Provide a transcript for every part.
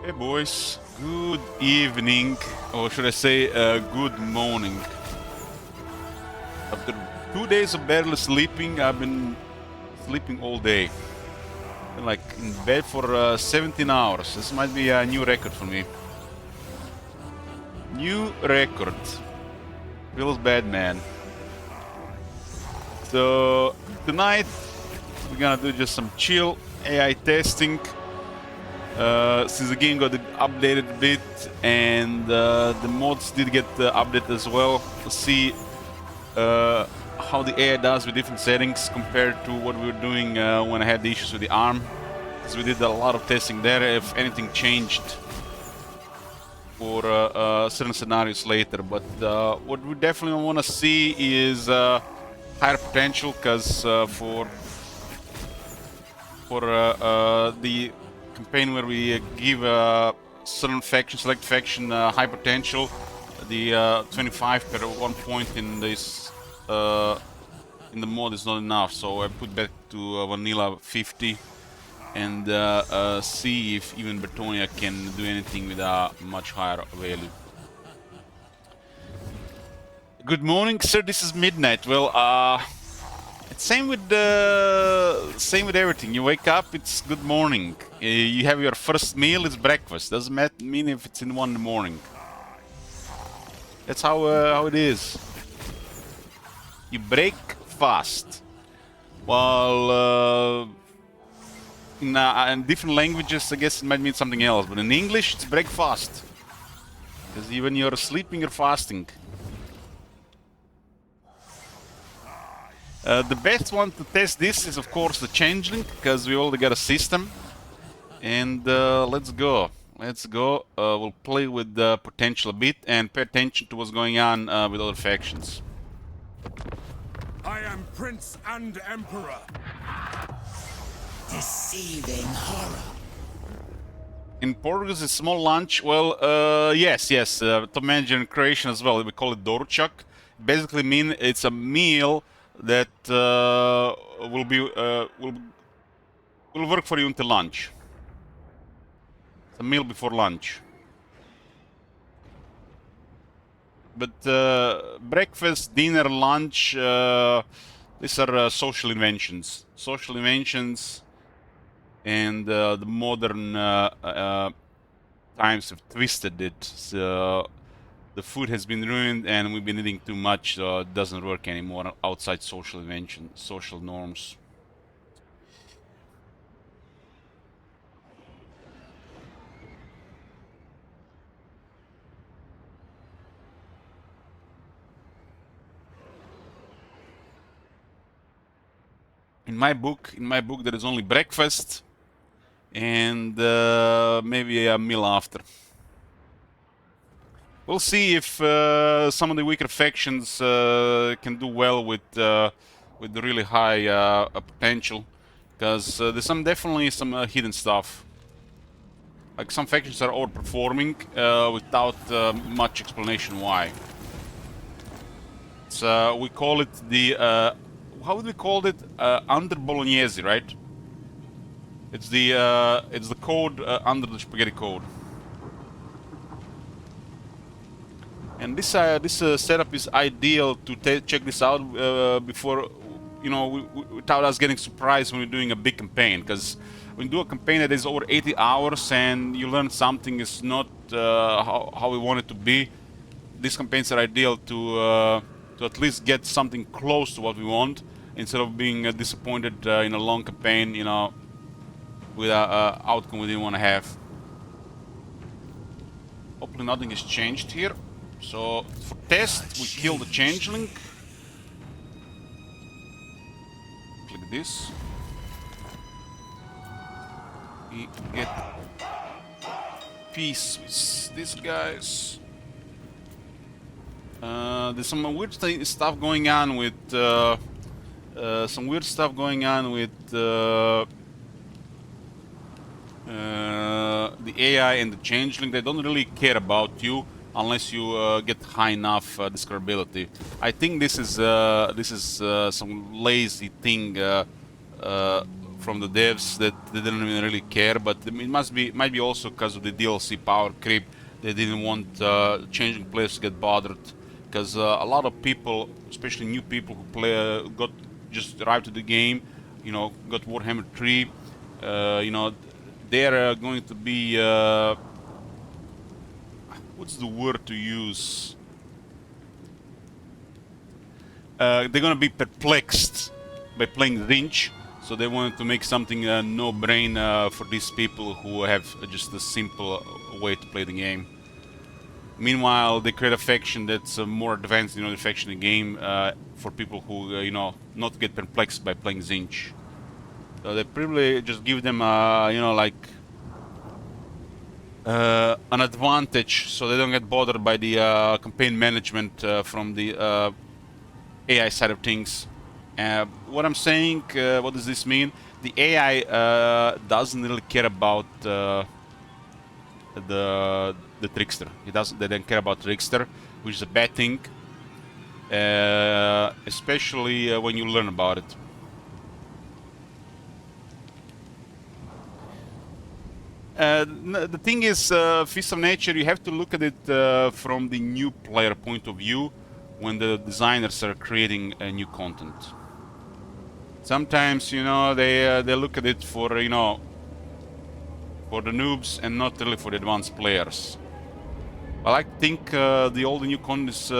Hey boys, good evening, or should I say good morning. After 2 days of barely sleeping, I've been sleeping all day. Been like in bed for 17 hours. This might be a new record for me. New record. Feels bad, man. So tonight we're gonna do just some chill AI testing. Since the game got updated a bit and the mods did get updated as well, let's see how the AI does with different settings compared to what we were doing when I had the issues with the ARM. So we did a lot of testing there, if anything changed for certain scenarios later. But what we definitely want to see is higher potential, because for the campaign where we give certain faction, select faction high potential, the 25 per 1 point in this in the mod is not enough, so I put back to vanilla 50 and see if even Bertonia can do anything with a much higher value. Good morning, sir. This is midnight. Well, it's same with everything. You wake up, it's good morning. You have your first meal, it's breakfast. Doesn't mean if it's in 1 in the morning. That's how it is. You break fast. While in different languages, I guess it might mean something else. But in English, it's break fast. Because even you're sleeping, you're fasting. The best one to test this is, of course, the Changeling, because we already got a system. And let's go. Let's go. We'll play with the potential a bit and pay attention to what's going on with other factions. I am Prince and Emperor. Deceiving horror. In Portuguese, it's small lunch. Well, yes. Top manager in Croatian as well. We call it doručak. Basically, mean it's a meal that will work for you until lunch. It's a meal before lunch. But breakfast, dinner, lunch, these are social inventions. Social inventions, and the modern times have twisted it. So the food has been ruined, and we've been eating too much, so it doesn't work anymore outside social invention, social norms. In my book, there is only breakfast and maybe a meal after. We'll see if some of the weaker factions can do well with the really high potential, because there's definitely some hidden stuff. Like some factions are overperforming without much explanation why. So we call it the how would we call it? Under Bolognese, right? It's the code under the spaghetti code. And this setup is ideal to check this out before, you know, without us getting surprised when we're doing a big campaign. Because when you do a campaign that is over 80 hours and you learn something is not how we want it to be, these campaigns are ideal to at least get something close to what we want, instead of being disappointed in a long campaign, you know, with an outcome we didn't want to have. Hopefully nothing has changed here. So for test, we kill the Changeling. Click this. We get peace with these guys. There's some weird stuff going on with the AI and the Changeling. They don't really care about you unless you get high enough discoverability. I think this is some lazy thing from the devs that they didn't even really care, but it might be also because of the DLC power creep. They didn't want changing players to get bothered, because a lot of people, especially new people who got just arrived to the game, you know, got Warhammer 3, you know, they're going to be what's the word to use? They're gonna be perplexed by playing Zinch, so they wanted to make something no-brain for these people who have just a simple way to play the game. Meanwhile, they create a faction that's more advanced, you know, the faction in the game for people who, you know, not get perplexed by playing Zinch. So they probably just give them, you know, like an advantage, so they don't get bothered by the campaign management from the AI side of things. What I'm saying, what does this mean? The AI doesn't really care about the Trickster. They don't care about Trickster, which is a bad thing, especially when you learn about it. The thing is, Fist of Nature, you have to look at it from the new player point of view when the designers are creating new content. Sometimes, you know, they look at it for, you know, for the noobs and not really for the advanced players. I like to think all the new content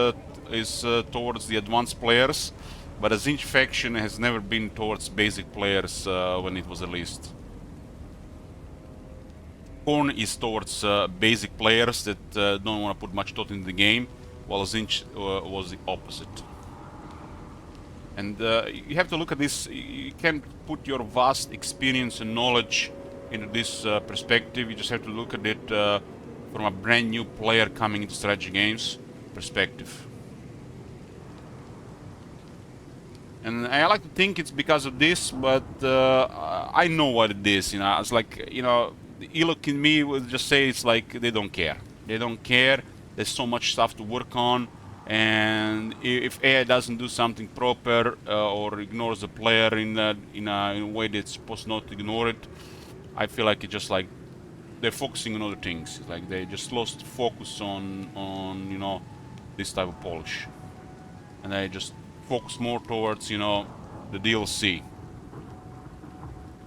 is towards the advanced players, but the Zinch faction has never been towards basic players when it was released. Khorne is towards basic players that don't want to put much thought into the game, while Zinch was the opposite. And you have to look at this. You can't put your vast experience and knowledge into this perspective. You just have to look at it from a brand new player coming into strategy games perspective. And I like to think it's because of this, but I know what it is. You know, it's like, you know, the Ilok in me would just say it's like they don't care. They don't care. There's so much stuff to work on, and if AI doesn't do something proper or ignores the player in a way that's supposed not to ignore it, I feel like it's just like they're focusing on other things. It's like they just lost focus on you know, this type of polish, and they just focus more towards, you know, the DLC.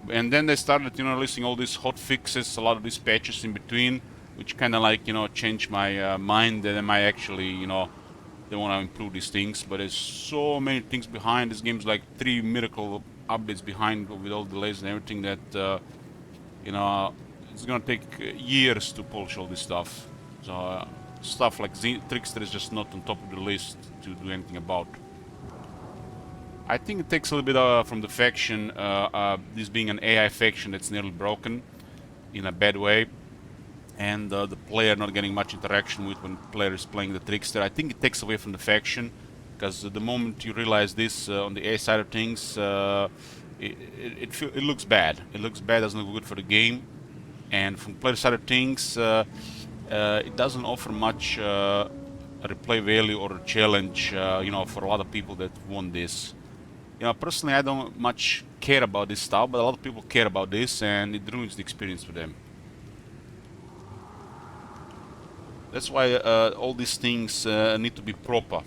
And then they started, you know, listing all these hot fixes, a lot of these patches in between, which kind of like, you know, changed my mind that I might actually, you know, they want to improve these things. But there's so many things behind. This game's like 3 miracle updates behind with all delays and everything that, you know, it's gonna take years to polish all this stuff. So stuff like Trickster is just not on top of the list to do anything about. I think it takes a little bit from the faction, this being an AI faction that's nearly broken in a bad way, and the player not getting much interaction with when the player is playing the Trickster. I think it takes away from the faction, because the moment you realize this on the AI side of things, it looks bad. It looks bad, doesn't look good for the game, and from the player side of things, it doesn't offer much replay value or challenge, you know, for a lot of people that want this. You know, personally, I don't much care about this stuff, but a lot of people care about this, and it ruins the experience for them. That's why all these things need to be proper.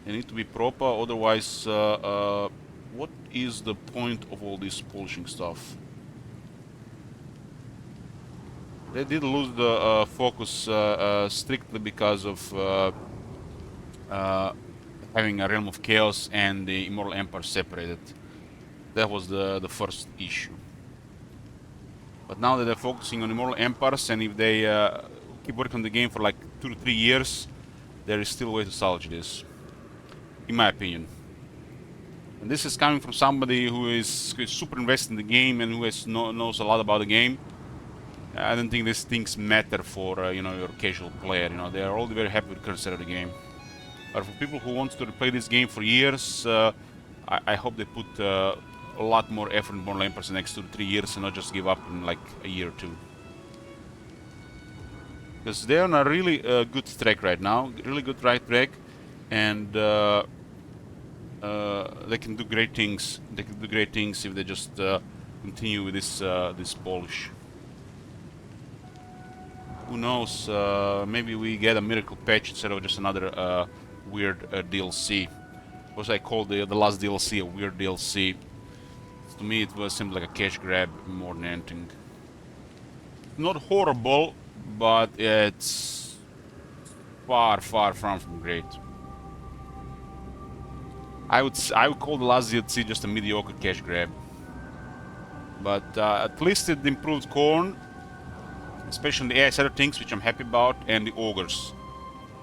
They need to be proper, otherwise, what is the point of all this polishing stuff? They did lose the focus strictly because of having a Realm of Chaos and the Immortal Empire separated. That was the first issue. But now that they're focusing on Immortal Empires, and if they keep working on the game for like 2 to 3 years, there is still a way to salvage this, in my opinion. And this is coming from somebody who is super invested in the game and who knows a lot about the game. I don't think these things matter for you know, your casual player. You know, they are all very happy with the current state of the game. But for people who want to play this game for years, I hope they put a lot more effort in Immortal Empires the next 2 to 3 years and not just give up in like a year or two. Because they're on a really good track right now, really good right track, and they can do great things. They can do great things if they just continue with this polish. Who knows? Maybe we get a miracle patch instead of just another weird DLC. What I call the last DLC a weird DLC. To me, it was seemed like a cash grab more than anything. Not horrible, but it's far from great. I would call the last DLC just a mediocre cash grab. But at least it improved Khorne, especially the AI side of things, which I'm happy about, and the ogres.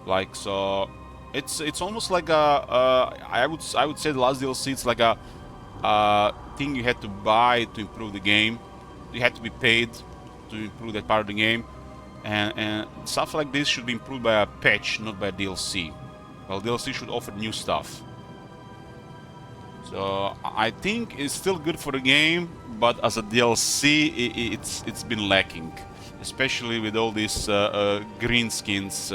Like, so it's almost like a I would say the last DLC it's like a thing you had to buy to improve the game. You had to be paid to improve that part of the game, and stuff like this should be improved by a patch, not by a DLC. Well, DLC should offer new stuff. So I think it's still good for the game, but as a DLC, it's been lacking, especially with all these greenskins.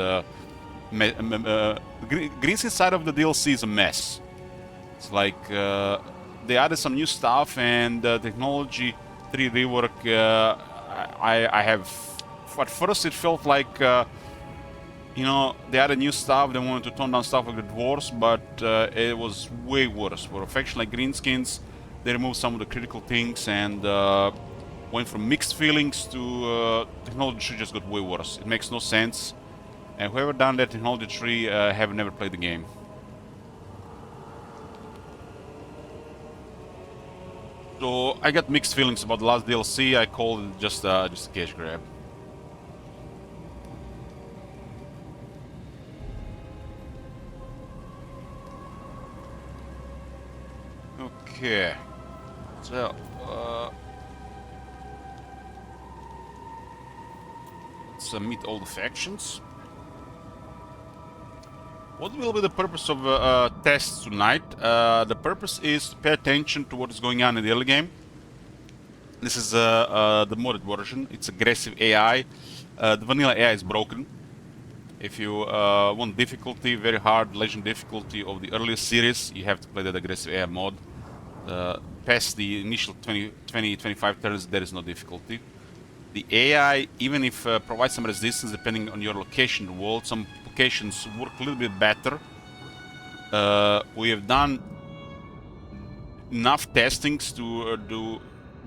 Greenskins side of the DLC is a mess. It's like they added some new stuff and technology 3 rework. I have. At first, it felt like you know, they added new stuff. They wanted to tone down stuff like the dwarves, but it was way worse. For a faction like Greenskins, they removed some of the critical things and went from mixed feelings to technology just got way worse. It makes no sense. And whoever done that technology tree have never played the game. So I got mixed feelings about the last DLC. I called it just a cash grab. Okay, so let's meet all the factions. What will be the purpose of tests tonight? The purpose is to pay attention to what is going on in the early game. This is the modded version. It's aggressive AI. The vanilla AI is broken. If you want difficulty, very hard legend difficulty of the earliest series, you have to play that aggressive AI mod. Past the initial 20-25 turns, there is no difficulty. The AI, even if provides some resistance depending on your location in the world, some locations work a little bit better. We have done enough testings to do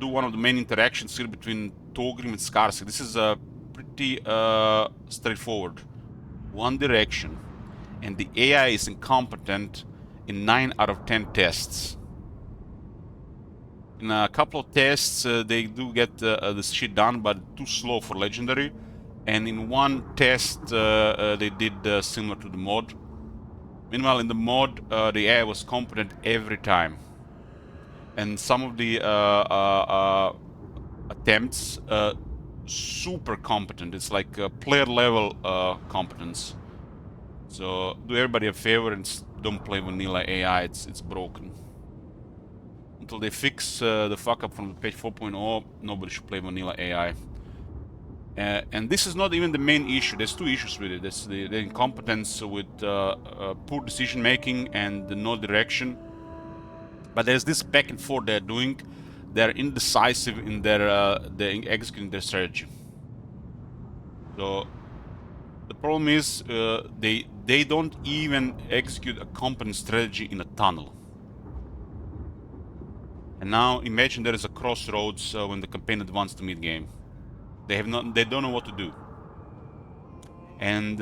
one of the main interactions here between Thorgrim and Skarsgård. This is pretty straightforward. One direction, and the AI is incompetent in 9 out of 10 tests. In a couple of tests, they do get this shit done, but too slow for legendary. And in one test, they did similar to the mod. Meanwhile, in the mod, the AI was competent every time. And some of the attempts, super competent. It's like player level competence. So do everybody a favor and don't play vanilla AI. It's broken. Until they fix the fuck up from patch 4.0, nobody should play vanilla AI. And this is not even the main issue. There's 2 issues with it. There's the incompetence with poor decision making and no direction. But there's this back and forth they're doing. They're indecisive in their executing their strategy. So the problem is they don't even execute a competent strategy in a tunnel. And now imagine there is a crossroads when the campaign advances to mid-game. They don't know what to do. And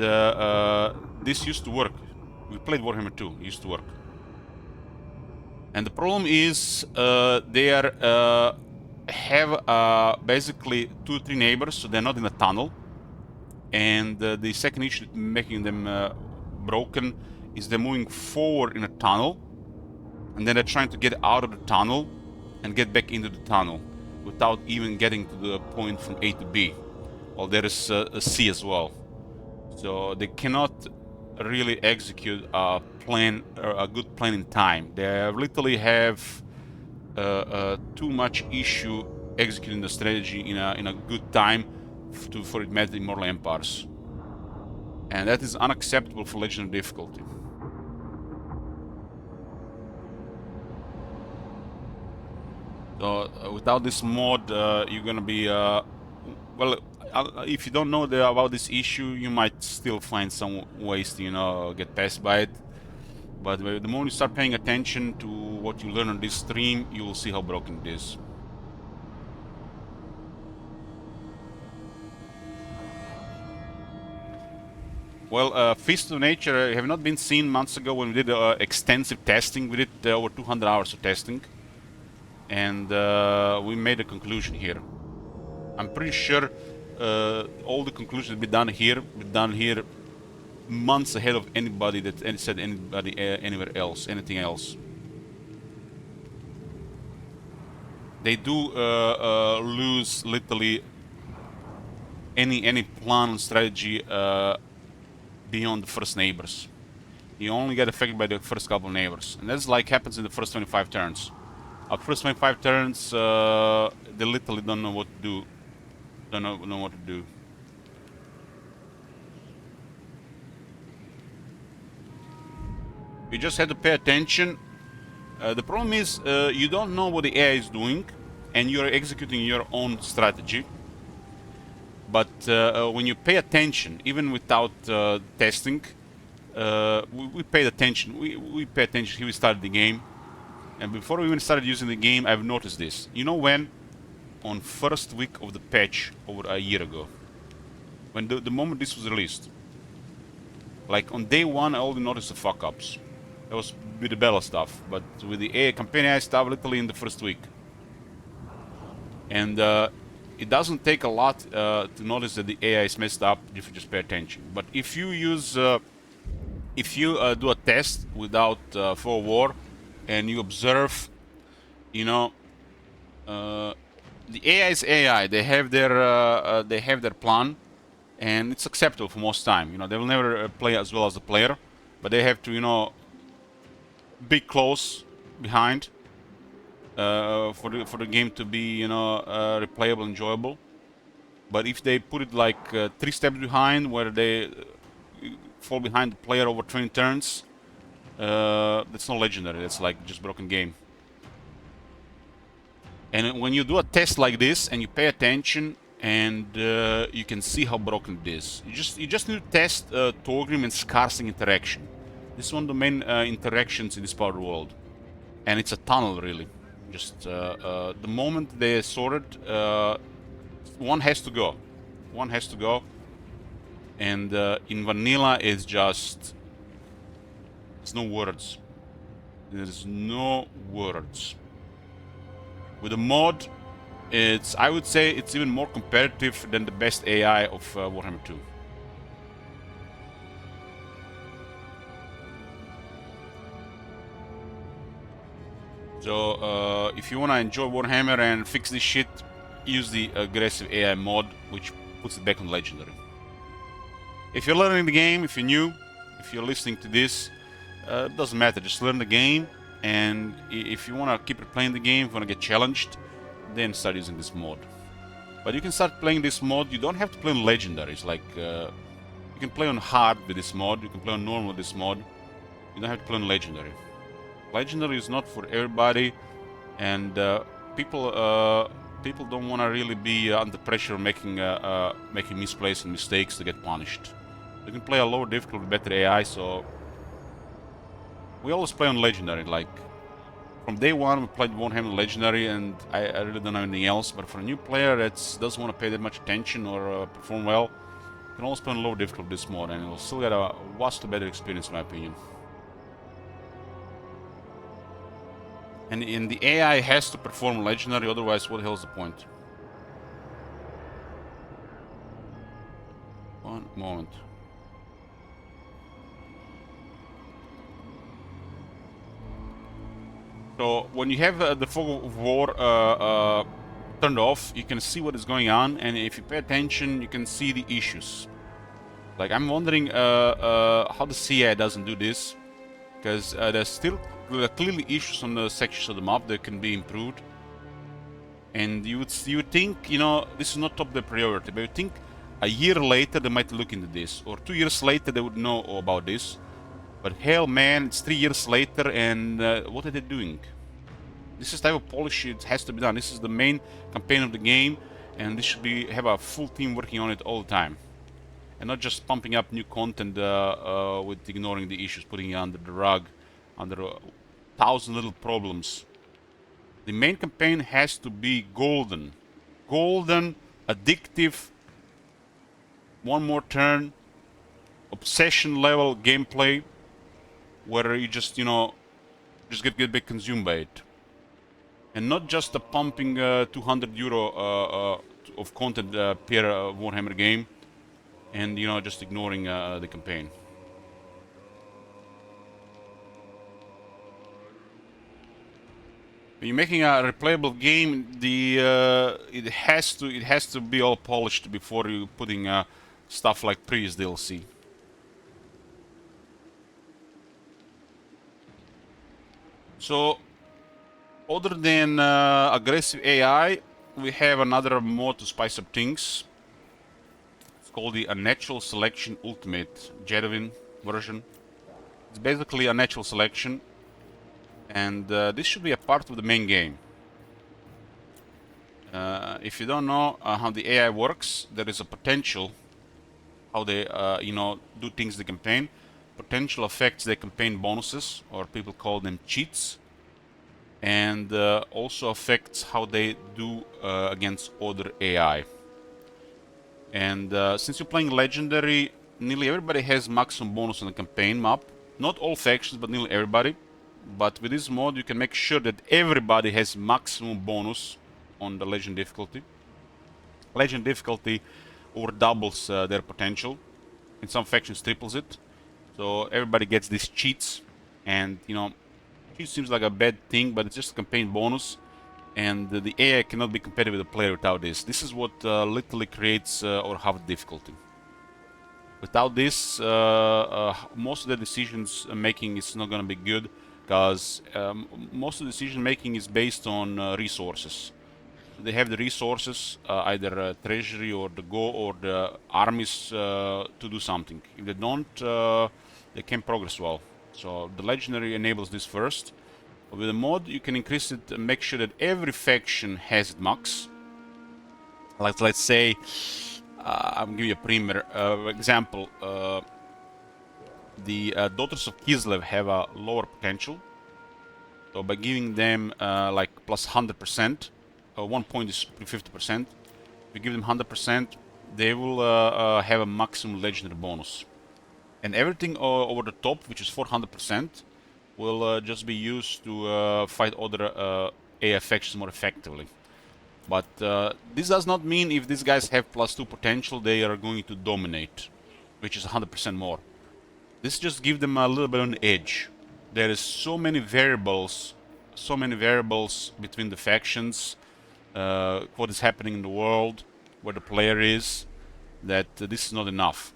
this used to work. We played Warhammer 2. It used to work. And the problem is they have basically 2 or 3 neighbors, so they're not in a tunnel. And the second issue making them broken is they're moving forward in a tunnel, and then they're trying to get out of the tunnel and get back into the tunnel without even getting to the point from A to B. Well, there is a C as well. So they cannot really execute a plan, a good plan in time. They literally have too much issue executing the strategy in a good time for it match the Immortal Empires. And that is unacceptable for Legendary difficulty. So without this mod, you're gonna be well. If you don't know about this issue, you might still find some ways to, you know, get past by it. But the moment you start paying attention to what you learn on this stream, you will see how broken it is. Well, Fist of Nature have not been seen months ago when we did extensive testing. We did over 200 hours of testing, and we made a conclusion here. I'm pretty sure all the conclusions be done here months ahead of anybody that said anybody anywhere else, anything else. They do lose literally any plan and strategy beyond the first neighbors. You only get affected by the first couple of neighbors, and that's like happens in the first 25 turns. After first 25 turns, they literally don't know what to do. Don't know what to do. You just have to pay attention. The problem is you don't know what the AI is doing, and you're executing your own strategy. But when you pay attention, even without testing, we paid attention. We pay attention here. We started the game, and before we even started using the game, I've noticed this. You know when? On first week of the patch over a year ago, when the moment this was released, like on day one, I already noticed the fuck ups. That was with the Bella stuff, but with the AI campaign AI stuff, literally in the first week. And it doesn't take a lot to notice that the AI is messed up if you just pay attention. But if you use, if you do a test without for war, and you observe, you know, the AI is AI. They have their plan, and it's acceptable for most time. You know, they will never play as well as the player, but they have to, you know, be close behind for the game to be, you know, replayable, enjoyable. But if they put it like 3 steps behind, where they fall behind the player over 20 turns, that's not legendary. That's like just broken game. And when you do a test like this and you pay attention, and you can see how broken it is. You just need to test Torgrim and Skarsing interaction. This is one of the main interactions in this part of the world, and it's a tunnel really. Just the moment they sorted, one has to go. One has to go, and in vanilla it's just there's no words. There's no words. With the mod, I would say it's even more competitive than the best AI of Warhammer 2. So if you want to enjoy Warhammer and fix this shit, use the aggressive AI mod, which puts it back on legendary. If you're learning the game, if you're new, if you're listening to this, it doesn't matter, just learn the game. And if you want to keep replaying the game, if you want to get challenged, then start using this mod. But you can start playing this mod. You don't have to play on legendaries. Like you can play on hard with this mod. You can play on normal with this mod. You don't have to play on legendary. Legendary is not for everybody, and people don't want to really be under pressure of making misplays and mistakes to get punished. You can play a lower difficulty with better AI. So we always play on legendary. Like from day one, we played Warhammer legendary, and I really don't know anything else. But for a new player that doesn't want to pay that much attention or perform well, you can always play on low difficulty with this mod, and you'll still get a vastly better experience, in my opinion. And the AI has to perform legendary, otherwise, what the hell is the point? One moment. So when you have the fog of war turned off, you can see what is going on, and if you pay attention, you can see the issues. Like I'm wondering how the CI doesn't do this, because there's still clearly issues on the sections of the map that can be improved. And you would think, you know, this is not top the priority, but you think a year later they might look into this, or 2 years later they would know about this. But hell, man, it's 3 years later, and what are they doing? This is type of polish it has to be done. This is the main campaign of the game, and this should be have a full team working on it all the time, and not just pumping up new content with ignoring the issues, putting it under the rug, under 1,000 little problems. The main campaign has to be golden, addictive, one more turn, obsession level gameplay, where you just just get consumed by it, and not just the pumping €200 of content per Warhammer game, and just ignoring the campaign. When you're making a replayable game, it has to be all polished before you putting stuff like previous DLC. So, other than aggressive AI, we have another mod to spice up things. It's called the Unnatural Selection Ultimate Jedwin version. It's basically a natural selection, and this should be a part of the main game. If you don't know how the AI works, there is a potential how they do things in the campaign. Potential affects the campaign bonuses, or people call them cheats, and also affects how they do against other AI. And since you're playing Legendary, nearly everybody has maximum bonus on the campaign map. Not all factions, but nearly everybody. But with this mod, you can make sure that everybody has maximum bonus on the Legend difficulty. Legend difficulty over doubles their potential. In some factions, triples it. So everybody gets these cheats, and cheat seems like a bad thing, but it's just a campaign bonus, and the AI cannot be competitive with the player without this. This is what literally creates or half the difficulty. Without this, most of the decisions making is not going to be good, because most of the decision making is based on resources. They have the resources, either treasury or the go or the armies to do something. If they don't, they can't progress well. So the Legendary enables this first. With the mod, you can increase it and make sure that every faction has it max. Like, let's say, I'll give you a premier example. The Daughters of Kislev have a lower potential. So by giving them like plus 100%, 1 point is 50%. If you give them 100%, they will have a maximum Legendary bonus. And everything over the top, which is 400%, will just be used to fight other AI factions more effectively. But this does not mean if these guys have +2 potential, they are going to dominate, which is 100% more. This just gives them a little bit of an edge. There is so many variables between the factions, what is happening in the world, where the player is, that this is not enough.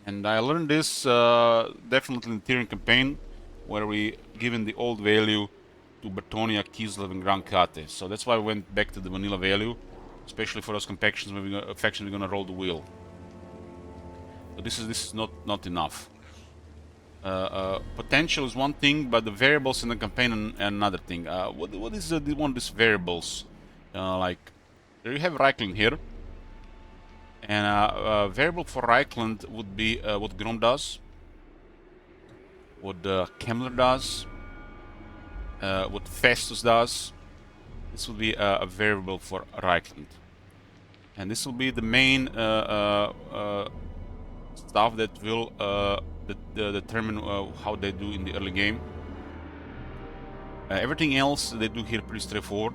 And I learned this definitely in the Tyrian campaign, where we given the old value to Bertonia, Kislev, and Grand Kate. So that's why we went back to the vanilla value, especially for those factions where we're gonna roll the wheel. So this is not enough. Potential is one thing, but the variables in the campaign another thing. What is one of these variables? Like, there you have Reichland here, and a variable for Reichland would be what Grom does, what Kemmler does, what Festus does. This will be a variable for Reichland, and this will be the main stuff that will determine how they do in the early game. Everything else they do here pretty straightforward.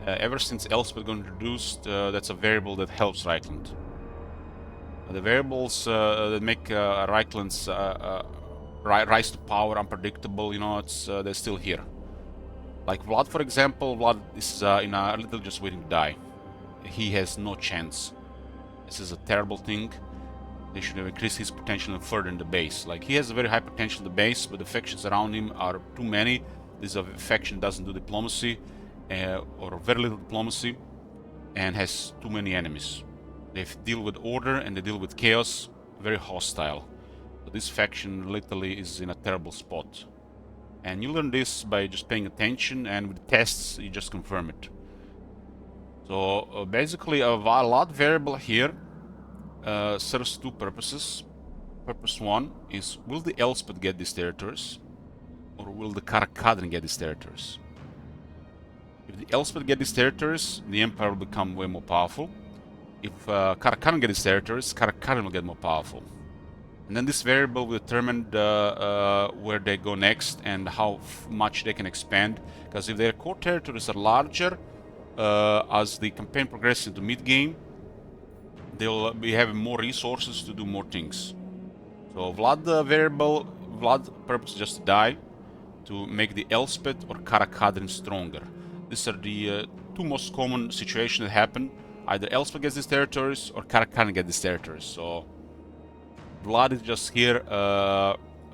Ever since Elspeth got introduced, that's a variable that helps Reichland. The variables that make Reichland's rise to power unpredictable, they're still here. Like Vlad, for example, Vlad is in a little just waiting to die. He has no chance. This is a terrible thing. They should have increased his potential further in the base. Like, he has a very high potential in the base, but the factions around him are too many. This faction doesn't do diplomacy, or very little diplomacy, and has too many enemies. They deal with order and they deal with chaos, very hostile. So this faction literally is in a terrible spot. And you learn this by just paying attention, and with tests you just confirm it. So basically a lot variable here serves two purposes. Purpose one is, will the Elspeth get these territories, or will the Karakadrin get these territories? If the Elspeth get these territories, the Empire will become way more powerful. If Karakadrin get these territories, Karakadrin will get more powerful. And then this variable will determine where they go next and how much they can expand. Because if their core territories are larger, as the campaign progresses into mid-game, they'll be having more resources to do more things. So Vlad variable, Vlad purpose is just to die, to make the Elspeth or Karakadrin stronger. These are the two most common situations that happen. Either Elspeth gets these territories or Karakadrin gets these territories. So Vlad is just here,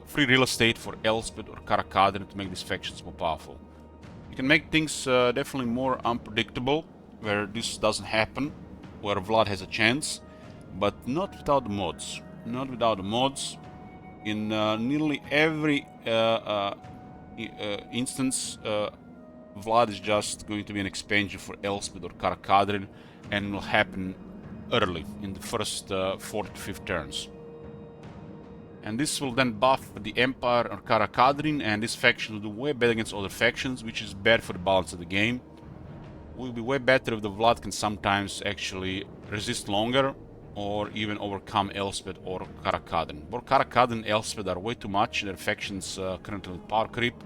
free real estate for Elspeth or Karakadrin to make these factions more powerful. You can make things definitely more unpredictable, where this doesn't happen, where Vlad has a chance, but not without the mods. Not without the mods. In nearly every instance, Vlad is just going to be an expansion for Elspeth or Karakadrin, and it will happen early, in the first 4th to 5th turns. And this will then buff the Empire or Karakadrin, and this faction will do way better against other factions, which is bad for the balance of the game. It will be way better if the Vlad can sometimes actually resist longer, or even overcome Elspeth or Karakadrin. Both Karakadrin and Elspeth are way too much. Their factions currently with power creep,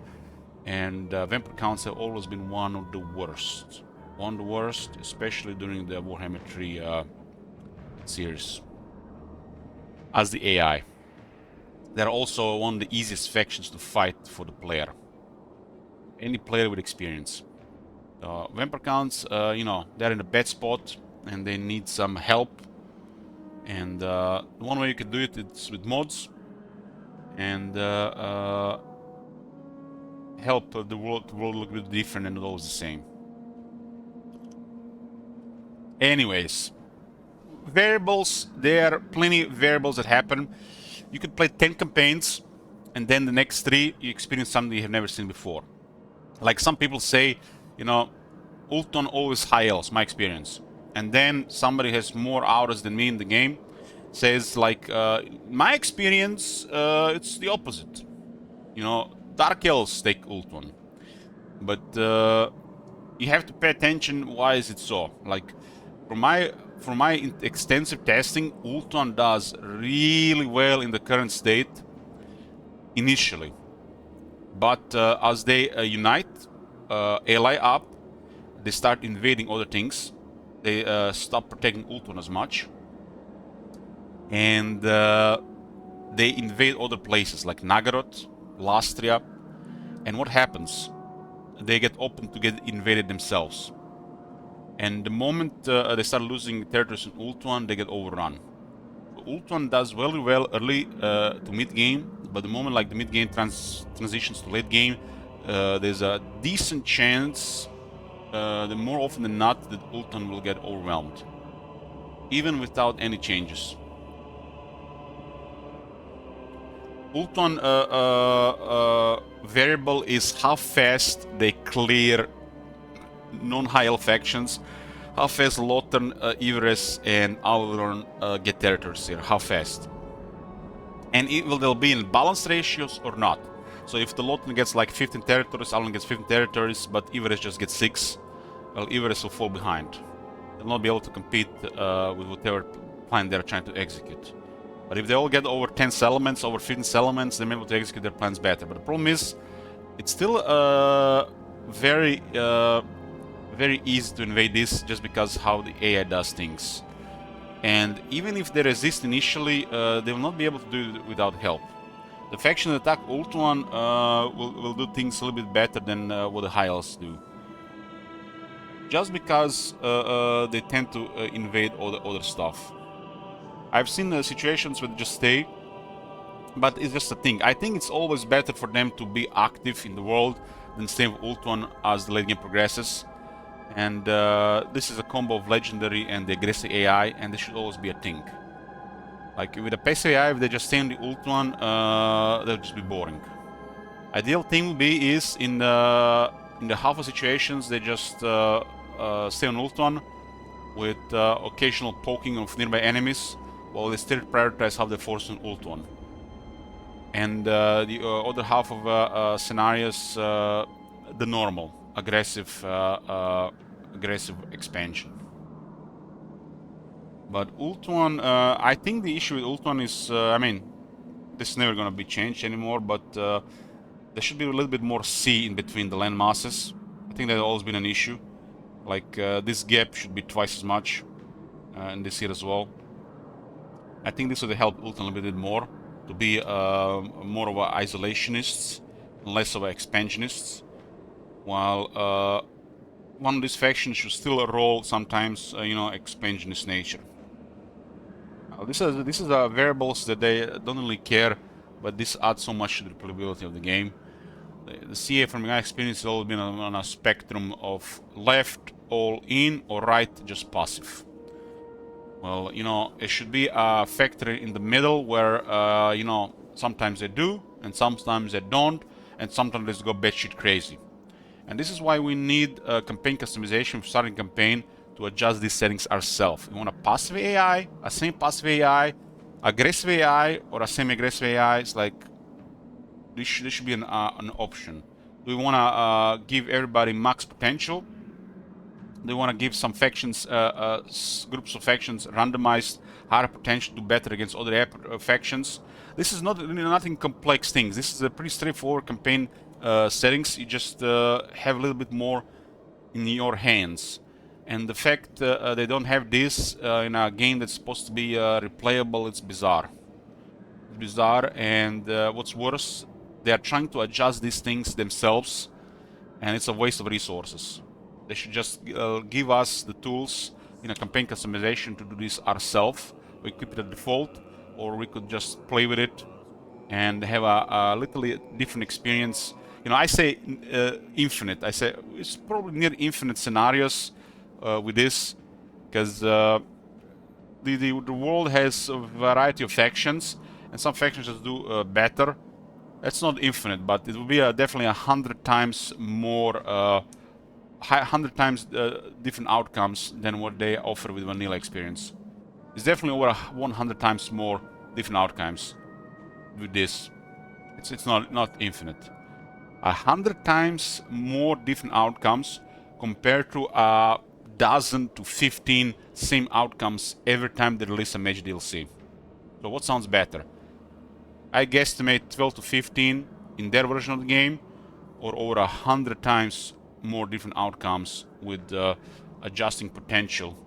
and Vampire Counts have always been one of the worst. One of the worst, especially during the Warhammer 3 series. As the AI. They're also one of the easiest factions to fight for the player. Any player with experience. Vampire Counts, you know, they're in a bad spot and they need some help. And one way you can do it is with mods and help the world look a bit different and not always the same. Anyways, variables, there are plenty of variables that happen. You could play 10 campaigns and then the next 3 you experience something you have never seen before. Like some people say, you know, Ultron always high elves, my experience. And then somebody has more hours than me in the game, says like, my experience, it's the opposite. You know, Dark Elves take Ultron. But you have to pay attention, why is it so? Like, from my extensive testing, Ultron does really well in the current state, initially. But as they unite, ally up, they start invading other things. They stop protecting Ultron as much. And they invade other places like Nagaroth, Lastria. And what happens? They get open to get invaded themselves. And the moment they start losing territories in Ultron, they get overrun. Ultron does very well early to mid-game, but the moment like the mid-game transitions to late game, there's a decent chance, the more often than not, that Ultron will get overwhelmed, even without any changes. Ultron variable is how fast they clear non-high elf factions, how fast Lothern, Everest, and Auron get territories here, how fast. And will they be in balanced ratios or not? So if the Lothern gets like 15 territories, Auron gets 15 territories, but Everest just gets 6, well, Everest will fall behind. They'll not be able to compete with whatever plan they're trying to execute. But if they all get over 10 settlements, over 15 settlements, they're able to execute their plans better. But the problem is, it's still very easy to invade this just because how the AI does things. And even if they resist initially, they will not be able to do it without help. The faction that attack Ultron will do things a little bit better than what the High Elves do. Just because they tend to invade all the other stuff. I've seen situations where they just stay, but it's just a thing. I think it's always better for them to be active in the world than stay with Ultron as the late game progresses. And this is a combo of legendary and the aggressive AI, and this should always be a thing. Like with a passive AI, if they just stay in the Ultron, they'll just be boring. Ideal thing would be is in the half of situations they just stay on Ultron with occasional poking of nearby enemies, while they still prioritize half the force on Ultron. And the other half of scenarios, the normal aggressive expansion. But Ultron, I think the issue with Ultron is, I mean, this is never gonna be changed anymore, but there should be a little bit more sea in between the land masses. I think that's always been an issue. Like this gap should be twice as much in this here as well. I think this would help Ultron a little bit more to be more of a isolationists and less of a expansionists. While one of these factions should still roll sometimes, expansionist nature. This is variables that they don't really care, but this adds so much to the replayability of the game. The CA, from my experience, has always been on a spectrum of left all in or right just passive. Well, it should be a factor in the middle where sometimes they do and sometimes they don't, and sometimes they go batshit crazy. And this is why we need campaign customization for starting campaign to adjust these settings ourselves. We want a passive AI, a semi-passive AI, aggressive AI, or a semi-aggressive AI. It's like this should be an option. Do we want to give everybody max potential? Do we want to give some factions, groups of factions, randomized higher potential to do better against other factions? This is nothing complex things. This is a pretty straightforward campaign settings. You just have a little bit more in your hands. And the fact they don't have this in a game that's supposed to be replayable, it's bizarre. It's bizarre, and what's worse, they are trying to adjust these things themselves, and it's a waste of resources. They should just give us the tools in a campaign customization to do this ourselves. We keep it at default, or we could just play with it and have a literally different experience. I say infinite. I say it's probably near infinite scenarios with this, because the world has a variety of factions, and some factions just do better. That's not infinite, but it will be definitely 100 times more, 100 times different outcomes than what they offer with vanilla experience. It's definitely over 100 times more different outcomes with this. It's not infinite. 100 times more different outcomes compared to a dozen to 15 same outcomes every time they release a major DLC. So what sounds better? I guesstimate 12 to 15 in their version of the game, or over 100 times more different outcomes with adjusting potential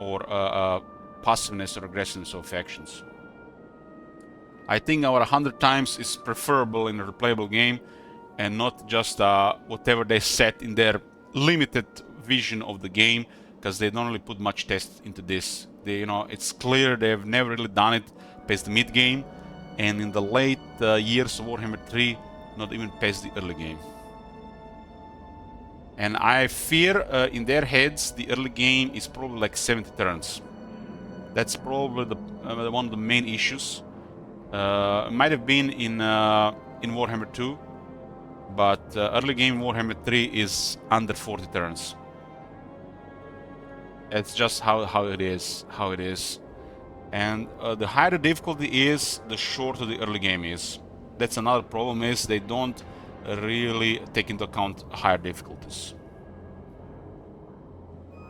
or passiveness or aggressiveness of factions. I think our 100 times is preferable in a replayable game, and not just whatever they set in their limited vision of the game, because they don't really put much test into this. It's clear they've never really done it past the mid game, and in the late years of Warhammer 3, not even past the early game. And I fear in their heads the early game is probably like 70 turns. That's probably one of the main issues. It might have been in Warhammer 2, but early game Warhammer 3 is under 40 turns. It's just how it is. And the higher the difficulty is, the shorter the early game is. That's another problem, is they don't really take into account higher difficulties.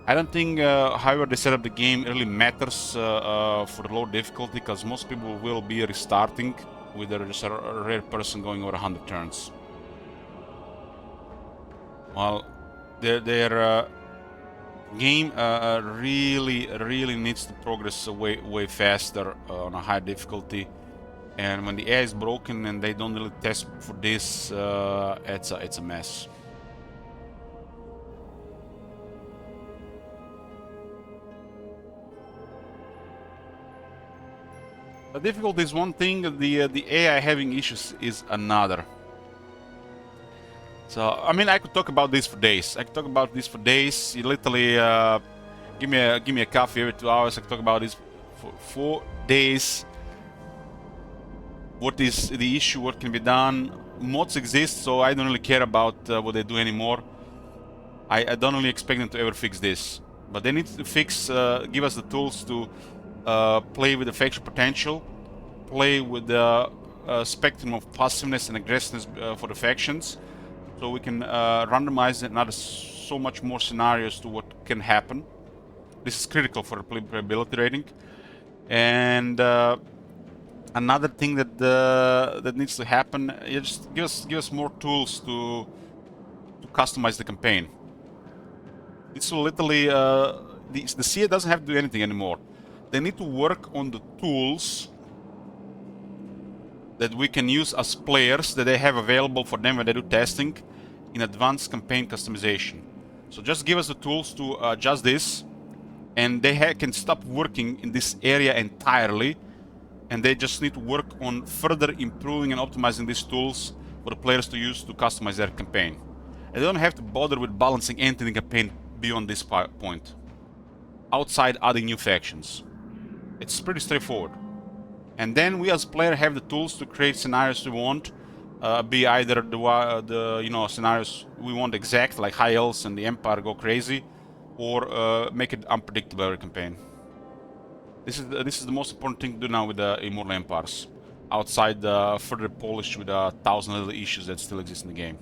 I don't think, however they set up the game, really matters for the low difficulty, because most people will be restarting with just a rare person going over 100 turns. Well, their game really needs to progress way faster on a high difficulty, and when the AI is broken and they don't really test for this, it's a mess. The difficulty is one thing, the AI having issues is another. So, I mean, I could talk about this for days. You literally give me a coffee every 2 hours. I could talk about this for 4 days. What is the issue? What can be done? mods exist, so I don't really care about what they do anymore. I don't really expect them to ever fix this, but they need to fix, give us the tools to play with the faction potential, play with the spectrum of passiveness and aggressiveness for the factions, so we can randomize and add so much more scenarios to what can happen. This is critical for the playability rating. And another thing that that needs to happen is just give us more tools to customize the campaign. It's literally the CA doesn't have to do anything anymore. They need to work on the tools that we can use as players that they have available for them when they do testing in advanced campaign customization. So just give us the tools to adjust this, and they can stop working in this area entirely, and they just need to work on further improving and optimizing these tools for the players to use to customize their campaign. And they don't have to bother with balancing anything in the campaign beyond this point, outside adding new factions. It's pretty straightforward. And then we as player have the tools to create scenarios we want, be either the scenarios we want exact, like High Elves and the Empire go crazy, or make it unpredictable every campaign. This is the most important thing to do now with the Immortal Empires, outside the further polish with 1,000 little issues that still exist in the game.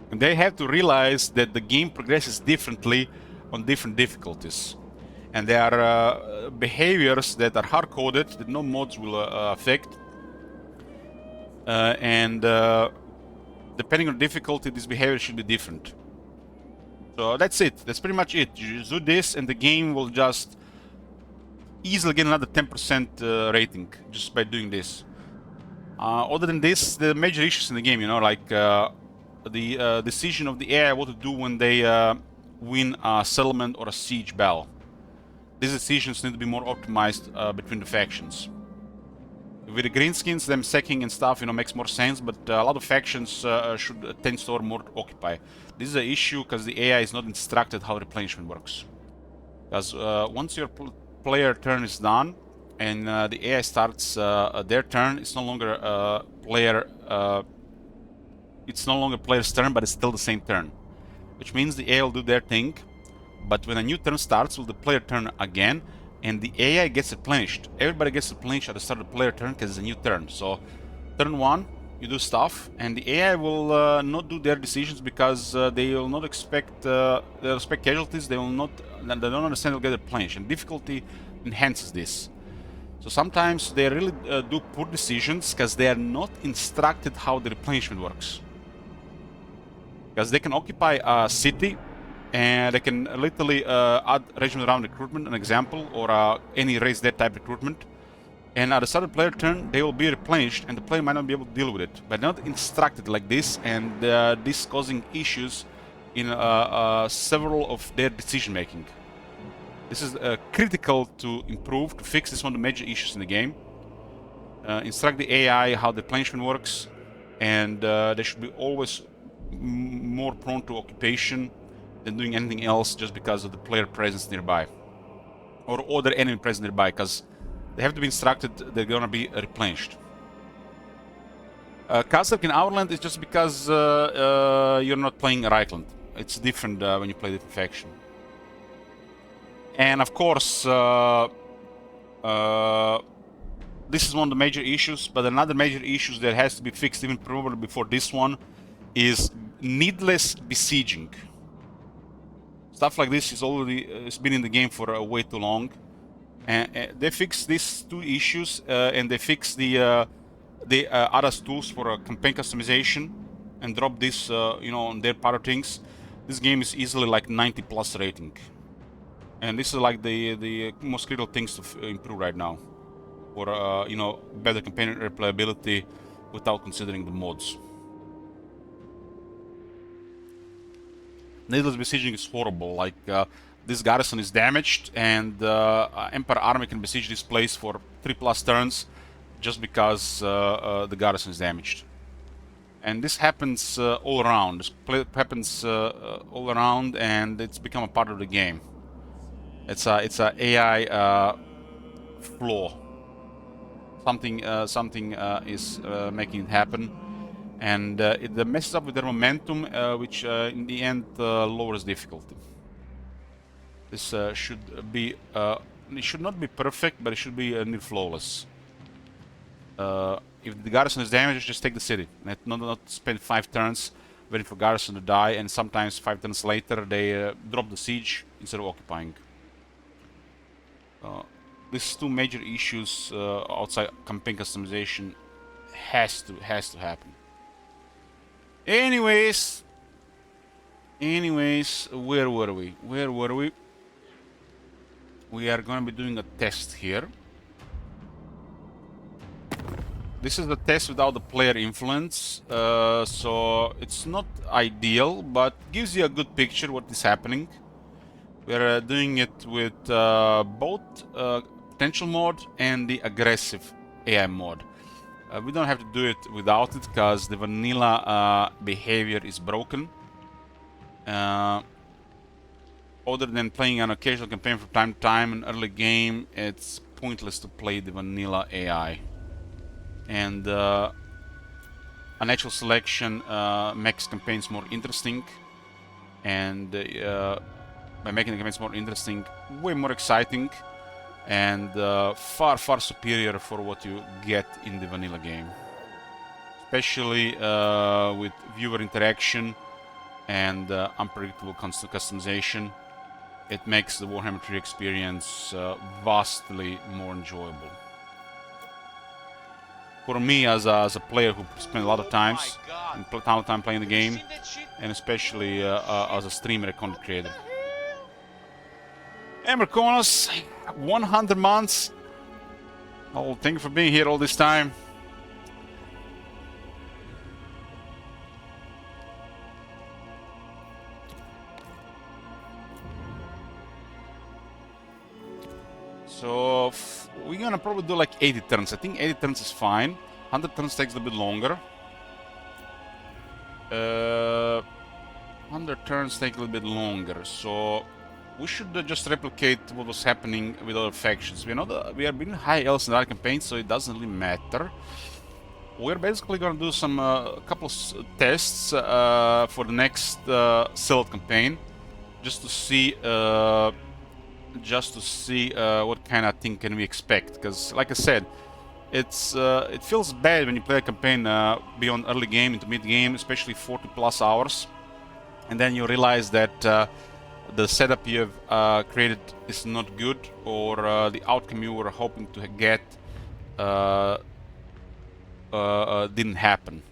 And they have to realize that the game progresses differently on different difficulties. And there are behaviors that are hard-coded that no mods will affect. Depending on difficulty, this behavior should be different. So that's it. That's pretty much it. You just do this and the game will just easily get another 10% rating just by doing this. Other than this, the major issues in the game, like the decision of the AI what to do when they win a settlement or a siege battle. These decisions need to be more optimized between the factions. With the greenskins, them sacking and stuff, makes more sense, but a lot of factions should tend to more to occupy. This is an issue because the AI is not instructed how replenishment works. Because once your player turn is done and the AI starts their turn, it's no longer player's turn, but it's still the same turn, which means the AI will do their thing. But when a new turn starts, will the player turn again, and the AI gets replenished. Everybody gets replenished at the start of the player turn because it's a new turn. So, turn 1, you do stuff, and the AI will not do their decisions because they will not expect they'll expect casualties. They don't understand they'll get replenished, and difficulty enhances this. So sometimes they really do poor decisions because they are not instructed how the replenishment works. Because they can occupy a city, and they can literally add regiment round recruitment, an example, or any race that type recruitment. And at the start of the player turn, they will be replenished, and the player might not be able to deal with it. But they're not instructed like this, and this causing issues in several of their decision making. This is critical to improve, to fix. This is one of the major issues in the game. Instruct the AI how the replenishment works, and they should be always more prone to occupation than doing anything else just because of the player presence nearby or other enemy presence nearby, because they have to be instructed they're gonna be replenished. Kazakh in Outland is just because you're not playing Reichland. It's different when you play different faction. And of course, this is one of the major issues, but another major issue that has to be fixed even probably before this one is needless besieging. Stuff like this is already it's been in the game for way too long, and they fixed these two issues, and they fixed the ADAS tools for campaign customization, and drop this, on their part of things. This game is easily like 90+ rating, and this is like the most critical things to improve right now, for better campaign replayability without considering the mods. Needless besieging is horrible. Like this garrison is damaged, and Empire army can besiege this place for 3+ turns just because the garrison is damaged. And this happens all around. This happens all around, and it's become a part of the game. It's a AI flaw. something is making it happen, and it messes up with their momentum, which in the end lowers difficulty. This should be it should not be perfect, but it should be near flawless. If the garrison is damaged, just take the city. Not spend 5 turns waiting for garrison to die, and sometimes 5 turns later they drop the siege instead of occupying. These 2 major issues outside campaign customization has to happen. Anyways, where were we? We are gonna be doing a test here. This is the test without the player influence, so it's not ideal, but gives you a good picture what is happening. We're doing it with both potential mode and the aggressive AI mode. We don't have to do it without it because the vanilla behavior is broken. Other than playing an occasional campaign from time to time in early game, it's pointless to play the vanilla AI. And a natural selection makes campaigns more interesting, and by making the campaigns more interesting, way more exciting, and far superior for what you get in the vanilla game, especially with viewer interaction and unpredictable customization. It makes the Warhammer 3 experience vastly more enjoyable. For me, as a player who spent a lot of time playing the game, and especially as a streamer and content creator. Ember Konos, 100 months. Oh, thank you for being here all this time. So we're gonna probably do like 80 turns. I think 80 turns is fine. 100 turns takes a bit longer. 100 turns take a little bit longer. So we should just replicate what was happening with other factions. We are being high elves in our campaign, so it doesn't really matter. We're basically gonna do some couple of tests for the next Sealed campaign, just to see what kind of thing can we expect. Because, like I said, it feels bad when you play a campaign beyond early game into mid game, especially 40+ hours, and then you realize that the setup you have created is not good, or the outcome you were hoping to get didn't happen.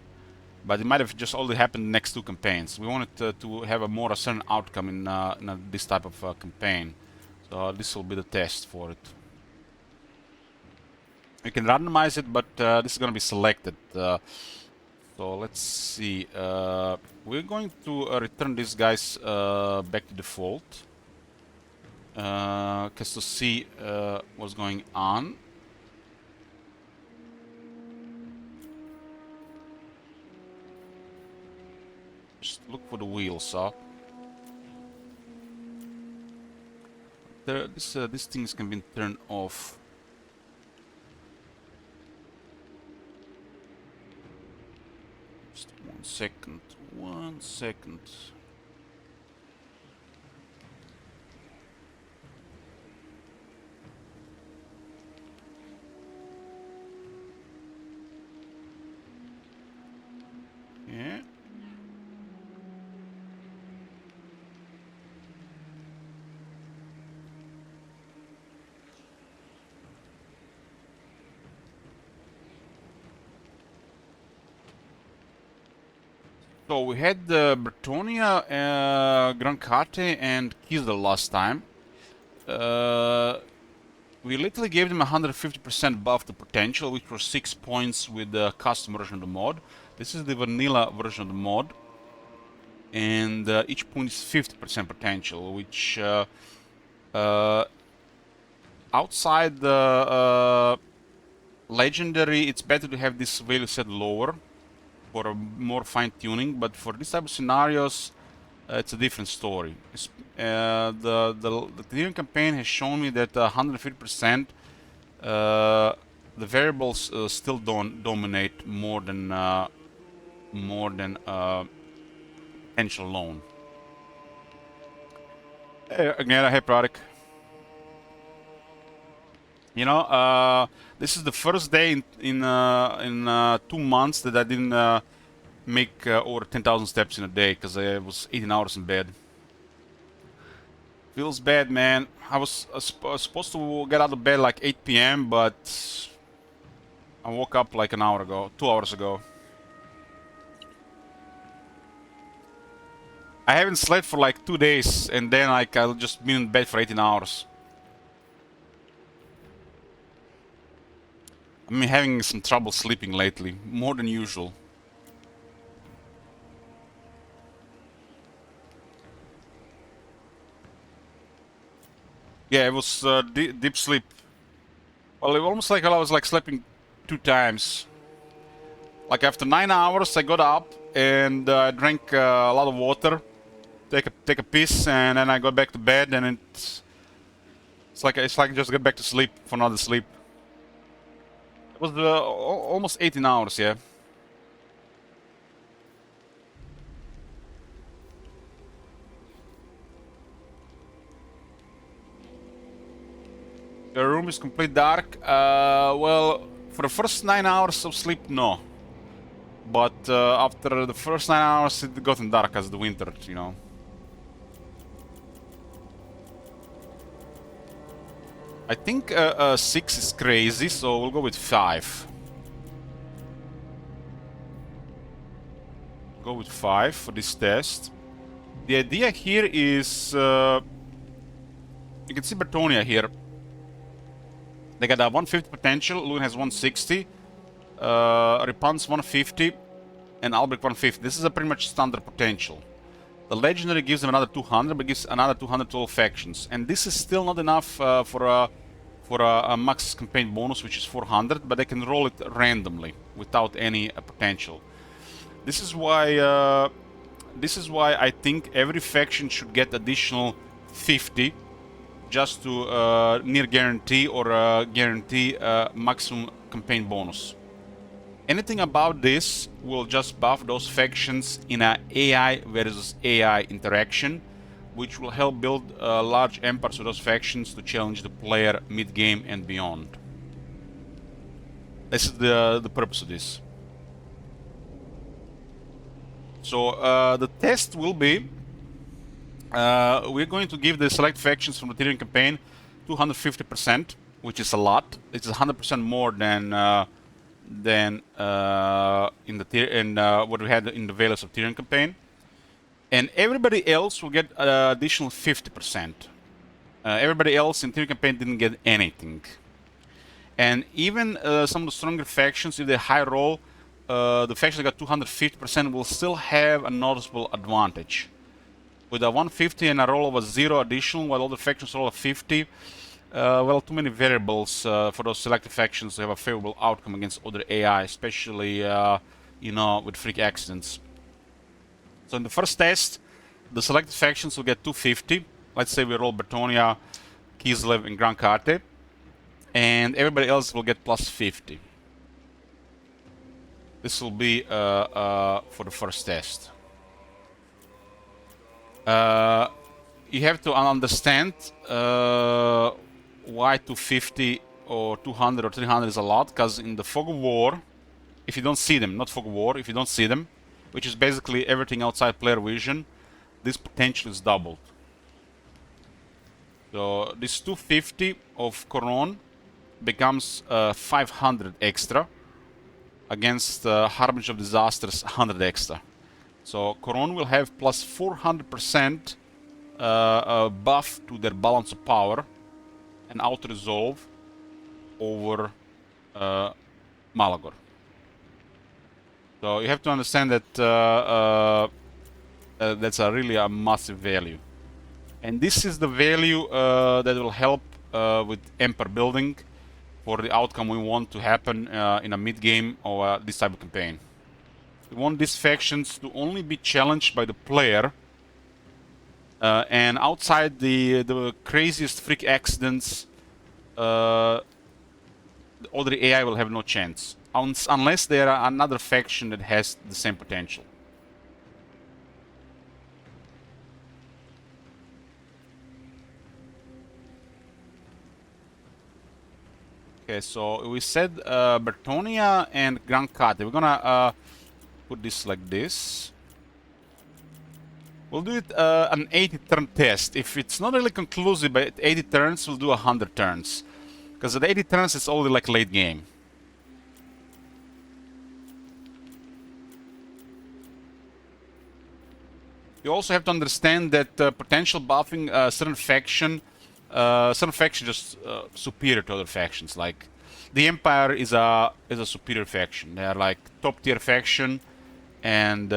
But it might have just only happened in the next 2 campaigns. We wanted to have a more certain outcome in this type of campaign. So this will be the test for it. You can randomize it, but this is going to be selected. So let's see. We're going to return these guys back to default, just to see what's going on. Just look for the wheels, huh? These things can be turned off. Just 1 second. 1 second. Yeah. So we had Bretonnia, Grancate, and Kislev last time. We literally gave them 150% buff to potential, which was 6 points with the custom version of the mod. This is the vanilla version of the mod, and each point is 50% potential, which outside the legendary, it's better to have this value set lower for a more fine-tuning, but for this type of scenarios, it's a different story. The Tiberian campaign has shown me that 150% the variables still don't dominate more than potential alone. Hey, Agneta, hey, Product. You know, this is the first day in 2 months that I didn't make over 10,000 steps in a day because I was 18 hours in bed. Feels bad, man. I was supposed to get out of bed like 8 p.m., but I woke up like an hour ago, 2 hours ago. I haven't slept for like 2 days, and then like I've just been in bed for 18 hours. I'm having some trouble sleeping lately, more than usual. Yeah, it was deep sleep. Well, it was almost like I was like sleeping 2 times. Like after 9 hours, I got up and I drank a lot of water, take a piss, and then I got back to bed, and it's like just get back to sleep for another sleep. It was almost 18 hours, yeah. The room is complete dark. Well, for the first 9 hours of sleep, no. But after the first 9 hours, it gotten dark as the winter, you know. I think 6 is crazy, so we'll go with 5. Go with 5 for this test. The idea here is you can see Bertonia here. They got a 150 potential. Lune has 160. Ripan's 150, and Albrecht 150. This is a pretty much standard potential. The legendary gives them another 200, but gives another 200 to all factions, and this is still not enough for a max campaign bonus, which is 400. But they can roll it randomly without any potential. This is why I think every faction should get additional 50, just to near guarantee or guarantee maximum campaign bonus. Anything about this will just buff those factions in a AI versus AI interaction, which will help build large empires for those factions to challenge the player mid-game and beyond. This is the purpose of this. So the test will be, we're going to give the select factions from the Tyrian campaign 250%, which is a lot. It's 100% more than what we had in the Veils of Tyrian campaign, and everybody else will get additional 50%. Everybody else in Tyrian campaign didn't get anything, and even some of the stronger factions, if they high roll, the faction that got 250% will still have a noticeable advantage. With a 150 and a roll of a 0 additional, while all the factions roll a 50. Well, too many variables for those selected factions to have a favorable outcome against other AI, especially, you know, with freak accidents. So in the first test, the selected factions will get 250. Let's say we roll Bertonia, Kislev, and Grand Carte, and everybody else will get plus 50. This will be for the first test. You have to understand why 250 or 200 or 300 is a lot, because in the Fog of War, if you don't see them, not Fog of War, if you don't see them, which is basically everything outside player vision, this potential is doubled. So this 250 of Coron becomes 500 extra against Harbinger of Disasters 100 extra. So Coron will have plus 400% buff to their balance of power and auto-resolve over Malagor. So you have to understand that that's really a massive value. And this is the value that will help with Empire building for the outcome we want to happen in a mid-game or this type of campaign. We want these factions to only be challenged by the player, and outside the craziest freak accidents, the other AI will have no chance. Unless there are another faction that has the same potential. Okay, so we said Bertonia and Grand Kate. We're gonna put this like this. We'll do it an 80 turn test. If it's not really conclusive by 80 turns, we'll do 100 turns. Because at 80 turns, it's only like late game. You also have to understand that potential buffing certain faction just superior to other factions. Like the Empire is a superior faction. They are like top tier faction, and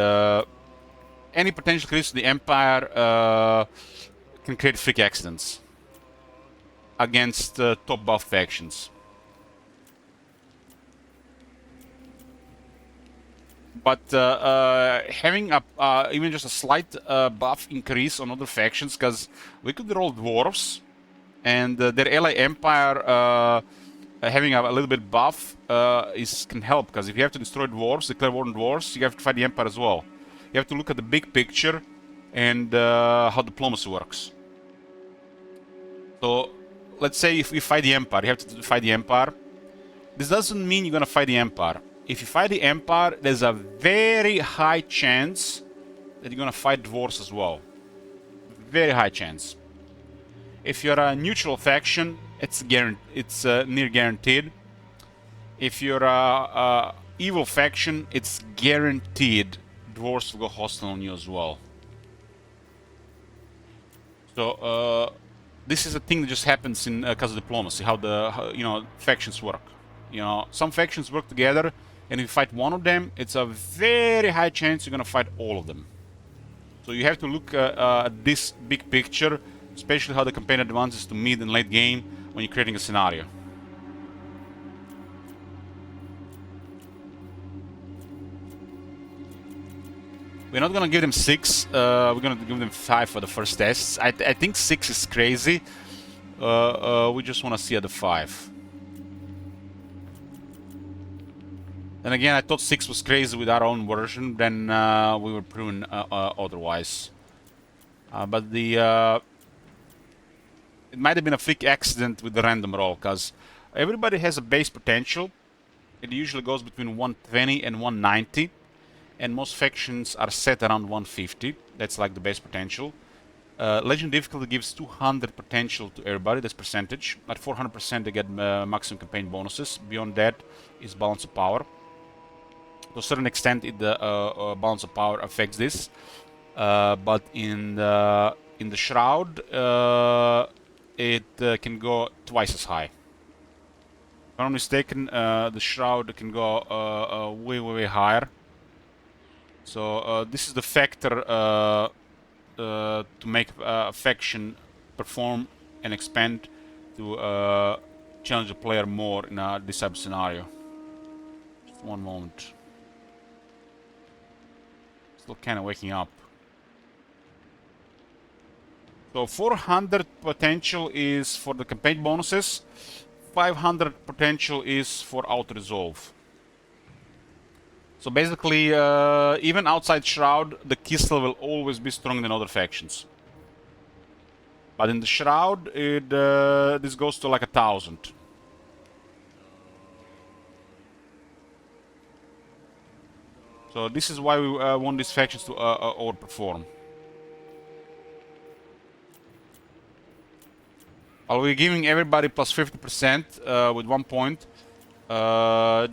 any potential crits to the Empire can create freak accidents against top buff factions. But having even just a slight buff increase on other factions, because we could roll dwarves, and their ally Empire having a little bit buff can help, because if you have to destroy dwarves, declare war on dwarves, you have to fight the Empire as well. You have to look at the big picture and how diplomacy works. So let's say if we fight the Empire, you have to fight the Empire. This doesn't mean you're gonna fight the Empire. If you fight the Empire, there's a very high chance that you're gonna fight dwarves as well. Very high chance. If you're a neutral faction, it's near guaranteed. If you're a evil faction, it's guaranteed dwarves will go hostile on you as well. So this is a thing that just happens in cause of diplomacy, how factions work. You know, some factions work together, and if you fight one of them, it's a very high chance you're gonna fight all of them. So you have to look at this big picture, especially how the campaign advances to mid and late game when you're creating a scenario. We're not gonna give them 6, we're gonna give them 5 for the first tests. I think 6 is crazy. We just wanna see at the 5. And again, I thought 6 was crazy with our own version, then we were proven otherwise. But it might have been a freak accident with the random roll, because everybody has a base potential. It usually goes between 120 and 190, and most factions are set around 150. That's like the base potential. Legend difficulty gives 200 potential to everybody, that's percentage. At 400% they get maximum campaign bonuses. Beyond that is balance of power. To a certain extent, the balance of power affects this, but in the Shroud, it can go twice as high. If I'm not mistaken, the Shroud can go way higher. So this is the factor to make a faction perform and expand to challenge the player more in this type of scenario. Just one moment. Still kind of waking up. So 400 potential is for the campaign bonuses. 500 potential is for auto-resolve. So basically, even outside Shroud, the Kislev will always be stronger than other factions. But in the Shroud, this goes to like 1,000. So this is why we want these factions to overperform. I'll be giving everybody plus 50% with 1 point,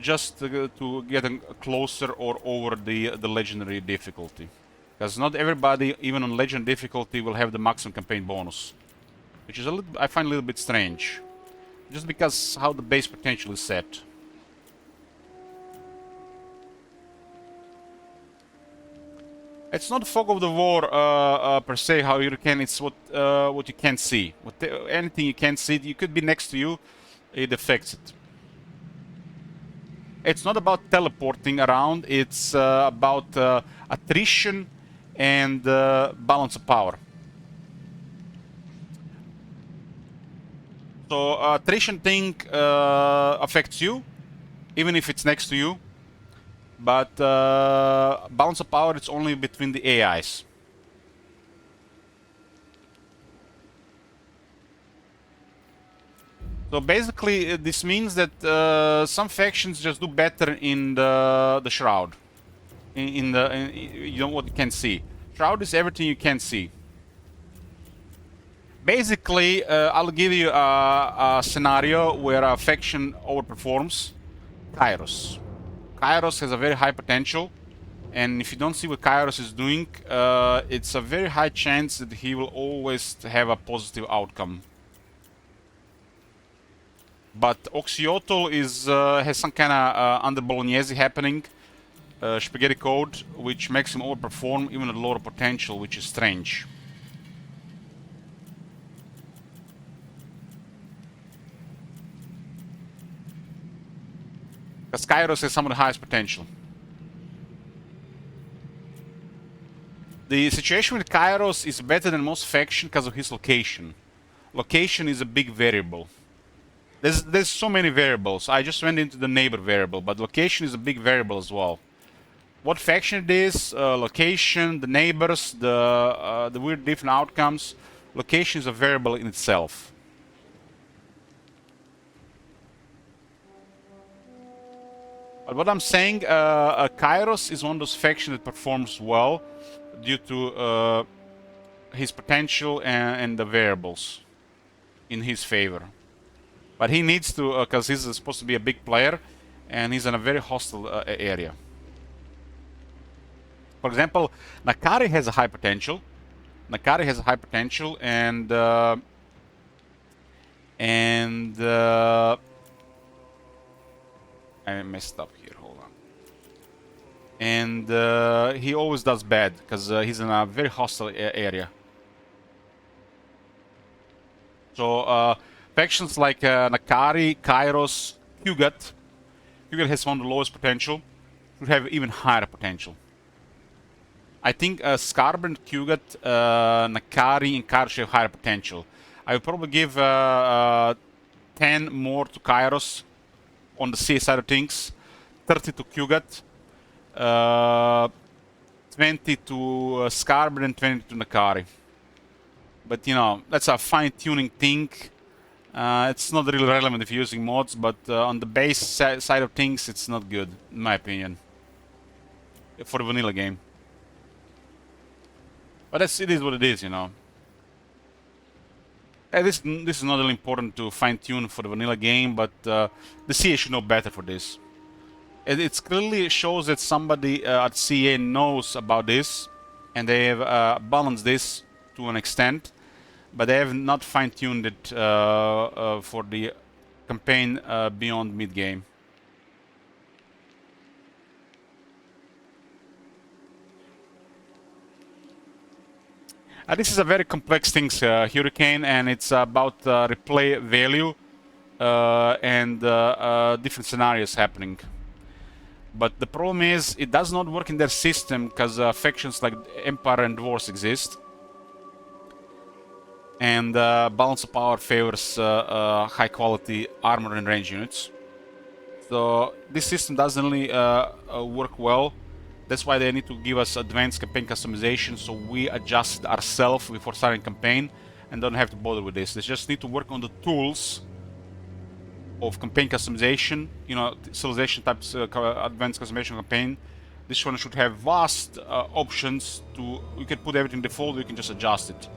just to get closer or over the legendary difficulty. Because not everybody, even on legend difficulty, will have the maximum campaign bonus, which is I find a little bit strange, just because how the base potential is set. It's not fog of the war per se, how you can. It's what you can't see. Anything you can't see, you could be next to you, it affects it. It's not about teleporting around. It's about attrition and balance of power. So attrition thing affects you, even if it's next to you. But balance of power, it's only between the AIs. So basically, this means that some factions just do better in the shroud. You know what you can see. Shroud is everything you can see. Basically, I'll give you a scenario where a faction overperforms. Kairos. Kairos has a very high potential, and if you don't see what Kairos is doing, it's a very high chance that he will always have a positive outcome. But Oxyotl is has some kind of under Bolognese happening, spaghetti code, which makes him overperform even at lower potential, which is strange. Because Kairos has some of the highest potential. The situation with Kairos is better than most factions because of his location. Location is a big variable. There's so many variables. I just went into the neighbor variable, but location is a big variable as well. What faction it is, location, the neighbors, the weird different outcomes. Location is a variable in itself. But what I'm saying, Kairos is one of those factions that performs well due to his potential and the variables in his favor. But he needs to, because he's supposed to be a big player, and he's in a very hostile area. For example, Nakari has a high potential. Nakari has a high potential, and I messed up here. Hold on. And he always does bad because he's in a very hostile area. So factions like Nakari, Kairos, Kugat. Kugat has one of the lowest potential. Should have even higher potential. I think Skarber and Kugat, Nakari, and Kairos have higher potential. I would probably give 10 more to Kairos on the CS side of things, 30 to Kugat, 20 to Skarber, and 20 to Nakari. But you know, that's a fine-tuning thing. It's not really relevant if you're using mods, but on the base side of things, it's not good, in my opinion, for the vanilla game. But it is what it is, you know. This is not really important to fine-tune for the vanilla game, but the CA should know better for this. It clearly shows that somebody at CA knows about this, and they have balanced this to an extent, but they have not fine-tuned it for the campaign beyond mid-game. This is a very complex thing, Hurricane, and it's about replay value and different scenarios happening. But the problem is, it does not work in their system because factions like Empire and Dwarves exist. And balance of power favors high quality armor and range units. So this system doesn't really work well. That's why they need to give us advanced campaign customization, so we adjust it ourselves before starting campaign and don't have to bother with this. They just need to work on the tools of campaign customization, you know, civilization types, advanced customization campaign. This one should have vast options to, you can put everything default, you can just adjust it.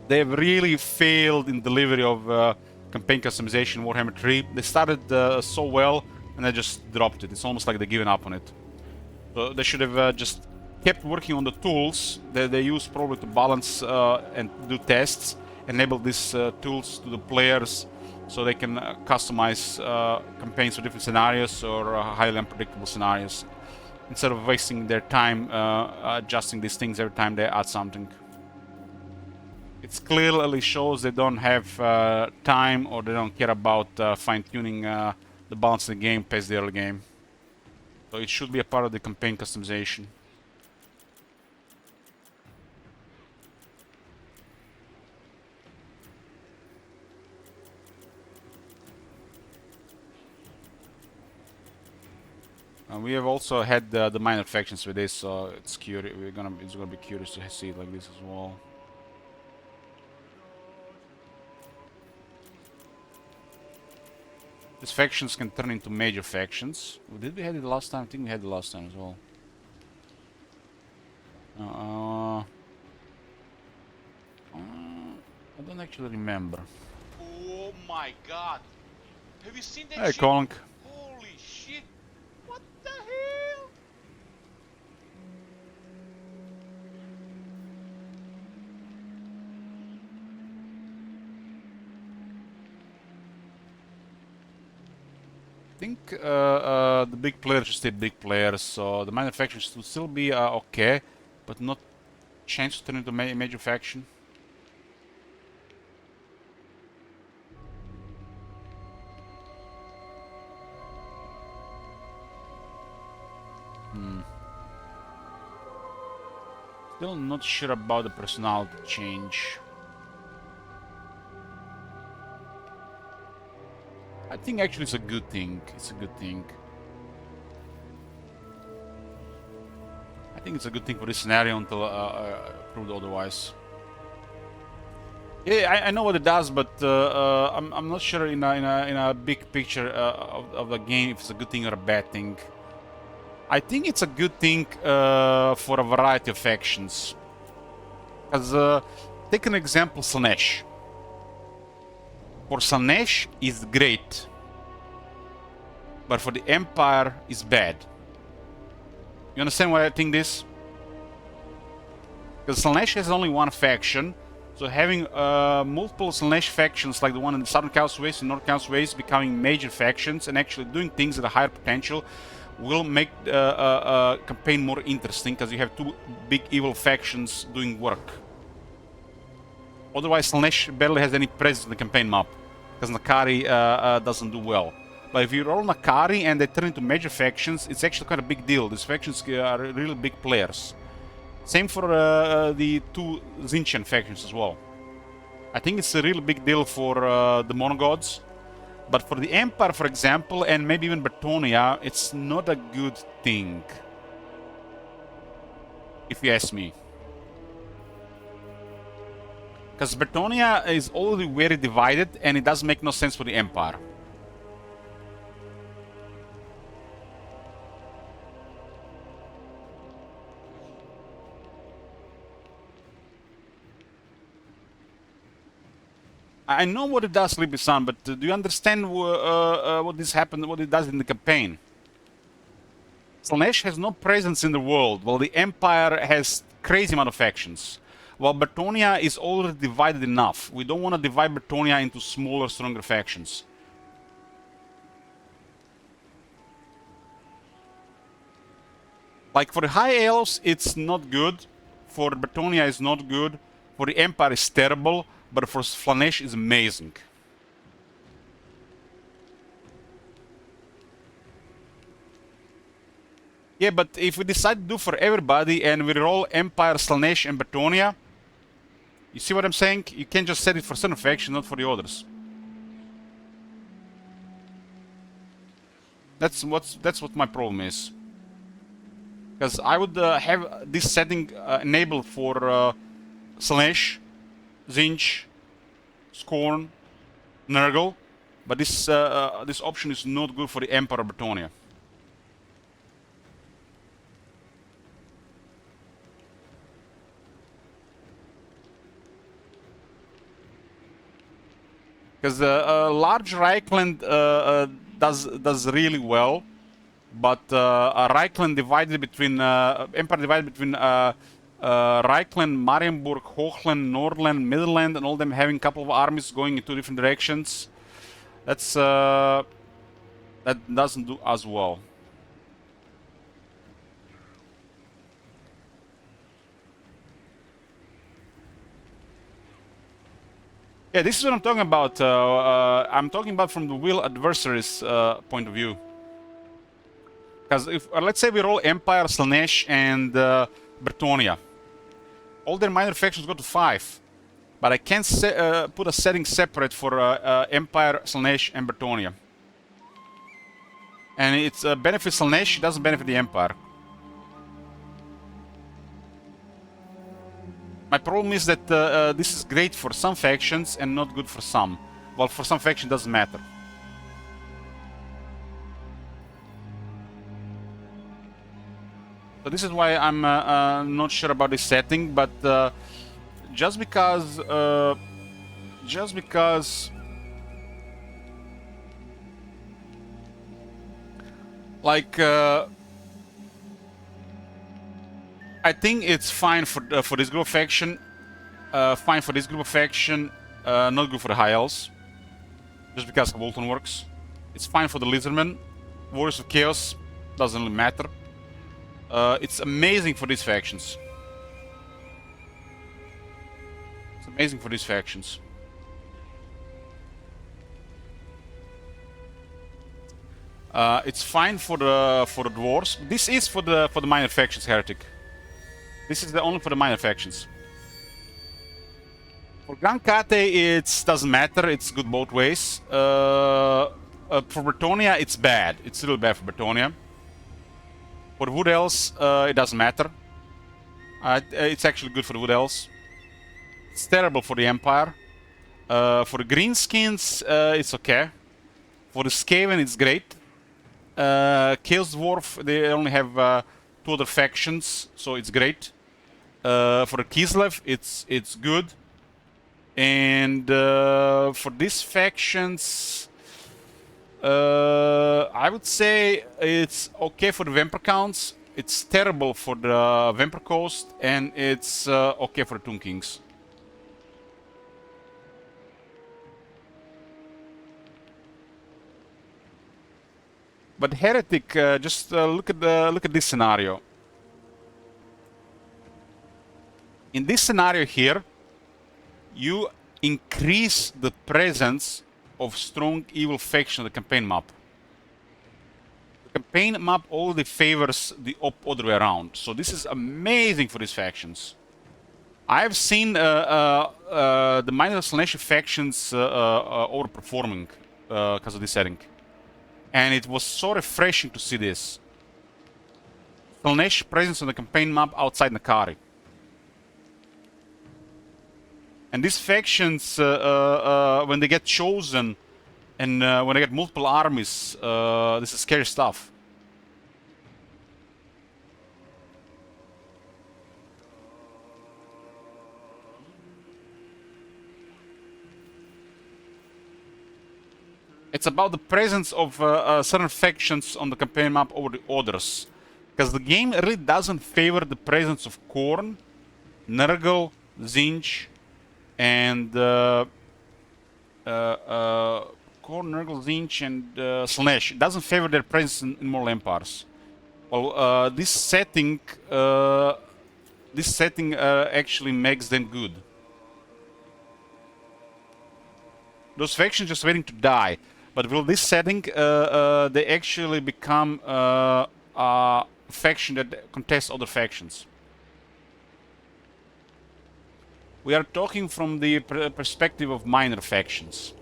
They've really failed in delivery of campaign customization Warhammer 3. They started so well and they just dropped it. It's almost like they're giving up on it. So they should have just kept working on the tools that they use probably to balance and do tests, enable these tools to the players so they can customize campaigns for different scenarios or highly unpredictable scenarios, instead of wasting their time adjusting these things every time they add something. It clearly shows they don't have time, or they don't care about fine-tuning the balance of the game past the early game. So it should be a part of the campaign customization. We have also had the minor factions with this, so it's curious. It's gonna be curious to see it like this as well. These factions can turn into major factions. Did we have it last time? I think we had it last time as well. I don't actually remember. Oh my god! Have you seen that Hey, shit? Konk. Holy shit! What the hell? I think the big players should stay big players, so the minor factions should still be okay, but not chance to turn into a major faction. Still not sure about the personality change. I think actually it's a good thing. It's a good thing. I think it's a good thing for this scenario until proved otherwise. Yeah, I know what it does, but I'm not sure in a big picture of the game if it's a good thing or a bad thing. I think it's a good thing for a variety of factions. Because take an example, Slaanesh. For Slaanesh is great, but for the Empire is bad. You understand why I think this? Because Slaanesh has only one faction, so having multiple Slaanesh factions like the one in the Southern Chaos Waste and North Chaos Waste becoming major factions and actually doing things at a higher potential will make the campaign more interesting, because you have two big evil factions doing work. Otherwise, Slaanesh barely has any presence in the campaign map, because Nakari doesn't do well. But if you roll Nakari and they turn into major factions, it's actually quite a big deal. These factions are really big players. Same for the two Tzeentch factions as well. I think it's a really big deal for the Monogods. But for the Empire, for example, and maybe even Bretonnia, it's not a good thing. If you ask me. Because Bretonnia is already very divided, and it doesn't make no sense for the Empire. I know what it does, Sleepy-san, but do you understand what this happened, what it does in the campaign? Slaanesh has no presence in the world, while the Empire has crazy amount of factions. While Bretonnia is already divided enough. We don't want to divide Bretonnia into smaller, stronger factions. Like for the High Elves, it's not good. For Bretonnia, it's not good. For the Empire, it's terrible. But for Slaanesh, it's amazing. Yeah, but if we decide to do for everybody and we roll Empire, Slaanesh, and Bretonnia, you see what I'm saying? You can't just set it for certain factions, not for the others. That's what my problem is. Because I would have this setting enabled for Slaanesh, Tzeentch, Skorne, Nurgle, but this this option is not good for the Emperor Bretonnia. Because large Reichland does really well, but Reichland divided between Empire divided between Reichland, Marienburg, Hochland, Nordland, Midland, and all them having a couple of armies going in two different directions. That's that doesn't do as well. Yeah, this is what I'm talking about. I'm talking about from the real adversary's point of view. Because if let's say we roll Empire, Slaanesh, and Bretonnia. All their minor factions go to 5, but I can't put a setting separate for Empire, Slaanesh, and Bretonnia. And it benefits Slaanesh, it doesn't benefit the Empire. My problem is that this is great for some factions and not good for some. Well, for some factions it doesn't matter. So this is why I'm not sure about this setting, but just because like I think it's fine for this group of faction, not good for the High Elves, just because Bolton works. It's fine for the Lizardmen. Warriors of Chaos doesn't really matter. It's amazing for these factions. It's amazing for these factions. It's fine for the dwarves. This is for the minor factions, Heretic. This is only for the minor factions. For Grand Kate, it doesn't matter. It's good both ways. For Bretonnia, it's bad. It's a little bad for Bretonnia. For the Wood Elves, it doesn't matter. It's actually good for the Wood Elves. It's terrible for the Empire. For the Greenskins, it's okay. For the Skaven, it's great. Chaos Dwarf, they only have 2 other factions, so it's great. For the Kislev, it's good. And for these factions, I would say it's okay for the Vampire Counts. It's terrible for the Vampire Coast, and it's okay for the Tomb Kings. But Heretic, just look at this scenario. In this scenario here, you increase the presence of strong evil faction on the campaign map. The campaign map already favors the other way around, so this is amazing for these factions. I've seen the minor Slaanesh factions overperforming because of this setting. And it was so refreshing to see this. Slaanesh presence on the campaign map outside Nakari. And these factions, when they get chosen and when they get multiple armies, this is scary stuff. It's about the presence of certain factions on the campaign map over the others. Because the game really doesn't favor the presence of Khorne, Nurgle, Tzeentch, and Khorne, Nurgle, Tzeentch, and Slaanesh. It doesn't favor their presence in Mortal Empires. Well, this setting actually makes them good. Those factions just waiting to die. But with this setting, they actually become a faction that contests other factions. We are talking from the perspective of minor factions.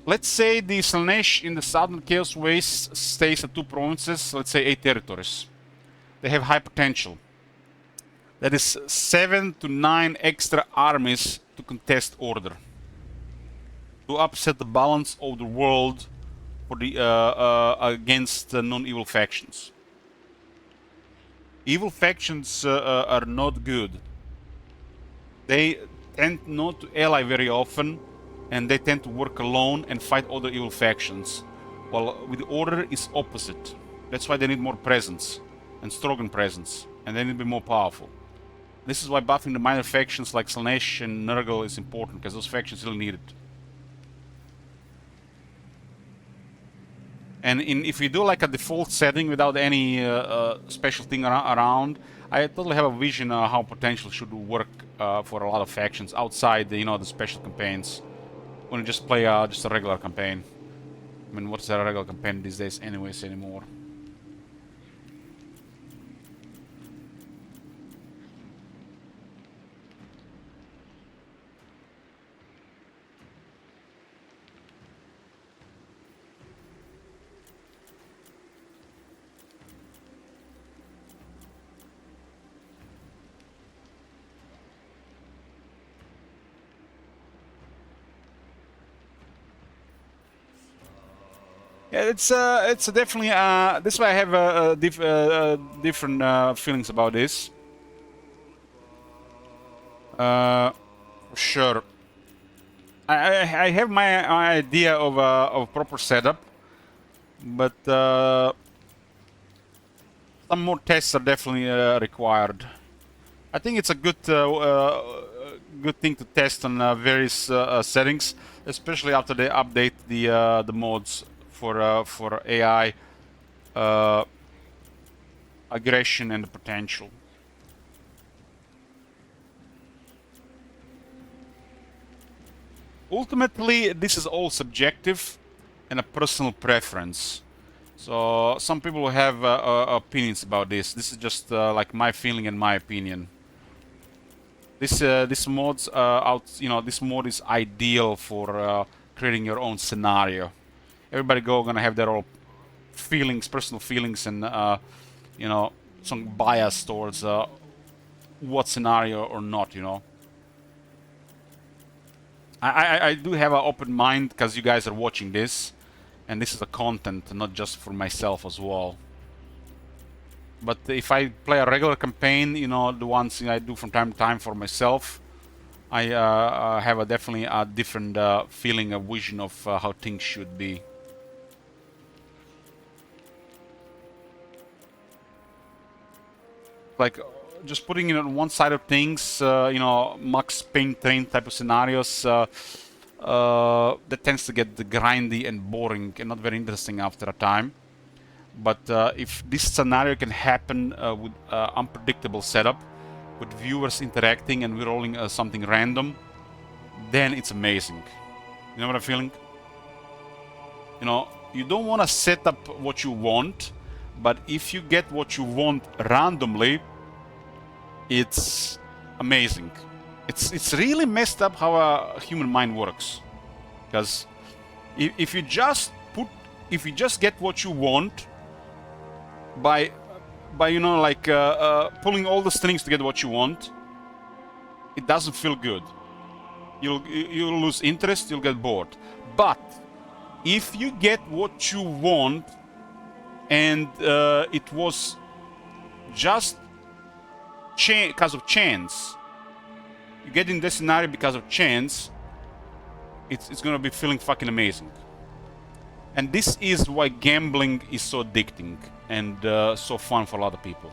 Let's say the Slaanesh in the Southern Chaos Waste stays at 2 provinces, let's say 8 territories. They have high potential. That is 7 to 9 extra armies to contest order. To upset the balance of the world for the against non-evil factions. Evil factions are not good. They tend not to ally very often, and they tend to work alone and fight other evil factions. While with the Order is opposite. That's why they need more presence, and stronger presence, and they need to be more powerful. This is why buffing the minor factions like Slaanesh and Nurgle is important, because those factions really need it. And if you do like a default setting without any special thing around, I totally have a vision how potential should work for a lot of factions outside the, the special campaigns. When you just play just a regular campaign. I mean, what's a regular campaign these days anyways anymore? Yeah, it's definitely this way I have different feelings about this. Sure, I have my idea of proper setup, but some more tests are definitely required. I think it's a good thing to test on various settings, especially after they update the mods for AI aggression and potential. Ultimately, this is all subjective and a personal preference. So some people have opinions about this. This is just like my feeling and my opinion. This mod's this mod is ideal for creating your own scenario. Everybody gonna have their own feelings, personal feelings, and some bias towards what scenario or not. I do have an open mind because you guys are watching this, and this is a content, not just for myself as well. But if I play a regular campaign, the ones I do from time to time for myself, I have definitely a different feeling, a vision of how things should be. Like just putting it on one side of things, Max Payne train type of scenarios, that tends to get grindy and boring and not very interesting after a time. But if this scenario can happen with unpredictable setup, with viewers interacting and we're rolling something random, then it's amazing. You know what I'm feeling? You don't want to set up what you want, but if you get what you want randomly, it's amazing. It's really messed up how a human mind works, because if you just get what you want by pulling all the strings to get what you want, it doesn't feel good. You'll lose interest, you'll get bored. But if you get what you want and it was just because of chance, you get in this scenario because of chance, it's gonna be feeling fucking amazing. And this is why gambling is so addicting and so fun for a lot of people.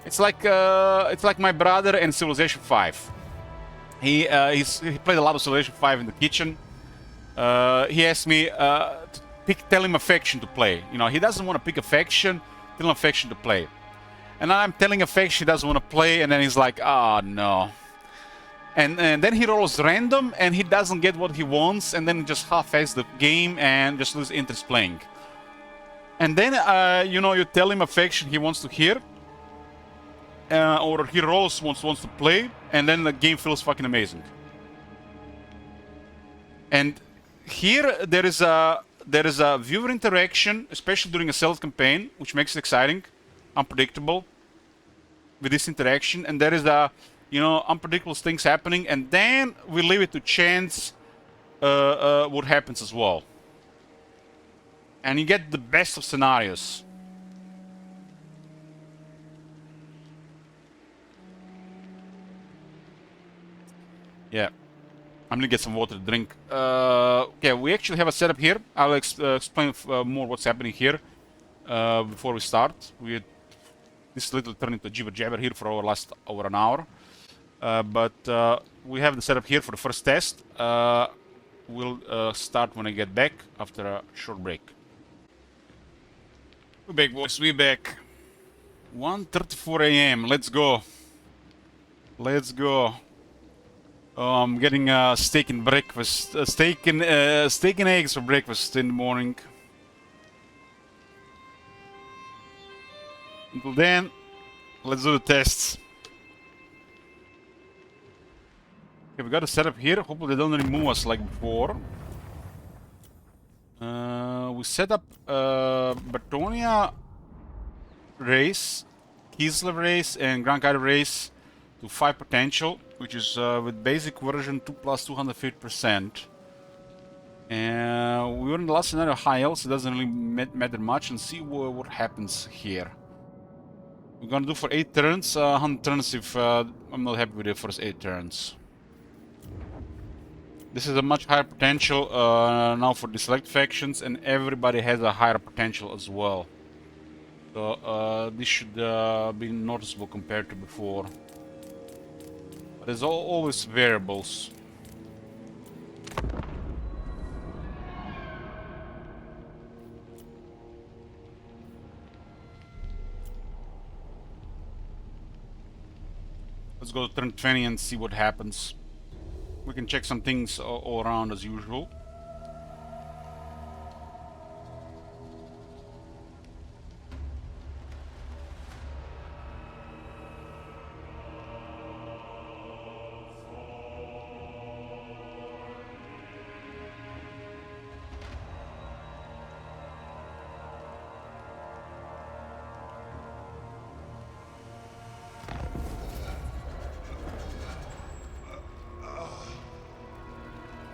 It's like my brother and Civilization 5. He played a lot of Civilization 5 in the kitchen. He asked me to tell him a faction to play. He doesn't want to pick a faction, tell him a faction to play. And I'm telling a faction he doesn't want to play, and then he's like, oh no. And then he rolls random, and he doesn't get what he wants, and then just half-asses the game and just lose interest playing. And then, you tell him a faction he wants to hear, or he rolls wants to play, and then the game feels fucking amazing. And here there is a viewer interaction, especially during a stealth campaign, which makes it exciting, unpredictable with this interaction, and there is unpredictable things happening, and then we leave it to chance what happens as well. And you get the best of scenarios. Yeah, I'm gonna get some water to drink. Okay, we actually have a setup here. I'll explain more what's happening here before we start. This little turned into jibber jabber here for over an hour. But we have the setup here for the first test. We'll start when I get back after a short break. We're back, boys. We're back. 1:34 a.m. Let's go. Let's go. Oh, I'm getting steak and breakfast, steak and eggs for breakfast in the morning. Until then, let's do the tests. Okay, we got a setup here. Hopefully they don't remove us like before. We set up Bertonia race, Kislev race, and Grand Kaido race to 5 potential, which is with basic version 2 plus 250%. And we were in the last scenario high health, so it doesn't really matter much, and see what happens here. We're gonna do for 8 turns, 100 turns if I'm not happy with the first 8 turns. This is a much higher potential now for the select factions, and everybody has a higher potential as well. So this should be noticeable compared to before. But there's always variables. Let's go to turn 20 and see what happens. We can check some things all around as usual.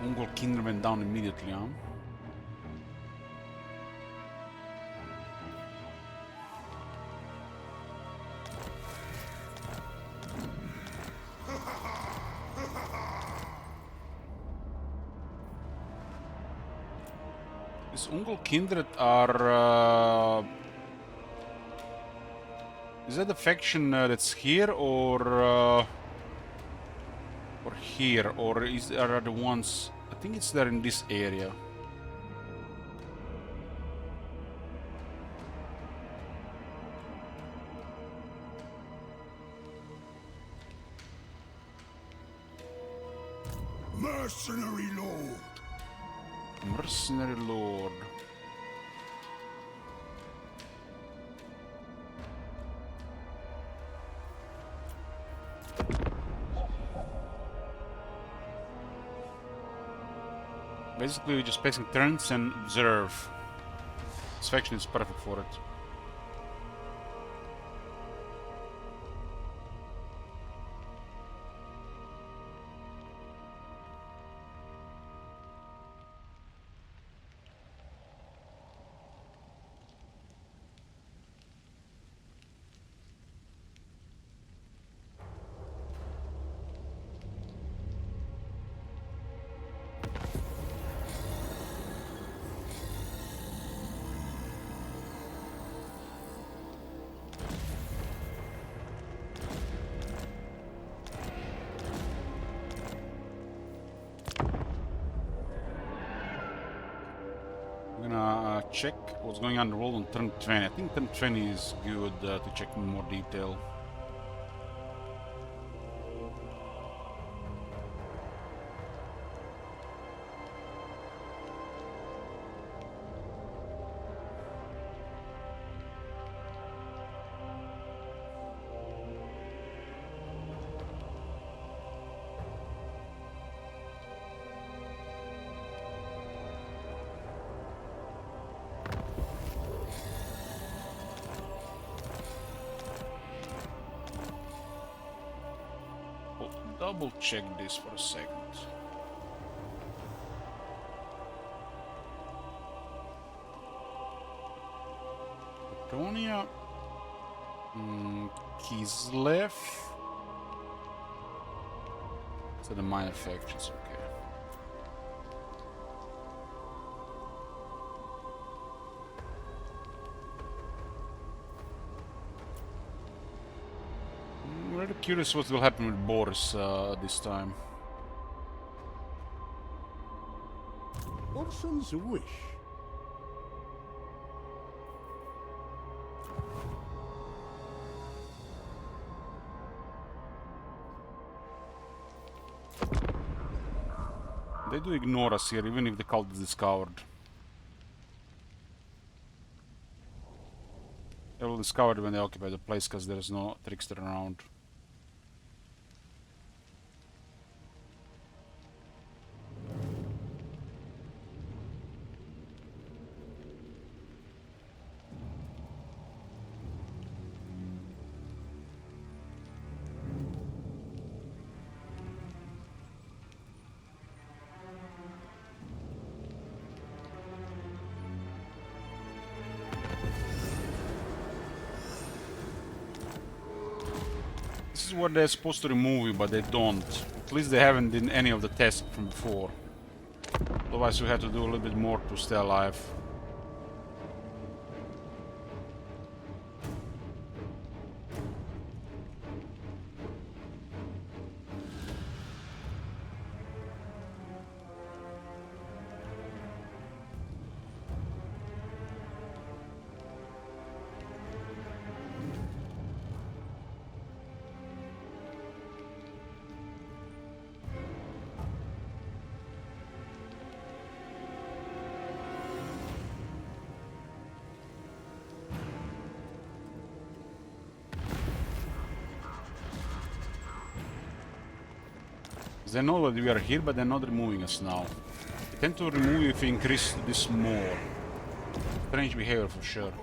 Mongol Kinder went down immediately, huh? These Ungol Kindred are... is that the faction that's here, or here, or are the ones... I think it's there in this area. Mercenary Lord. Mercenary Lord. Basically, we're just placing turns and observe. This faction is perfect for it. I'm gonna check what's going on the roll on turn 20. I think turn 20 is good to check in more detail. Double check this for a second. Bertonia, Kislev. So the minor factions, okay. I'm really curious what will happen with Boris this time. Watson's wish. they do ignore us here, even if the cult is discovered. They will discover it when they occupy the place, because there's no trickster around. This is what they're supposed to remove you, but they don't. At least they haven't done any of the tests from before. Otherwise we have to do a little bit more to stay alive. They know that we are here, but they're not removing us now. They tend to remove you if you increase this more. Strange behavior for sure.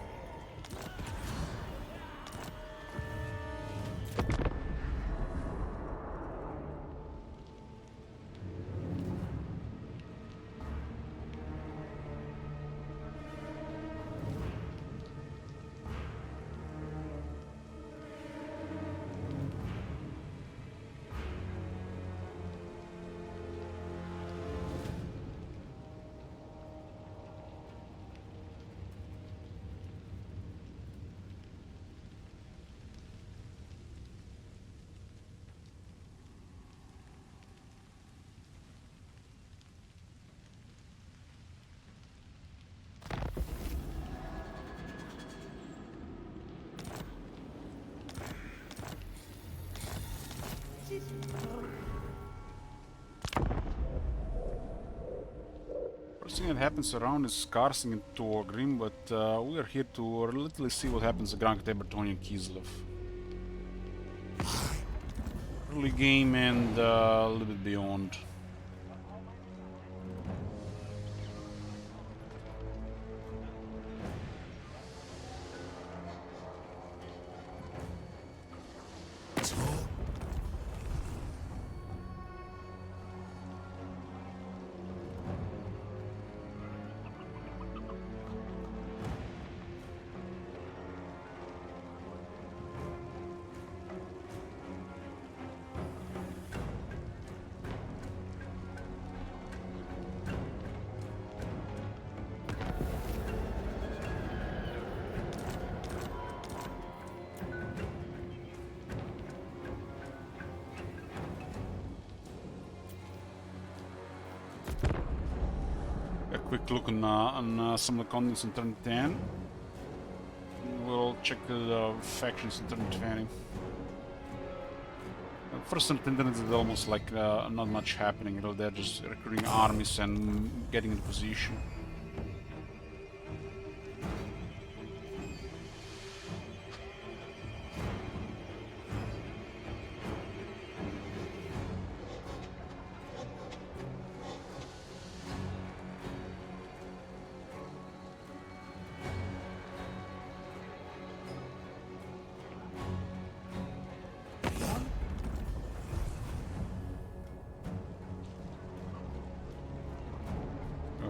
First thing that happens around is Skarsing and Torgrim, but we are here to literally see what happens to Grand-Khâtel, Bretonnia, and Kislev. Early game and a little bit beyond. A quick look on some of the contents in turn 10. We'll check the factions in turn 20. First turn 10 is almost like not much happening. You know, they're just recruiting armies and getting into position.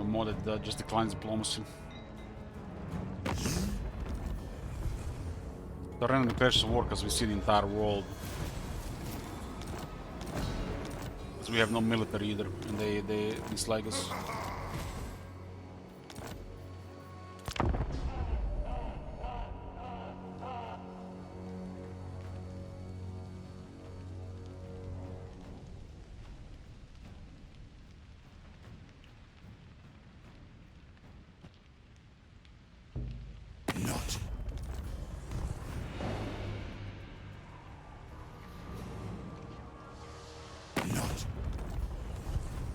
More that just declines diplomacy. The random declares war because we see the entire world. Because we have no military either, and they dislike us.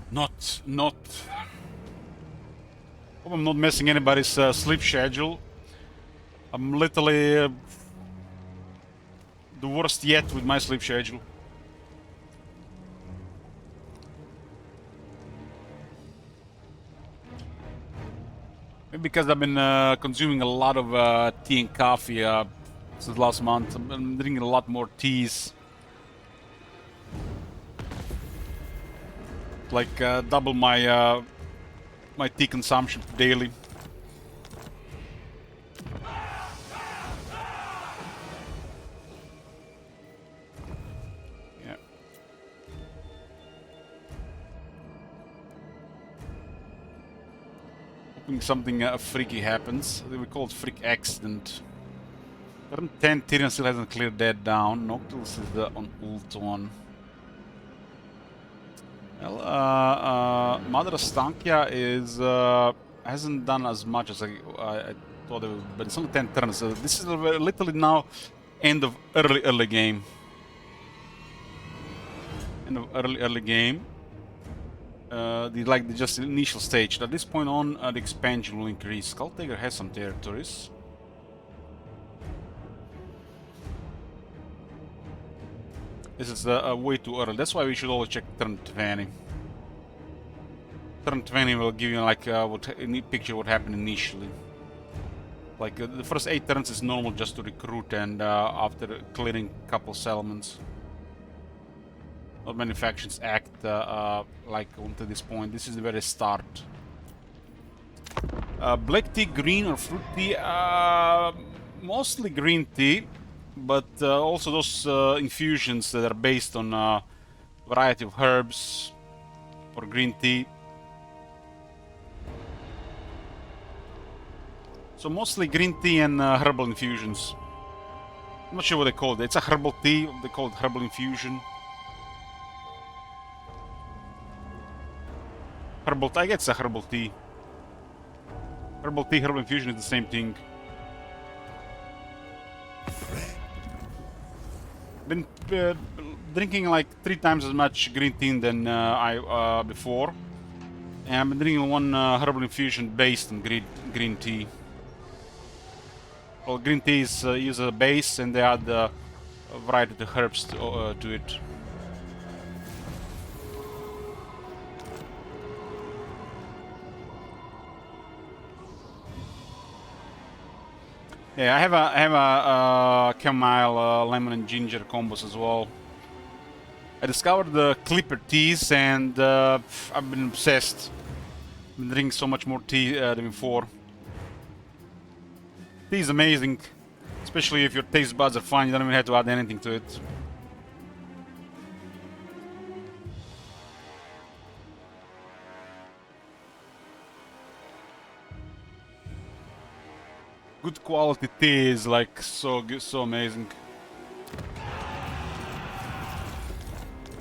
Not. Hope I'm not messing anybody's sleep schedule. I'm literally the worst yet with my sleep schedule. Maybe because I've been consuming a lot of tea and coffee since last month. I'm drinking a lot more teas. Like double my my tea consumption daily. Yeah. Hoping something freaky happens. We call it freak accident. Turn 10, Tyrion still hasn't cleared that down. Noctilus is on ult one. Well, Mother Stankia is hasn't done as much as I thought it would, but it's only 10 turns. So this is literally now end of early game. End of early game. The just initial stage. At this point on, the expansion will increase. Skulltaker has some territories. This is way too early. That's why we should always check turn 20. Turn 20 will give you like picture what happened initially. Like the first 8 turns is normal just to recruit and after clearing a couple settlements. Not many factions act like until this point. This is the very start. Black tea, green or fruit tea? Mostly green tea. But also those infusions that are based on a variety of herbs or green tea. So mostly green tea and herbal infusions. I'm not sure what they call it. It's a herbal tea. They call it herbal infusion. Herbal tea. I guess it's a herbal tea. Herbal tea, herbal infusion is the same thing. Been drinking like 3 times as much green tea than I before, and I've been drinking one herbal infusion based on green tea. Well, green tea is use a base, and they add a variety of herbs to it. Yeah, I have a chamomile, lemon and ginger combos as well. I discovered the Clipper teas and I've been obsessed. I've been drinking so much more tea than before. Tea is amazing, especially if your taste buds are fine. You don't even have to add anything to it. Good quality tea is like so good, so amazing.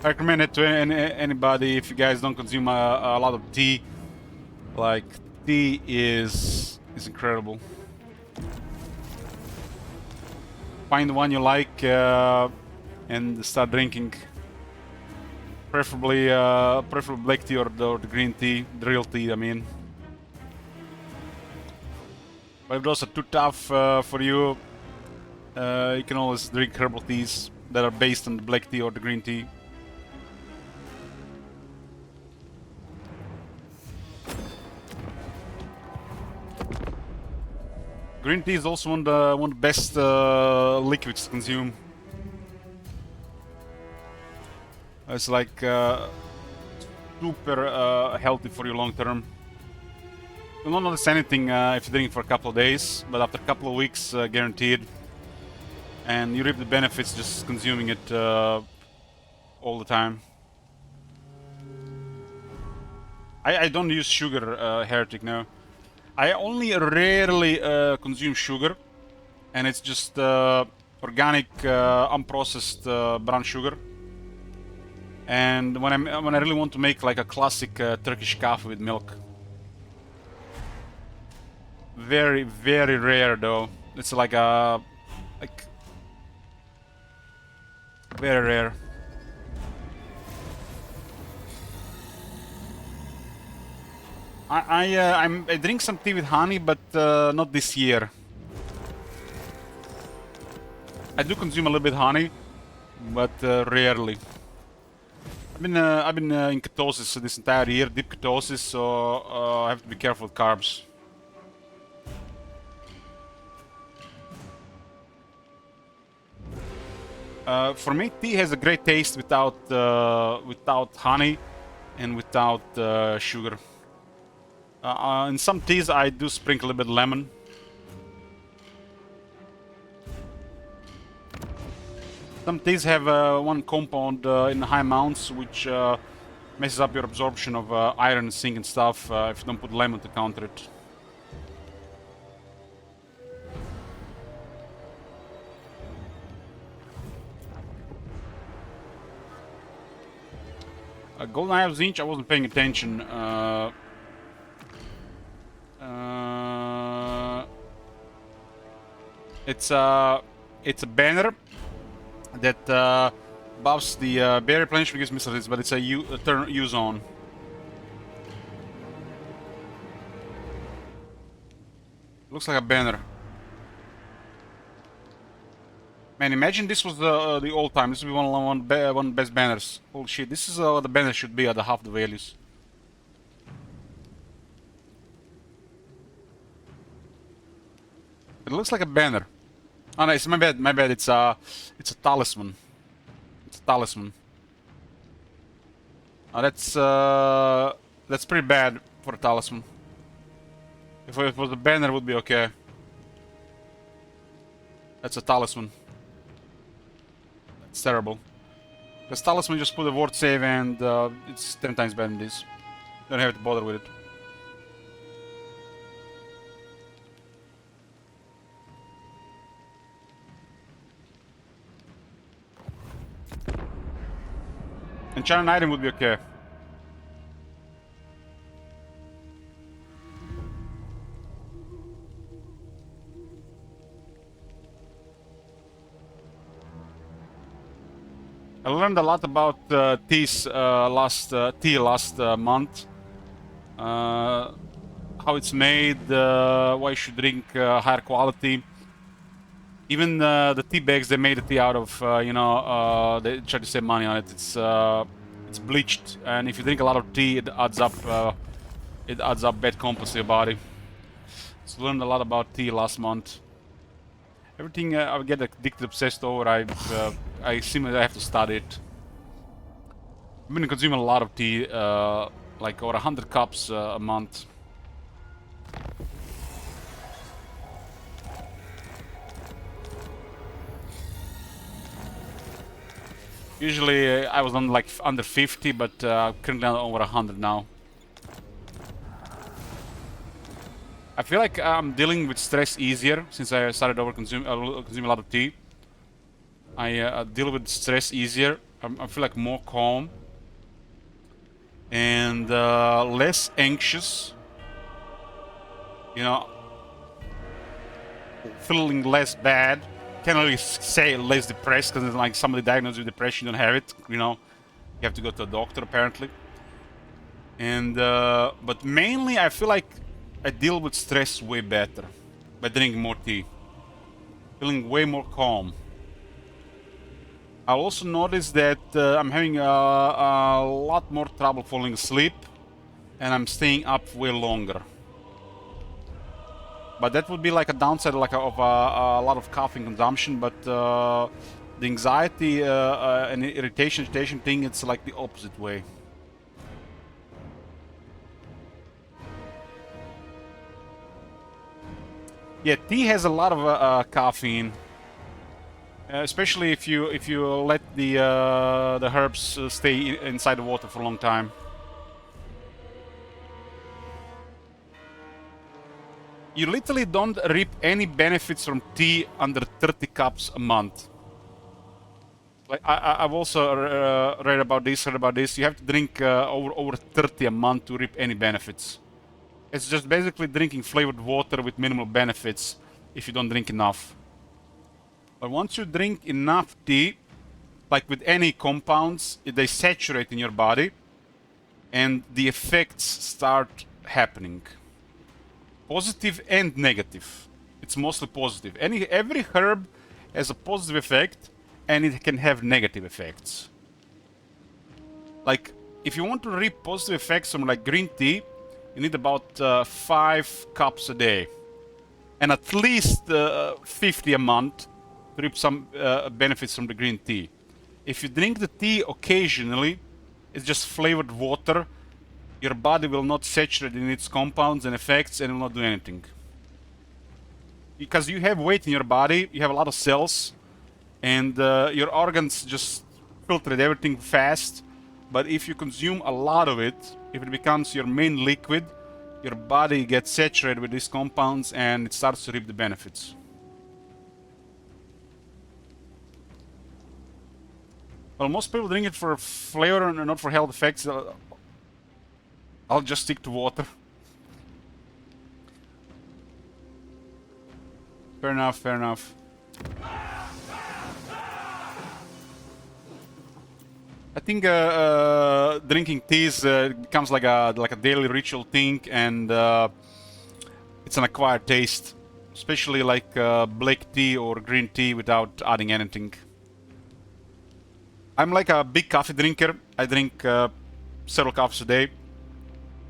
I recommend it to anybody if you guys don't consume a lot of tea. Like, tea is incredible. Find one you like and start drinking. Preferably black tea or the green tea, the real tea, I mean. But if those are too tough for you, you can always drink herbal teas that are based on the black tea or the green tea. Green tea is also one of the best liquids to consume. It's like super healthy for you long term. You'll not notice anything if you're drinking for a couple of days, but after a couple of weeks, guaranteed. And you reap the benefits just consuming it all the time. I don't use sugar, Heretic, no. I only rarely consume sugar, and it's just organic, unprocessed brown sugar. And when I really want to make like a classic Turkish coffee with milk. Very, very rare though. It's like a very rare. I drink some tea with honey, but not this year. I do consume a little bit honey, but rarely. I've been in ketosis this entire year, deep ketosis, so I have to be careful with carbs. For me, tea has a great taste without honey and without sugar. In some teas, I do sprinkle a bit of lemon. Some teas have one compound in high amounts which messes up your absorption of iron, zinc, and stuff if you don't put lemon to counter it. Golden Eye of Zinch, I wasn't paying attention. It's a banner that buffs the berry replenishment against missiles, but it's a turn U zone. Looks like a banner. Man, imagine this was the old time. This would be one best banners. Holy shit, this is what the banner should be at the half the values. It looks like a banner. Oh no, it's my bad. My bad. It's a talisman. It's a talisman. Oh, that's pretty bad for a talisman. If it was a banner, it would be okay. That's a talisman. It's terrible. Because talisman just put a ward save and it's 10 times better than this. Don't have to bother with it. Enchanted item would be okay. I learned a lot about teas last month. How it's made, why you should drink higher quality. Even the tea bags they made the tea out of, they try to save money on it. It's bleached, and if you drink a lot of tea, it adds up. It adds up bad compost to your body. So learned a lot about tea last month. Everything I get addicted, obsessed over, I seem that I have to study it. I've been consuming a lot of tea, like over 100 cups a month. Usually I was on like under 50, but currently I'm over 100 now. I feel like I'm dealing with stress easier since I started consuming a lot of tea. I deal with stress easier. I feel like more calm and less anxious. You know, feeling less bad. Can't really say less depressed because like somebody diagnosed with depression, you don't have it. You know, you have to go to a doctor apparently. And but mainly I feel like I deal with stress way better by drinking more tea. Feeling way more calm. I also noticed that I'm having a lot more trouble falling asleep, and I'm staying up way longer. But that would be like a downside, like of a lot of caffeine consumption. But the anxiety and irritation thing, it's like the opposite way. Yeah, tea has a lot of caffeine. Especially if you let the herbs stay inside the water for a long time. You literally don't reap any benefits from tea under 30 cups a month. Like I've also read about this. You have to drink over 30 a month to reap any benefits. It's just basically drinking flavored water with minimal benefits if you don't drink enough. But once you drink enough tea, like with any compounds, they saturate in your body, and the effects start happening. Positive and negative. It's mostly positive. Every herb has a positive effect, and it can have negative effects. Like, if you want to reap positive effects from like green tea, you need about 5 cups a day. And at least 50 a month to reap some benefits from the green tea. If you drink the tea occasionally, it's just flavored water, your body will not saturate in its compounds and effects and will not do anything. Because you have weight in your body, you have a lot of cells, and your organs just filter everything fast. But if you consume a lot of it, if it becomes your main liquid, your body gets saturated with these compounds and it starts to reap the benefits. Well, most people drink it for flavor and not for health effects. I'll just stick to water. Fair enough, fair enough. I think drinking teas becomes like a daily ritual thing, and it's an acquired taste, especially like black tea or green tea without adding anything. I'm like a big coffee drinker. I drink several coffees a day.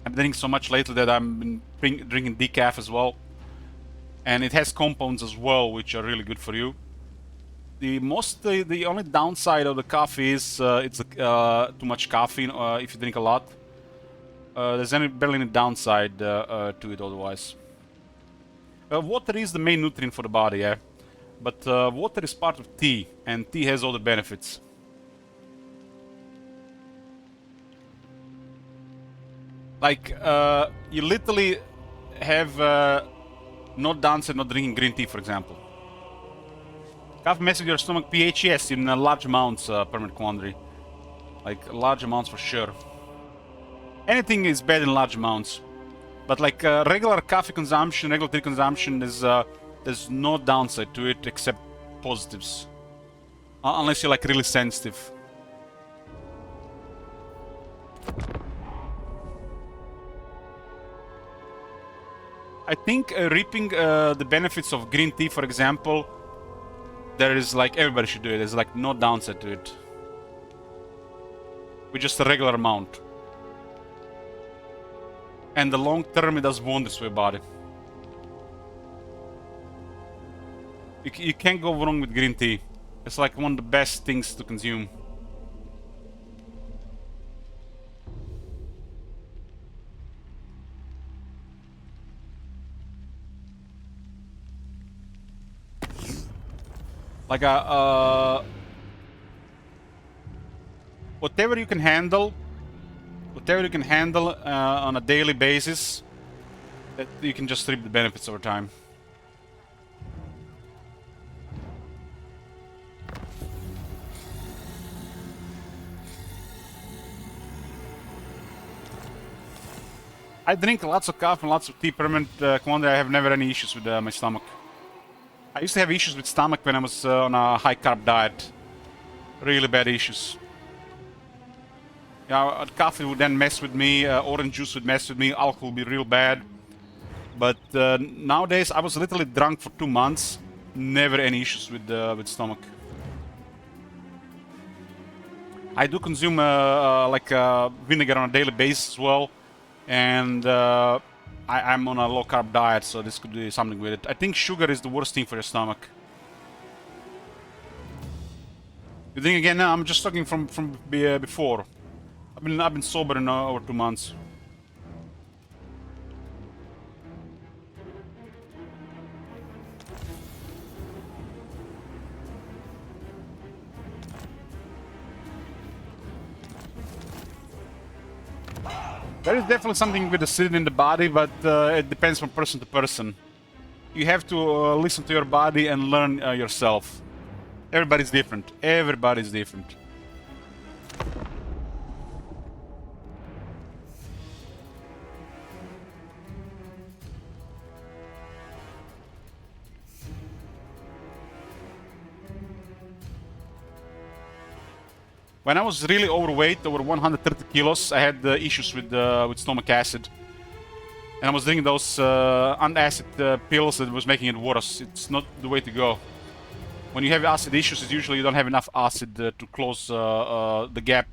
I'm drinking so much lately that I'm drinking decaf as well, and it has compounds as well, which are really good for you. The only downside of the coffee is it's too much caffeine if you drink a lot. There's barely any downside to it otherwise. Water is the main nutrient for the body, yeah, but water is part of tea, and tea has other benefits. Like, you literally have no downside not drinking green tea, for example. Coffee messes with your stomach pH, yes, in large amounts, Permanent Quandary. Like, large amounts for sure. Anything is bad in large amounts. But like, regular coffee consumption, regular tea consumption, there's no downside to it except positives. Unless you're like really sensitive. I think reaping the benefits of green tea, for example, there is like, everybody should do it. There's like no downside to it. With just a regular amount. And the long term, it does wonders for your body. You can't go wrong with green tea. It's like one of the best things to consume. Like whatever you can handle on a daily basis, that you can just reap the benefits over time. I drink lots of coffee and lots of tea, Permanent Quandary. I have never any issues with my stomach. I used to have issues with stomach when I was on a high-carb diet. Really bad issues. Yeah, coffee would then mess with me, orange juice would mess with me, alcohol would be real bad. But nowadays, I was literally drunk for 2 months. Never any issues with stomach. I do consume like vinegar on a daily basis as well. And I'm on a low-carb diet, so this could do something with it. I think sugar is the worst thing for your stomach. You think again? No, I'm just talking from before. I've been sober in over 2 months. There is definitely something with acidity in the body, but it depends from person to person. You have to listen to your body and learn yourself. Everybody's different. Everybody's different. When I was really overweight, over 130 kilos, I had issues with stomach acid. And I was drinking those antacid pills that was making it worse. It's not the way to go. When you have acid issues, it's usually you don't have enough acid to close the gap.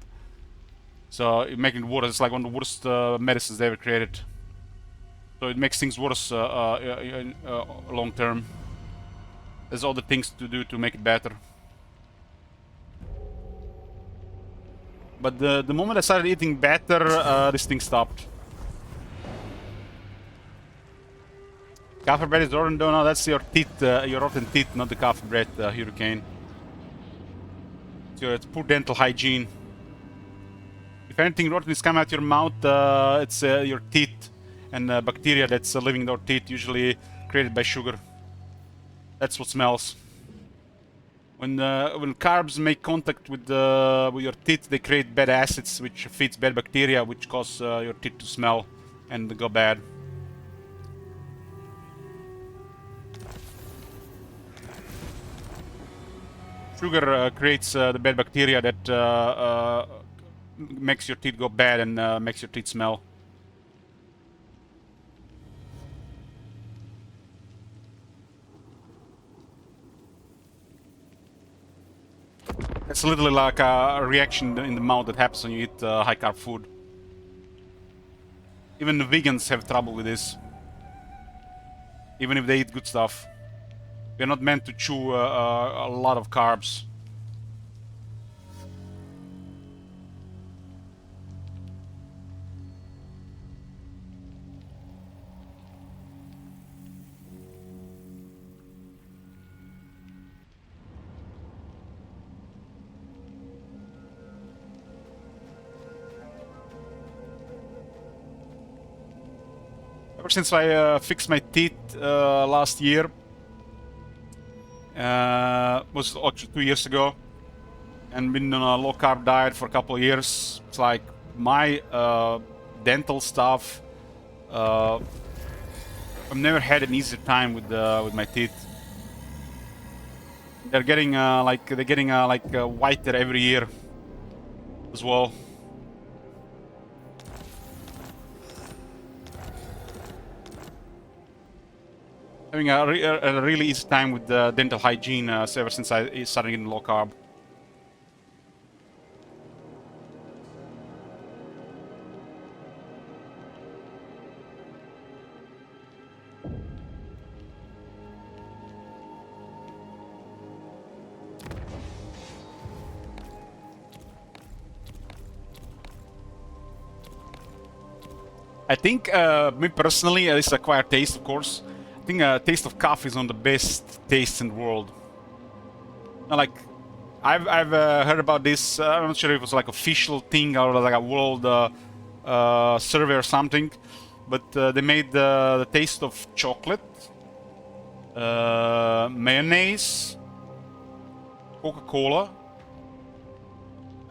So it making it worse. It's like one of the worst medicines they ever created. So it makes things worse long term. There's other things to do to make it better. But the moment I started eating better, this thing stopped. Coffee bread is rotten, no, that's your teeth, your rotten teeth, not the coffee bread, Hurricane. So it's poor dental hygiene. If anything rotten is coming out your mouth, it's your teeth and bacteria that's living in our teeth, usually created by sugar. That's what smells. When carbs make contact with your teeth, they create bad acids, which feeds bad bacteria, which cause your teeth to smell and go bad. Sugar creates the bad bacteria that makes your teeth go bad and makes your teeth smell. It's literally like a reaction in the mouth that happens when you eat high carb food. Even the vegans have trouble with this. Even if they eat good stuff. We're not meant to chew a lot of carbs. Ever since I fixed my teeth last year, was 2 years ago, and been on a low carb diet for a couple of years. It's like my dental stuff. I've never had an easier time with my teeth. They're getting whiter every year as well. Having a really easy time with dental hygiene ever since I started getting low carb. I think, me personally, this is acquired taste, of course. I think taste of coffee is one of the best tastes in the world. Like, I've heard about this. I'm not sure if it was like official thing or like a world survey or something, but they made the taste of chocolate, mayonnaise, Coca-Cola,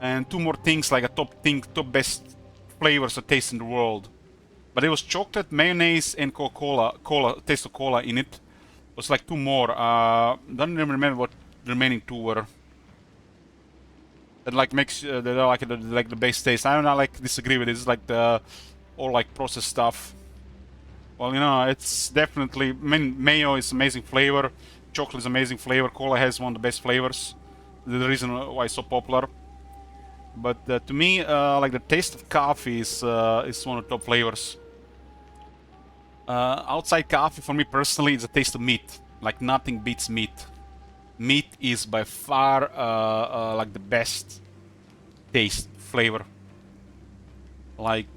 and two more things like a top best flavors of taste in the world. But it was chocolate, mayonnaise, and Coca-Cola, taste of cola in it. It was like two more. Don't even remember what the remaining two were. That like makes they're like the base taste. I don't like disagree with it. It's like the all like processed stuff. Well, you know, it's definitely. I mean, mayo is amazing flavor. Chocolate is amazing flavor. Cola has one of the best flavors. The reason why it's so popular. But to me, like the taste of coffee is one of the top flavors. Outside coffee, for me personally, is a taste of meat. Like nothing beats meat. Meat is by far like the best taste flavor. Like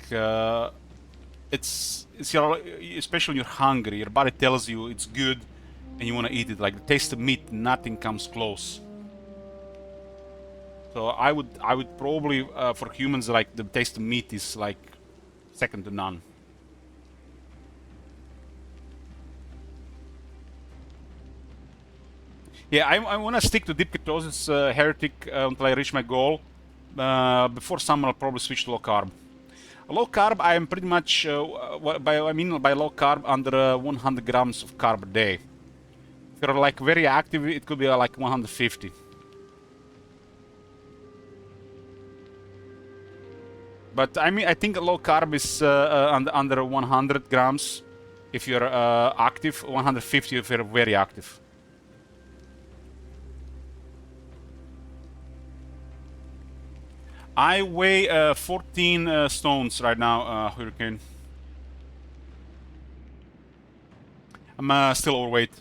it's your, especially when you're hungry, your body tells you it's good, and you want to eat it. Like the taste of meat, nothing comes close. So I would probably for humans, like the taste of meat is like second to none. Yeah, I want to stick to deep ketosis heretic until I reach my goal. Before summer, I'll probably switch to low carb. Low carb, I am pretty much I mean by low carb under 100 grams of carb a day. If you're like very active, it could be like 150. But I mean, I think low carb is under 100 grams if you're active, 150 if you're very active. I weigh 14 stones right now, Hurricane. I'm still overweight.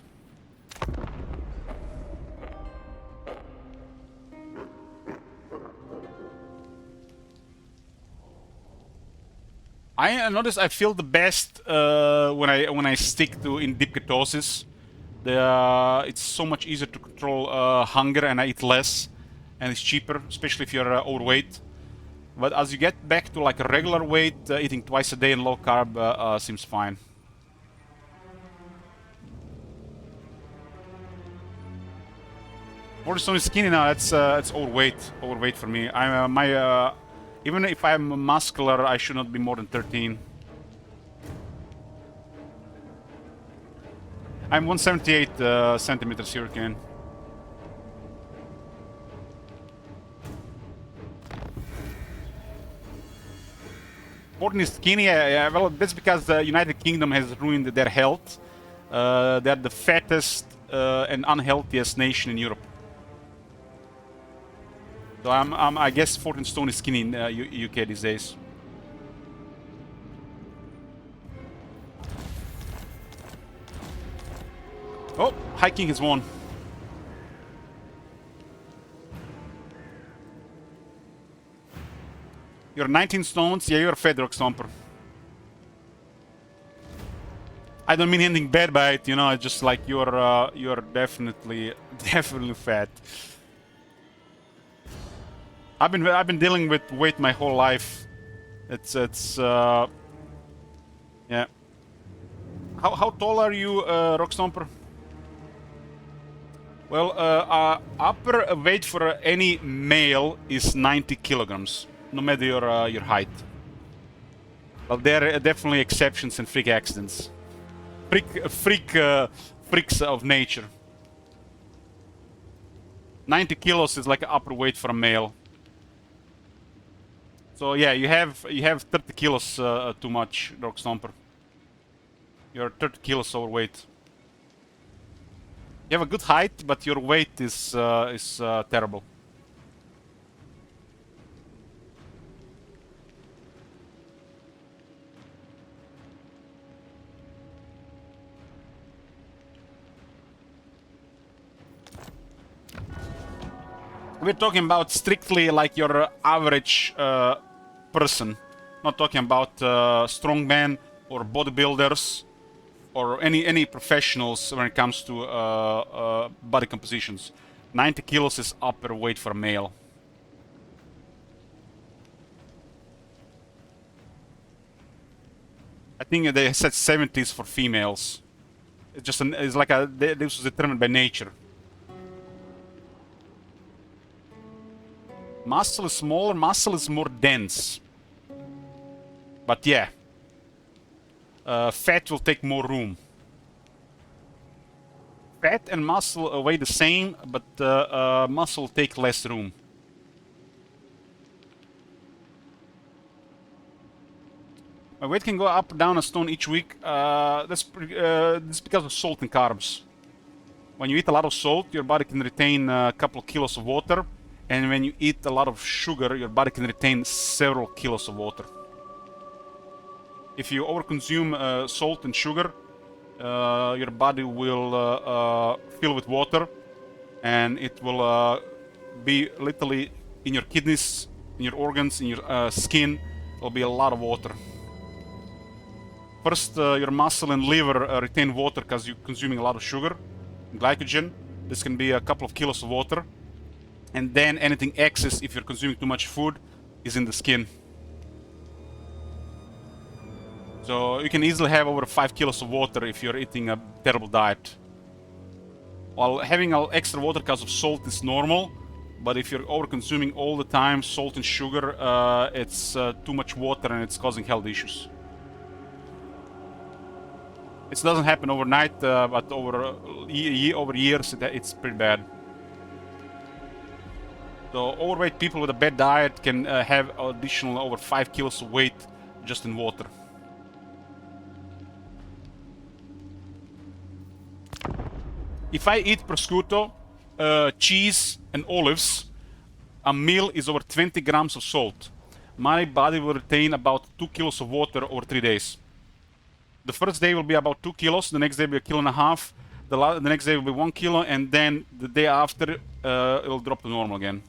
I notice I feel the best when I stick to in deep ketosis. It's so much easier to control hunger, and I eat less, and it's cheaper, especially if you're overweight. But as you get back to like a regular weight, eating twice a day and low carb seems fine. Waterstone is skinny now. It's overweight for me. Even if I'm muscular, I should not be more than 13. I'm 178 centimeters, Hurricane. Portland is skinny. Well, that's because the United Kingdom has ruined their health. They're the fattest and unhealthiest nation in Europe. So I guess 14 stone is skinny in UK these days. Oh, High King has won. You're 19 stones. Yeah, you're a fat, Rock Stomper. I don't mean anything bad by it, you know. It's just like you're definitely fat. I've been dealing with weight my whole life. It's yeah. How tall are you, Rock Stomper? Well, upper weight for any male is 90 kilograms, no matter your height. Well, there are definitely exceptions and freak accidents, freaks of nature. 90 kilos is like an upper weight for a male. So yeah, you have 30 kilos too much, Rock Stomper. You're 30 kilos overweight. You have a good height, but your weight is terrible. We're talking about strictly like your average person, not talking about strongmen or bodybuilders or any professionals when it comes to body compositions. 90 kilos is upper weight for a male. I think they said 70s for females. This was determined by nature. Muscle is smaller, muscle is more dense. But yeah, fat will take more room. Fat and muscle weigh the same, but muscle take less room. My weight can go up down a stone each week. That's because of salt and carbs. When you eat a lot of salt, your body can retain a couple of kilos of water. And when you eat a lot of sugar, your body can retain several kilos of water. If you overconsume salt and sugar, your body will fill with water, and it will be literally in your kidneys, in your organs, in your skin. Will be a lot of water. First, your muscle and liver retain water because you're consuming a lot of sugar, glycogen. This can be a couple of kilos of water. And then anything excess, if you're consuming too much food, is in the skin. So you can easily have over 5 kilos of water if you're eating a terrible diet. While having extra water because of salt is normal, but if you're over-consuming all the time salt and sugar, it's too much water and it's causing health issues. It doesn't happen overnight, but over years it's pretty bad. So overweight people with a bad diet can have additional over 5 kilos of weight just in water. If I eat prosciutto, cheese, and olives, a meal is over 20 grams of salt. My body will retain about 2 kilos of water over 3 days. The first day will be about 2 kilos, the next day will be 1.5 kilos, the next day will be 1 kilo, and then the day after it will drop to normal again.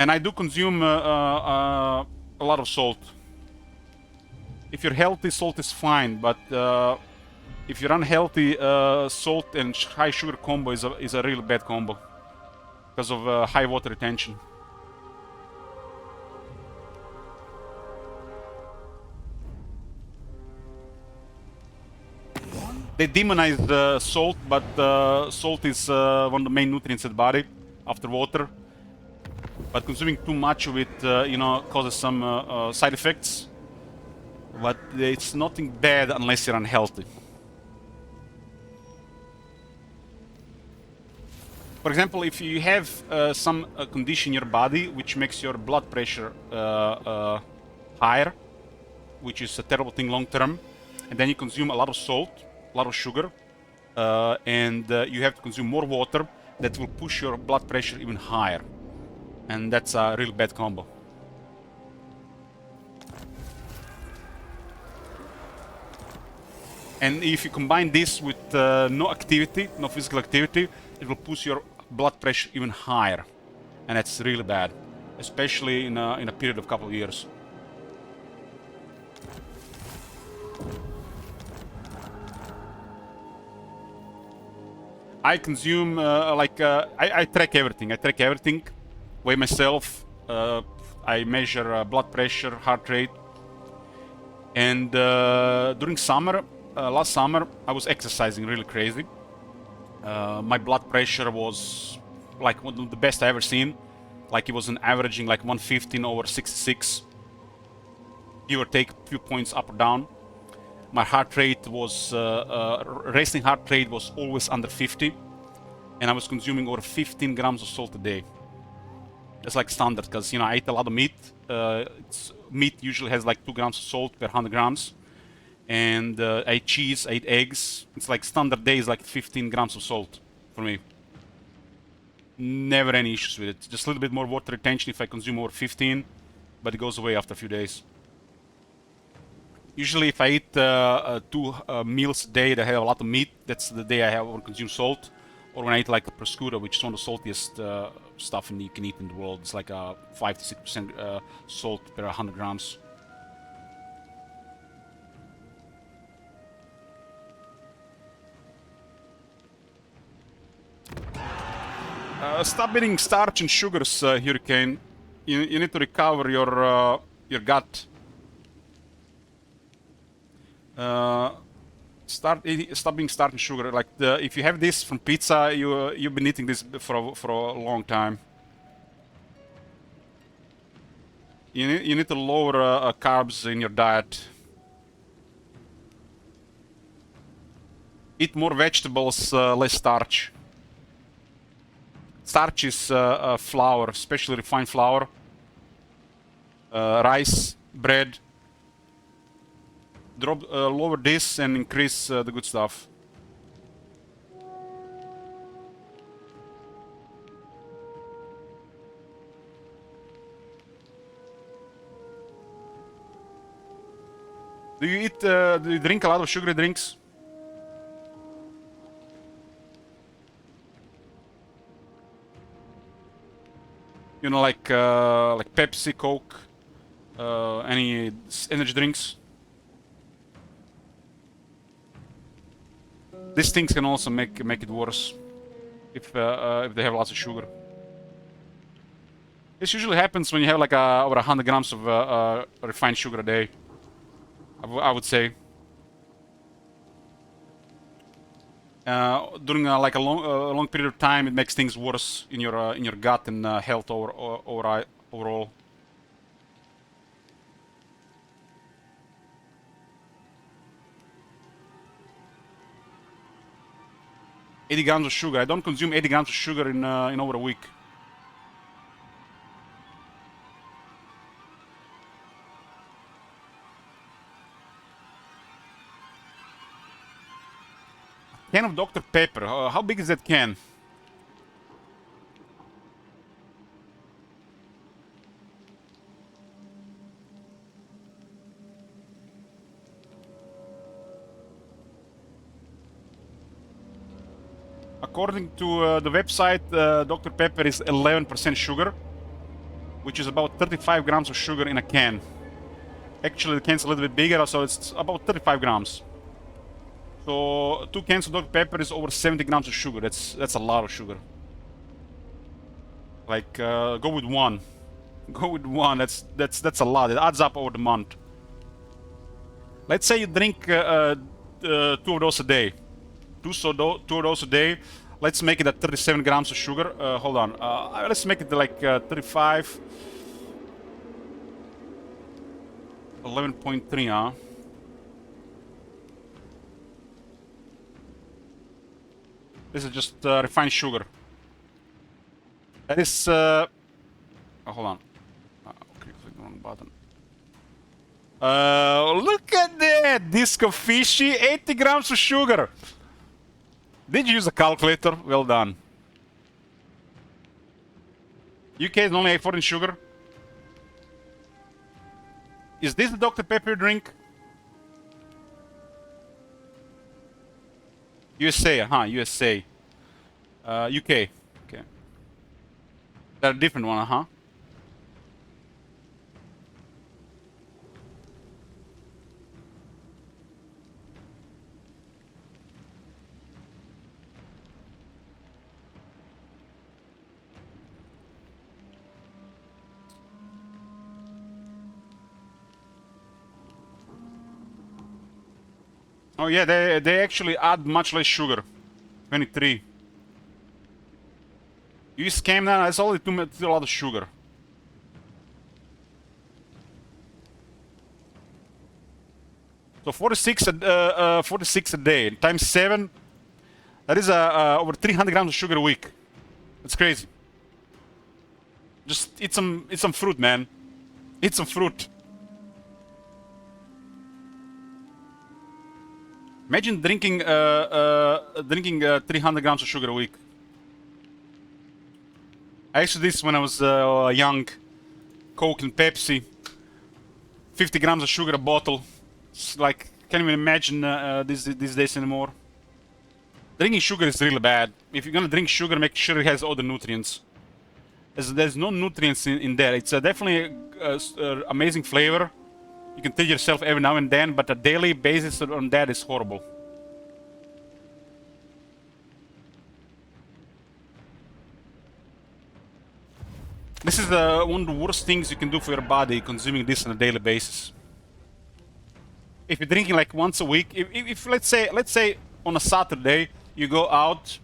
And I do consume a lot of salt. If you're healthy, salt is fine, but if you're unhealthy, salt and high sugar combo is a really bad combo because of high water retention. They demonize salt, but salt is one of the main nutrients in the body after water. But consuming too much of it, you know, causes some side effects. But it's nothing bad unless you're unhealthy. For example, if you have some condition in your body which makes your blood pressure higher, which is a terrible thing long term, and then you consume a lot of salt, a lot of sugar, and you have to consume more water, that will push your blood pressure even higher. And that's a real bad combo. And if you combine this with no activity, no physical activity, it will push your blood pressure even higher. And that's really bad, especially in a period of a couple of years. I consume, I track everything. I track everything, weigh myself, I measure blood pressure, heart rate. And during summer, last summer, I was exercising really crazy. My blood pressure was like one of the best I ever seen. Like it was averaging like 115 over 66. Give or take a few points up or down. My heart rate was, resting heart rate was always under 50. And I was consuming over 15 grams of salt a day. That's like standard, because, you know, I eat a lot of meat. Meat usually has like 2 grams of salt per 100 grams. And I eat cheese, I eat eggs. It's like standard day is like 15 grams of salt for me. Never any issues with it. Just a little bit more water retention if I consume over 15, but it goes away after a few days. Usually if I eat 2 meals a day that have a lot of meat, that's the day I have or consume salt. Or when I eat like a prosciutto, which is one of the saltiest stuff you can eat in the world. It's like a 5 to 6% salt per 100 grams. Stop eating starch and sugars, Hurricane. You need to recover your gut. Stop eating starch and sugar. Like if you have this from pizza, you've been eating this for a long time. You need to lower carbs in your diet. Eat more vegetables, less starch. Starch is flour, especially refined flour, rice, bread. Lower this and increase the good stuff. Do you drink a lot of sugary drinks? You know, like Pepsi, Coke, any energy drinks. These things can also make it worse if they have lots of sugar. This usually happens when you have like over 100 grams of refined sugar a day. I would say. During like a long period of time, it makes things worse in your gut and health overall. 80 grams of sugar. I don't consume 80 grams of sugar in over a week. Can of Dr. Pepper. How big is that can? According to the website, Dr. Pepper is 11% sugar, which is about 35 grams of sugar in a can. Actually, the can's a little bit bigger, so it's about 35 grams. So 2 cans of Dr. Pepper is over 70 grams of sugar. That's a lot of sugar. Like, go with 1. Go with 1. That's a lot. It adds up over the month. Let's say you drink 2 of those a day. 2 of those a day. Let's make it at 37 grams of sugar. Hold on. Let's make it like 35. 11.3, huh? This is just refined sugar. That is... oh, hold on. Okay, click the wrong button. Look at that! Disco Fishy, 80 grams of sugar! Did you use a calculator? Well done. UK is only 14 sugar. Is this the Dr. Pepper drink? USA, USA. UK. Okay. That's a different one, huh? Oh yeah, they actually add much less sugar. 23. You scam that? That's only too a lot of sugar. So 46 a day times 7. That is over 300 grams of sugar a week. That's crazy. Just eat some fruit, man. Eat some fruit. Imagine drinking 300 grams of sugar a week. I used to do this when I was young. Coke and Pepsi. 50 grams of sugar a bottle. It's like, can't even imagine these days anymore. Drinking sugar is really bad. If you're gonna drink sugar, make sure it has all the nutrients. There's no nutrients in there. It's definitely amazing flavor. You can treat yourself every now and then, but a daily basis on that is horrible. This is one of the worst things you can do for your body, consuming this on a daily basis. If you're drinking like once a week, if let's say on a Saturday you go out,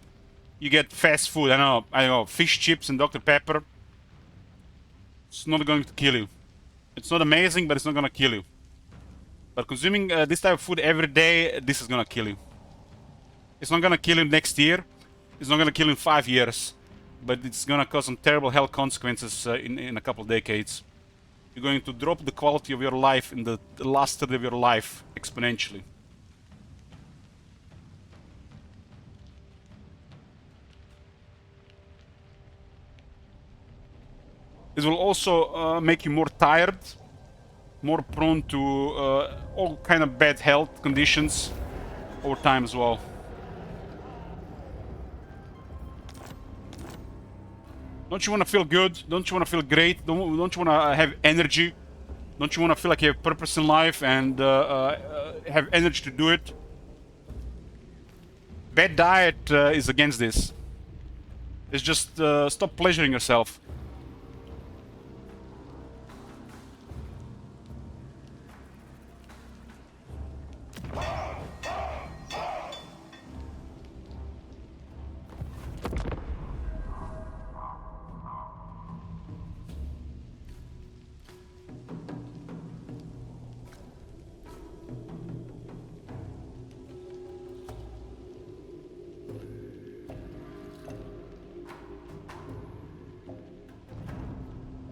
you get fast food. I don't know, fish chips and Dr. Pepper. It's not going to kill you. It's not amazing, but it's not gonna kill you. But consuming this type of food every day, this is gonna kill you. It's not gonna kill you next year. It's not gonna kill you in 5 years. But it's gonna cause some terrible health consequences in a couple of decades. You're going to drop the quality of your life in the last third of your life exponentially. This will also make you more tired, more prone to all kind of bad health conditions over time as well. Don't you want to feel good? Don't you want to feel great? Don't you want to have energy? Don't you want to feel like you have purpose in life and have energy to do it? Bad diet is against this. It's just stop pleasuring yourself.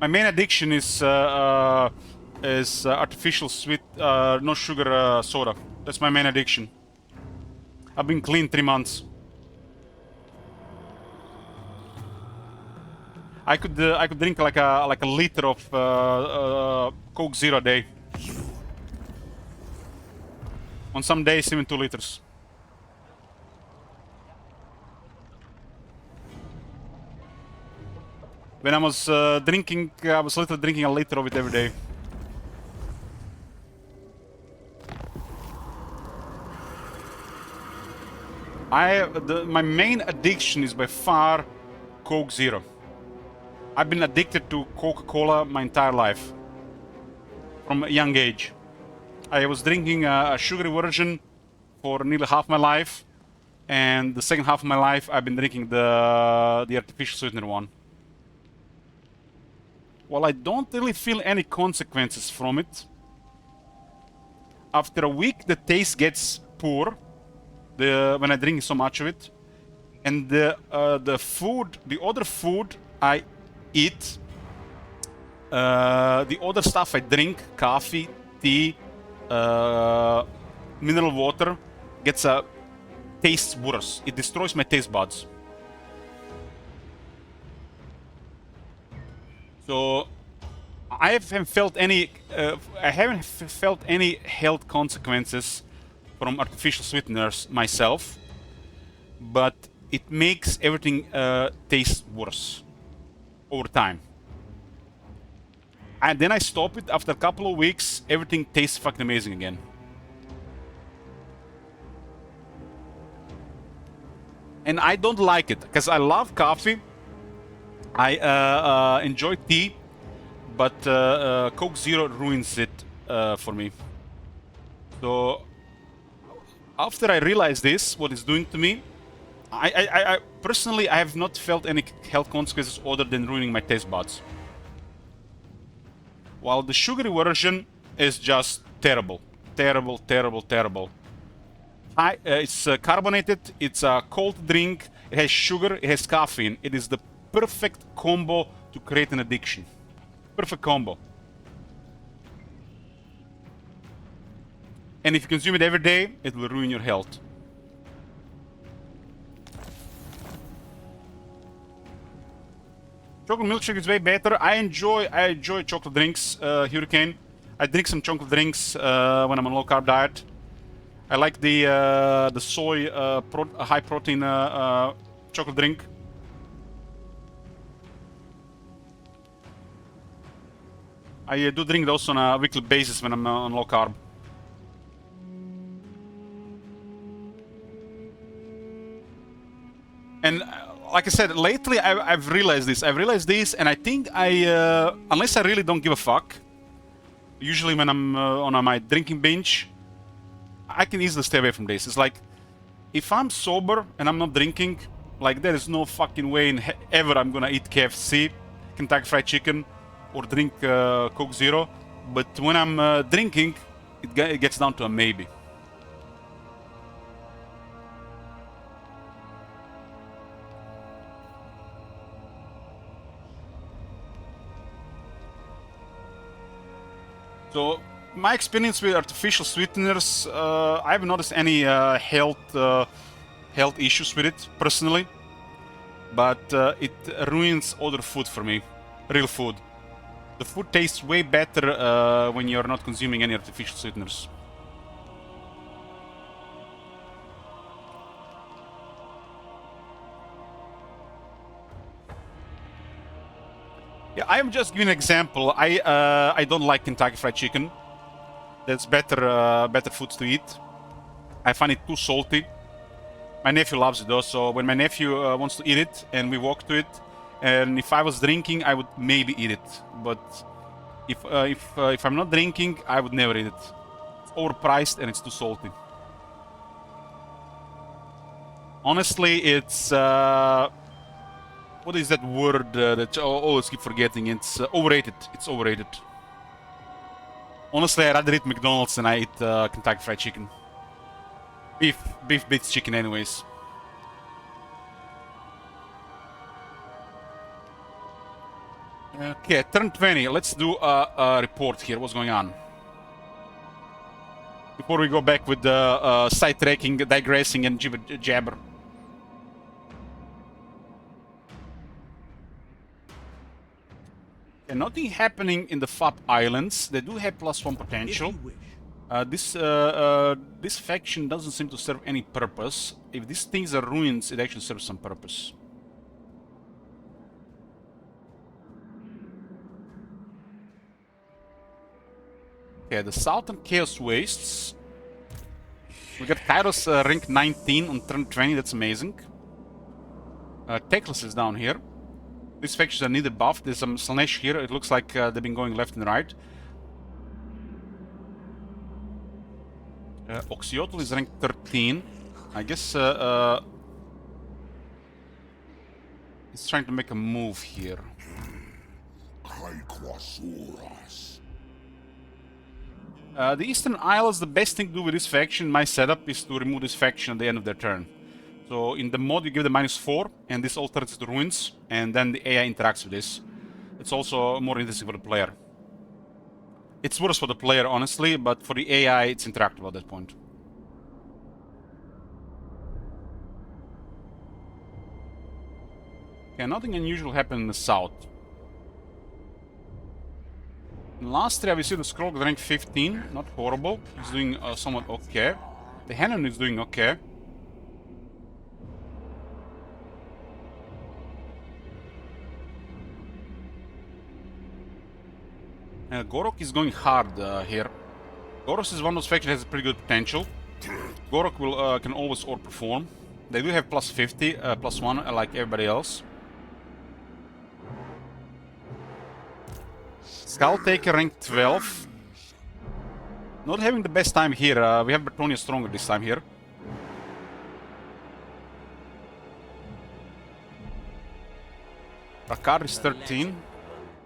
My main addiction is artificial sweet, no sugar soda. That's my main addiction. I've been clean 3 months. I could drink like a liter of Coke Zero a day. On some days, even 2 liters. When I was drinking, I was literally drinking a liter of it every day. My main addiction is by far Coke Zero. I've been addicted to Coca-Cola my entire life, from a young age. I was drinking a sugary version for nearly half my life, and the second half of my life I've been drinking the artificial sweetener one. While I don't really feel any consequences from it, after a week the taste gets poor when I drink so much of it, and the other food I eat, the other stuff I drink, coffee, tea, mineral water, tastes worse. It destroys my taste buds. So I haven't felt any health consequences from artificial sweeteners myself, but it makes everything taste worse over time. And then I stop it. After a couple of weeks, everything tastes fucking amazing again. And I don't like it because I love coffee. I enjoy tea, but Coke Zero ruins it for me. So after I realized this, what it's doing to me, I personally I have not felt any health consequences other than ruining my taste buds. While the sugary version is just terrible, terrible, terrible, terrible. It's carbonated, it's a cold drink, it has sugar, it has caffeine. It is the perfect combo to create an addiction. Perfect combo. And if you consume it every day, it will ruin your health. Chocolate milkshake is way better. I enjoy chocolate drinks, Hurricane. I drink some chocolate drinks when I'm on a low carb diet. I like the soy high protein chocolate drink. I do drink those on a weekly basis when I'm on low carb. And like I said, lately I've realized this. And I think unless I really don't give a fuck, usually when I'm on my drinking binge, I can easily stay away from this. It's like, if I'm sober and I'm not drinking, like there is no fucking way in ever I'm gonna eat KFC, Kentucky Fried Chicken, or drink Coke Zero. But when I'm drinking, it gets down to a maybe. So my experience with artificial sweeteners, I haven't noticed any health issues with it personally, but it ruins other food for me, real food. The food tastes way better when you're not consuming any artificial sweeteners. Yeah, I'm just giving an example. I don't like Kentucky Fried Chicken. There's better foods to eat. I find it too salty. My nephew loves it though, so when my nephew wants to eat it and we walk to it, and if I was drinking, I would maybe eat it. But if I'm not drinking, I would never eat it. It's overpriced and it's too salty. Honestly, it's what is that word that I always keep forgetting? It's overrated. It's overrated. Honestly, I'd rather eat McDonald's than I eat Kentucky Fried Chicken. Beef beats chicken anyways. Okay, turn 20. Let's do a report here. What's going on? Before we go back with the side tracking, digressing, and jibber jabber. Okay, nothing happening in the FAP Islands. They do have +1 potential. This faction doesn't seem to serve any purpose. If these things are ruins, it actually serves some purpose. Okay, the Southern Chaos Wastes. We got Kairos rank 19 on turn 20, that's amazing. Teclis is down here. These factions are neither buffed. There's some Slanesh here. It looks like they've been going left and right. Oxyotl is rank 13. I guess he's trying to make a move here. Kaikwasuras. The Eastern Isles, the best thing to do with this faction, my setup, is to remove this faction at the end of their turn. So in the mod you give them -4, and this all turns to ruins, and then the AI interacts with this. It's also more interesting for the player. It's worse for the player, honestly, but for the AI it's interactable at that point. Okay, nothing unusual happened in the south. Last year we see the Scroll rank 15, not horrible. He's doing somewhat okay. The Hanon is doing okay. Gorok is going hard here. Goros is one of those factions that has pretty good potential. Gorok will can always outperform. They do have +50, +1 like everybody else. Skull Taker rank 12. Not having the best time here. We have Bretonia stronger this time here. Rakar is 13.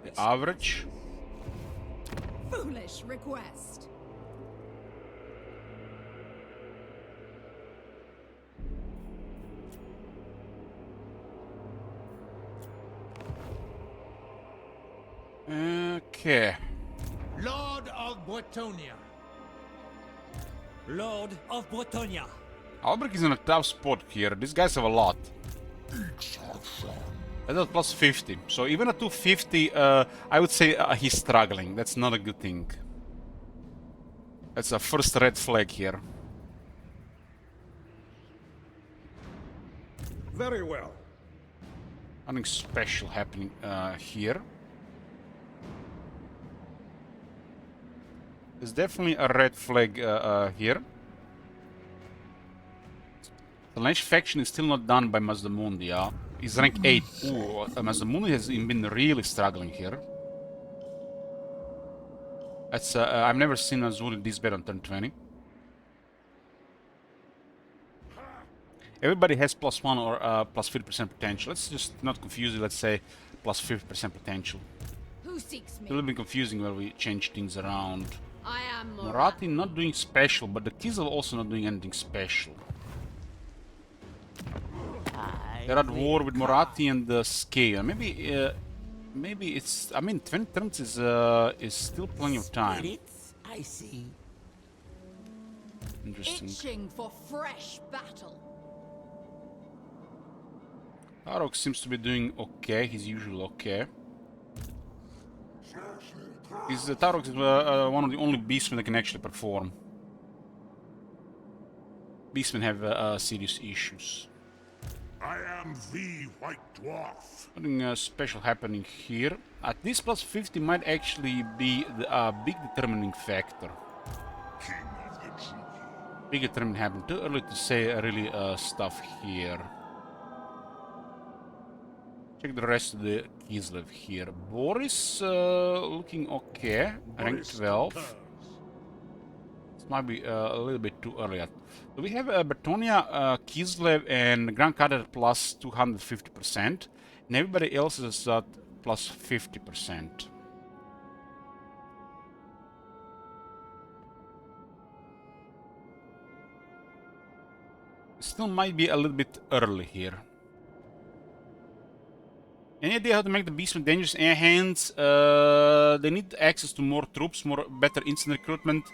The average. Foolish request. Okay. Lord of Bretonia. Lord of Bretonia. Albrecht is in a tough spot here. These guys have a lot. That's +50. So even at 250, I would say he's struggling. That's not a good thing. That's a first red flag here. Very well. Nothing special happening here. There's definitely a red flag here. The Lash faction is still not done by Mazdamundia. He's rank 8. Ooh, Mazdamundi has been really struggling here. That's I've never seen Mazdamundi this bad on turn 20. Everybody has +1 or +50% potential. Let's just not confuse it. Let's say +50% potential. Who seeks me? It's a little bit confusing where we change things around. I am Moratti not doing special, but the Kislev also not doing anything special. They're at war with Moratti and the Skea. Maybe it's. I mean, 20 turns is still plenty of time. Spirits, I see. Interesting. itching for fresh battle. Tarok seems to be doing okay. He's usually okay. Tarok is one of the only beastmen that can actually perform. Beastmen have serious issues. I am the White Dwarf. Nothing special happening here. At this +50 might actually be the big determining factor. King of the True. Big determining happen. Too early to say really stuff here. Check the rest of the Kislev here. Boris looking okay. Rank 12. This might be a little bit too early. So we have Bretonia, Kislev, and Grand Cadet plus 250%. And everybody else is at plus 50%. Still might be a little bit early here. Any idea how to make the beastmen dangerous in hands? They need access to more troops, better instant recruitment,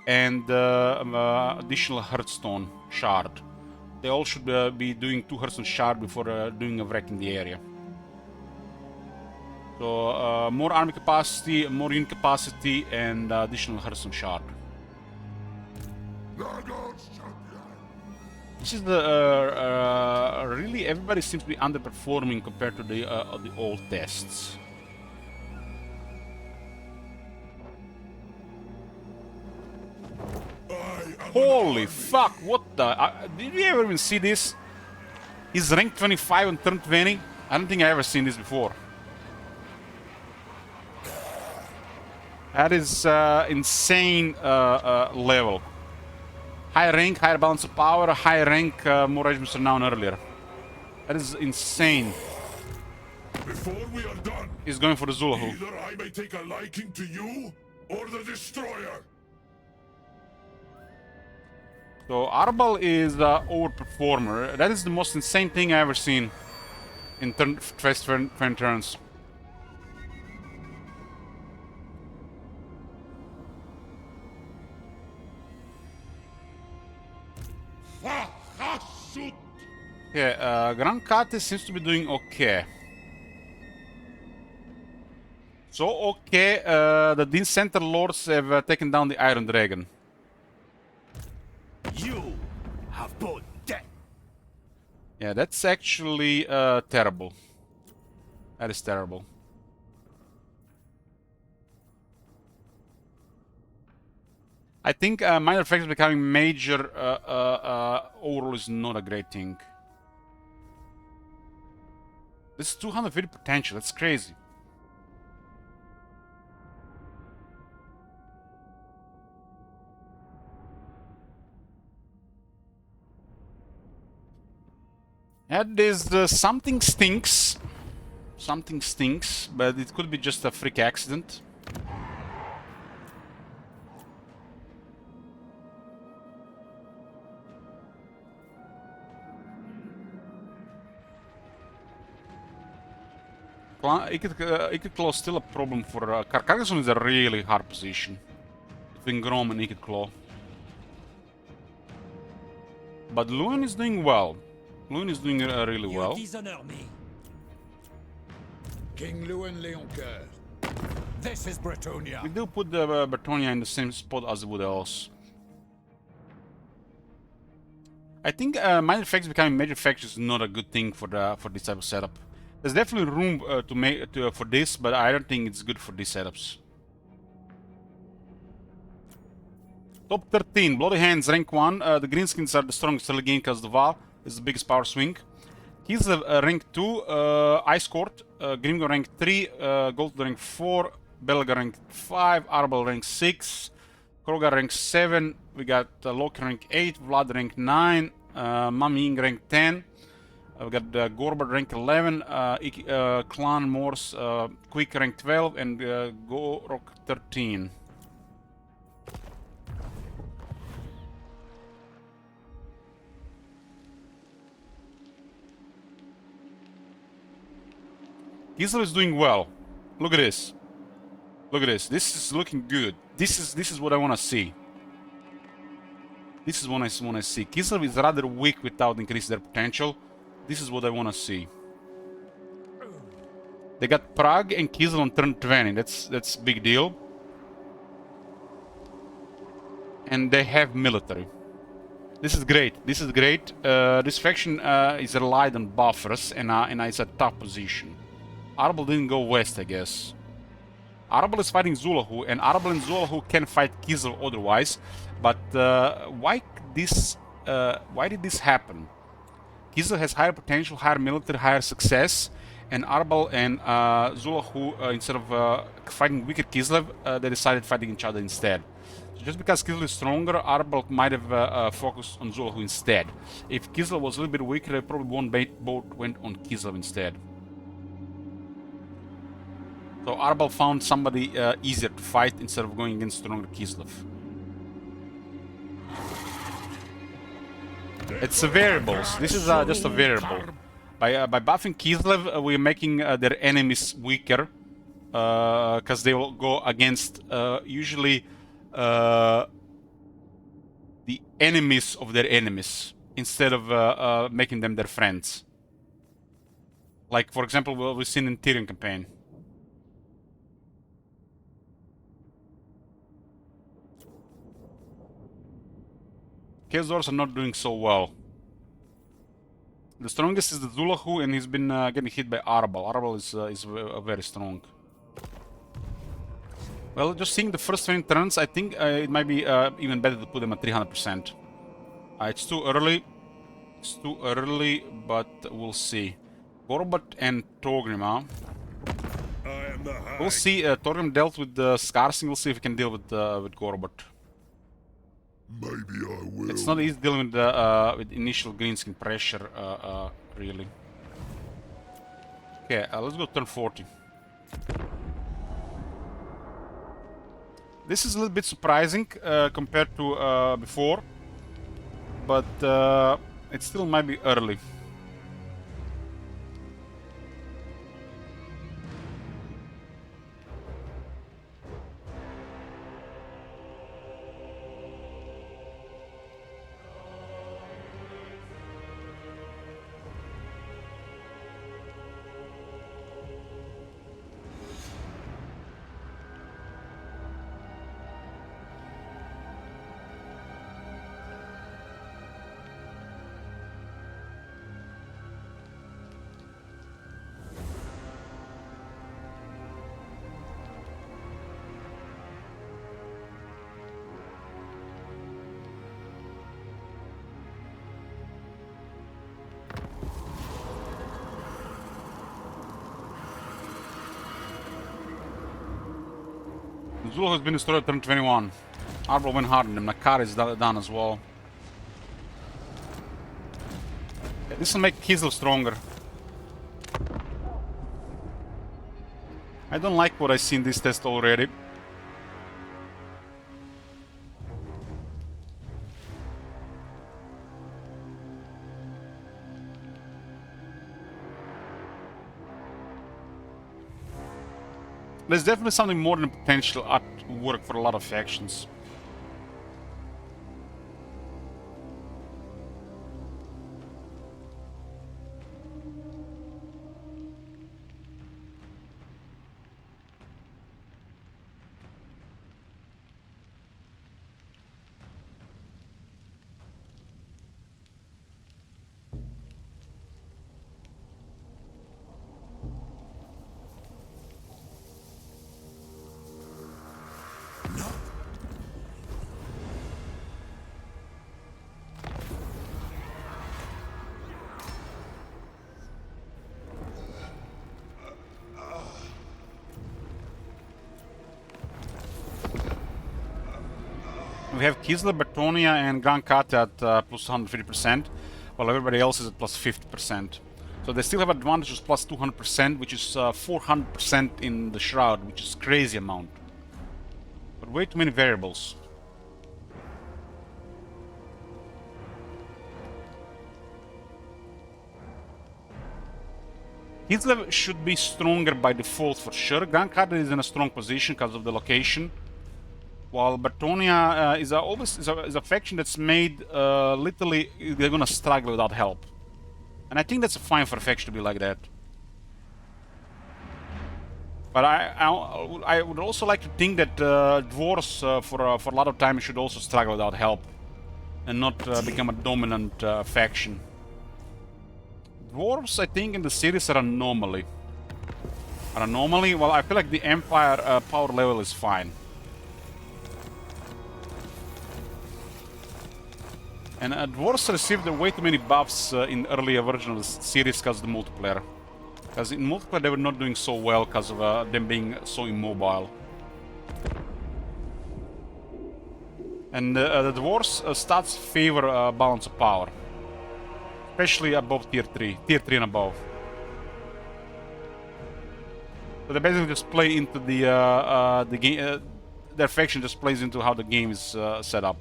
and additional Hearthstone shard. They all should be doing 2 Hearthstone shard before doing a wreck in the area. So more army capacity, more unit capacity, and additional Hearthstone shard. This is the really everybody seems to be underperforming compared to the old tests. Holy fuck! What the? Did we ever even see this? He's rank 25 on turn 20. I don't think I ever seen this before. That is insane level. High rank, higher balance of power, high rank, more regiments renowned earlier. That is insane. Before we are done, He's going for the Zulahu. either I may take a liking to you or the destroyer. So Arbal is the overperformer. That is the most insane thing I ever seen in first 20 turns. Yeah, Grand Kate seems to be doing okay. So okay, the Din Center Lords have taken down the Iron Dragon. You have brought death. Yeah, that's actually terrible. That is terrible. I think minor effects becoming major overall is not a great thing. This is 250 potential, that's crazy. And there's something stinks. Something stinks, but it could be just a freak accident. Ikit Claw is still a problem for Carcassonne is a really hard position between Grom and Ikit Claw. But Luan is doing well. Luan is doing really You well. dishonor me. King Luan Leoncoeur. This is Bretonia. We do put the Bretonia in the same spot as the Wood Elves. I think minor effects becoming major effects is not a good thing for this type of setup. There's definitely room for this, but I don't think it's good for these setups. Top 13, Bloody Hands, rank 1. The Greenskins are the strongest early game because the Val is the biggest power swing. Kislev rank 2, Ice Court, Grimgo rank 3, Gold rank 4, Belga rank 5, Arbal rank 6, Krogar rank 7, we got Loki rank 8, Vlad rank 9, Maming rank 10. We got Gorbert rank 11, Clan Morse Quick rank 12, and Gorok 13. Kislev is doing well. Look at this. Look at this. This is looking good. This is what I want to see. This is what I want to see. Kislev is rather weak without increasing their potential. This is what I want to see. They got Prague and Kislev on turn 20. That's a big deal. And they have military. This is great. This is great. This faction is relied on buffers and it's a tough position. Arbal didn't go west, I guess. Arbal is fighting Zulahu, and Arbal and Zulahu can fight Kislev otherwise. But why did this happen? Kislev has higher potential, higher military, higher success, and Arbal and Zulahu, instead of fighting weaker Kislev, they decided fighting each other instead. So just because Kislev is stronger, Arbal might have focused on Zulahu instead. If Kislev was a little bit weaker, they probably both went on Kislev instead. So Arbal found somebody easier to fight instead of going against stronger Kislev. It's a variables. This is just a variable. By buffing Kislev, we're making their enemies weaker, because they will go against usually the enemies of their enemies instead of making them their friends. Like, for example, what we've seen in Tyrion campaign. Chaos Dwarves are not doing so well. The strongest is the Zulahu, and he's been getting hit by Arabal. Arabal is very strong. Well, just seeing the first 20 turns, I think it might be even better to put them at 300%. It's too early. It's too early, but we'll see. Gorbat and Torgrim, huh? We'll see. Torgrim dealt with the Scarsing. We'll see if we can deal with Gorbat. Maybe I will. It's not easy dealing with initial greenskin pressure, really. Okay, let's go turn 40. This is a little bit surprising compared to before, but it still might be early. Zulu has been destroyed at turn 21. Arbor went hard on him. Nakar is done as well. Yeah, this will make Kislev stronger. I don't like what I see in this test already. There's definitely something more than potential at work for a lot of factions. We have Kislev, Bertonia, and Grand Kata at plus 150%, while everybody else is at plus 50%. So they still have advantages plus 200%, which is 400% in the Shroud, which is crazy amount. But way too many variables. Kislev should be stronger by default for sure. Grand Kata is in a strong position because of the location. While Bertonia is a faction that's made literally they're gonna struggle without help, and I think that's fine for a faction to be like that. But I would also like to think that dwarves for a lot of time should also struggle without help, and not become a dominant faction. Dwarves, I think, in the series are an anomaly. Well, I feel like the Empire power level is fine. And Dwarves received way too many buffs in earlier versions of the series because of the multiplayer. Because in multiplayer they were not doing so well because of them being so immobile. And the Dwarves stats favor balance of power. Especially above tier 3 and above. So they basically just play into the game, their faction just plays into how the game is set up.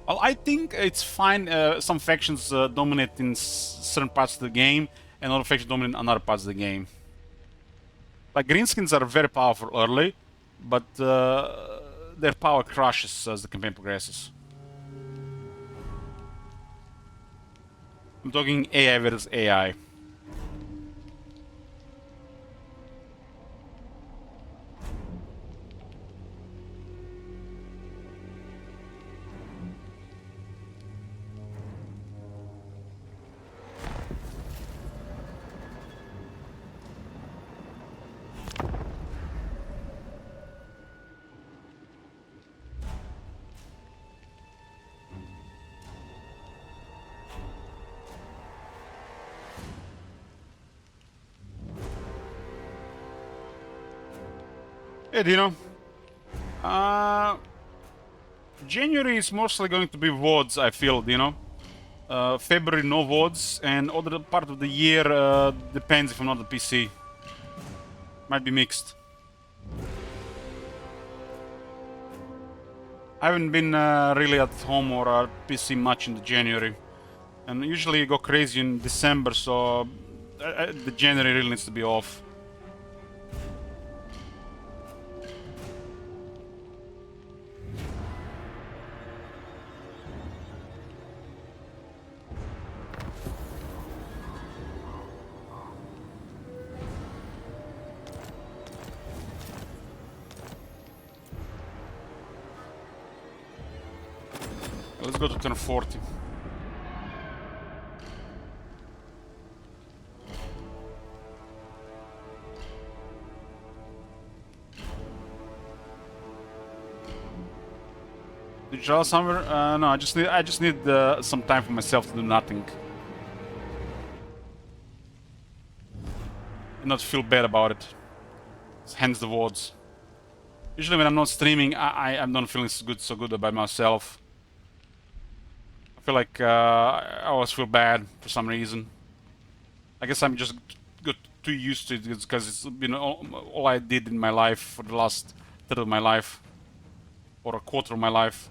Well, I think it's fine. Some factions dominate in certain parts of the game, and other factions dominate in other parts of the game. Like greenskins are very powerful early, but their power crushes as the campaign progresses. I'm talking AI versus AI. Hey, Dino. January is mostly going to be VODs, I feel, Dino. February, no VODs, and other part of the year depends if I'm not on the PC. Might be mixed. I haven't been really at home or PC much in the January. And usually go crazy in December, so the January really needs to be off. Let's go to turn 40. Did you draw somewhere? No, I just need some time for myself to do nothing. And not feel bad about it. Hence the words. Usually when I'm not streaming, I'm not feeling so good about myself. I feel like I always feel bad for some reason. I guess I'm just got too used to it because it's been all I did in my life for the last third of my life. Or a quarter of my life.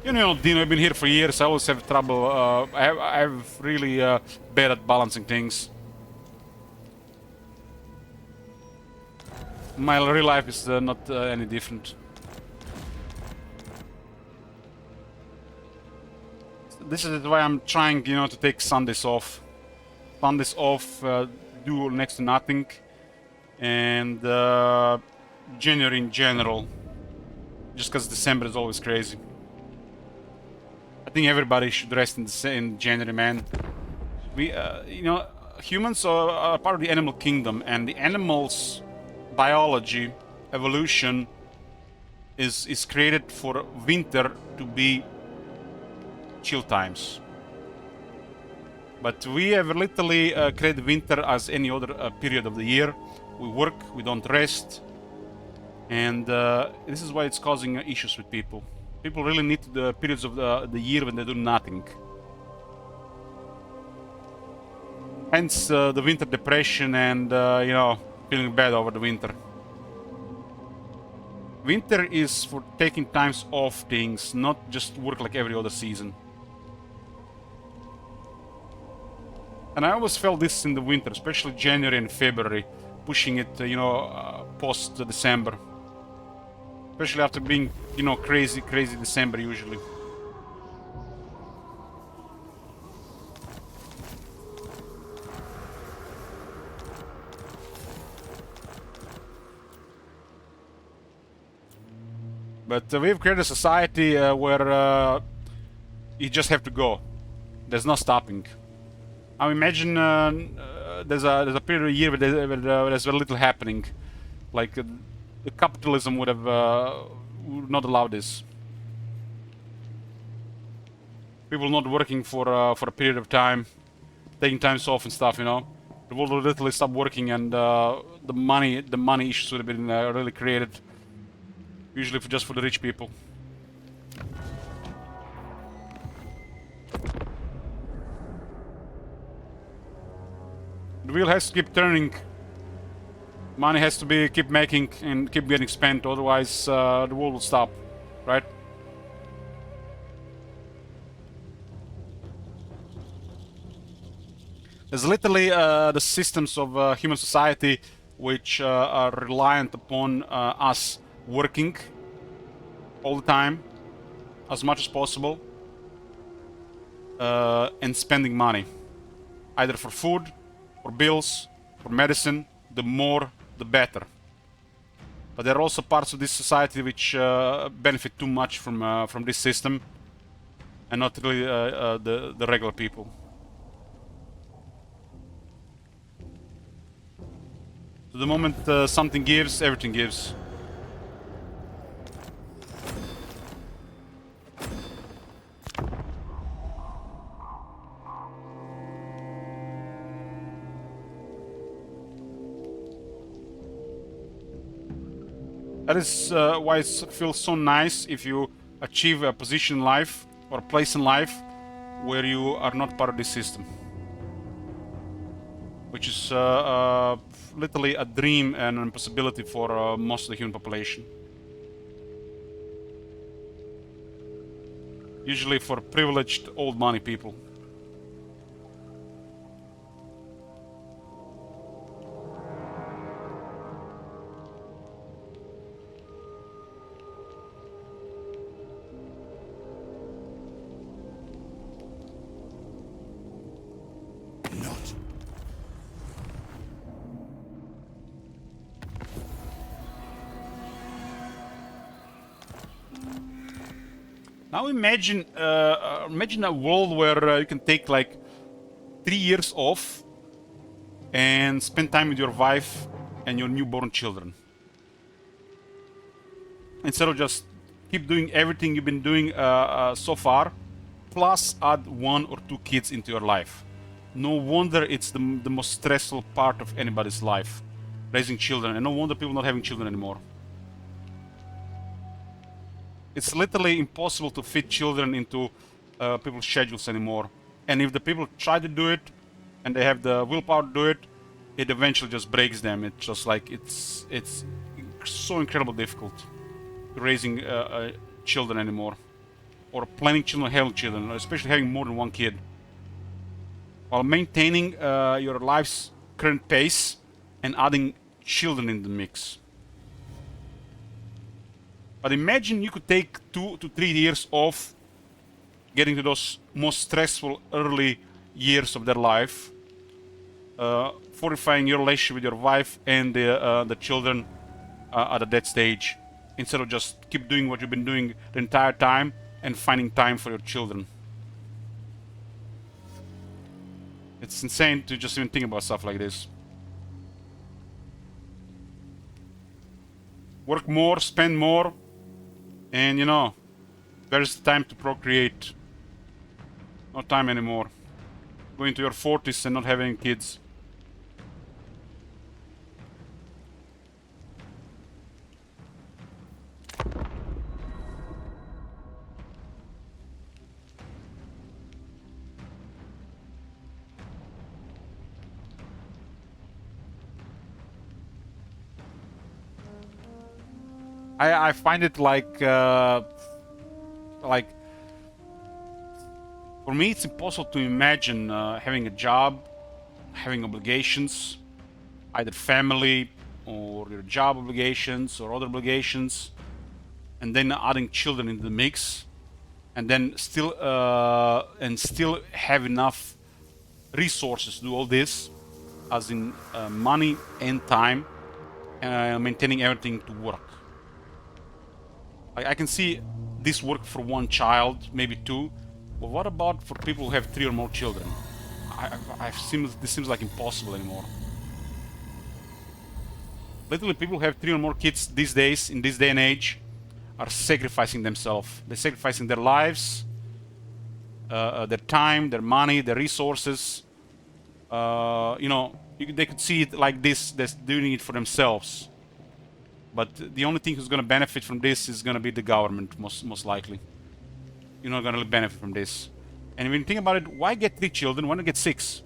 You know, Dino, I've been here for years. I always have trouble. I have really bad at balancing things. My real life is not any different. This is why I'm trying, you know, to take Sundays off. Sundays off, do next to nothing, and January in general. Just because December is always crazy. I think everybody should rest in January, man. We, you know, humans are part of the animal kingdom, and the animals' biology, evolution, is created for winter to be chill times. But we have literally created winter as any other period of the year. We work, we don't rest, and this is why it's causing issues with people. People really need the periods of the year when they do nothing. Hence the winter depression and, you know, feeling bad over the winter. Winter is for taking times off things, not just work like every other season. And I always felt this in the winter, especially January and February, pushing it, you know, post-December. Especially after being, you know, crazy December usually. But we've created a society where you just have to go. There's no stopping. I imagine there's a period of a year where there's very little happening. Like the capitalism would not allow this. People not working for a period of time, taking times off and stuff, you know. The world will literally stop working, and the money issues would have been really created. Usually just for the rich people. The wheel has to keep turning. Money has to be keep making and keep getting spent, otherwise the world will stop, right? There's literally the systems of human society which are reliant upon us working all the time, as much as possible, and spending money, either for food, for bills, for medicine. The more, the better. But there are also parts of this society which benefit too much from this system, and not really the regular people. So the moment something gives, everything gives. That is why it feels so nice if you achieve a position in life or a place in life where you are not part of this system. Which is literally a dream and an impossibility for most of the human population. Usually for privileged old money people. Not. Now imagine imagine a world where you can take like 3 years off and spend time with your wife and your newborn children. Instead of just keep doing everything you've been doing so far, plus add 1 or 2 kids into your life. No wonder it's the most stressful part of anybody's life, raising children, and no wonder people not having children anymore. It's literally impossible to fit children into people's schedules anymore. And if the people try to do it, and they have the willpower to do it, it eventually just breaks them. It's just like it's so incredibly difficult raising children anymore, or planning children, having children, especially having more than 1 kid, while maintaining your life's current pace and adding children in the mix. But imagine you could take 2 to 3 years off, getting to those most stressful early years of their life, fortifying your relationship with your wife and the children at that stage, instead of just keep doing what you've been doing the entire time and finding time for your children. It's insane to just even think about stuff like this. Work more, spend more, and you know, there's time to procreate. No time anymore. Go into your 40s and not having kids. I find it like for me it's impossible to imagine having a job, having obligations, either family or your job obligations or other obligations, and then adding children into the mix, and then still have enough resources to do all this, as in money and time, maintaining everything to work. I can see this work for 1 child, maybe 2, but what about for people who have 3 or more children? This seems like impossible anymore. Literally, people who have 3 or more kids these days, in this day and age, are sacrificing themselves. They're sacrificing their lives, their time, their money, their resources. You know, they could see it like this, they're doing it for themselves. But the only thing who's going to benefit from this is going to be the government, most likely. You're not going to benefit from this. And when you think about it, why get 3 children? Why not get 6?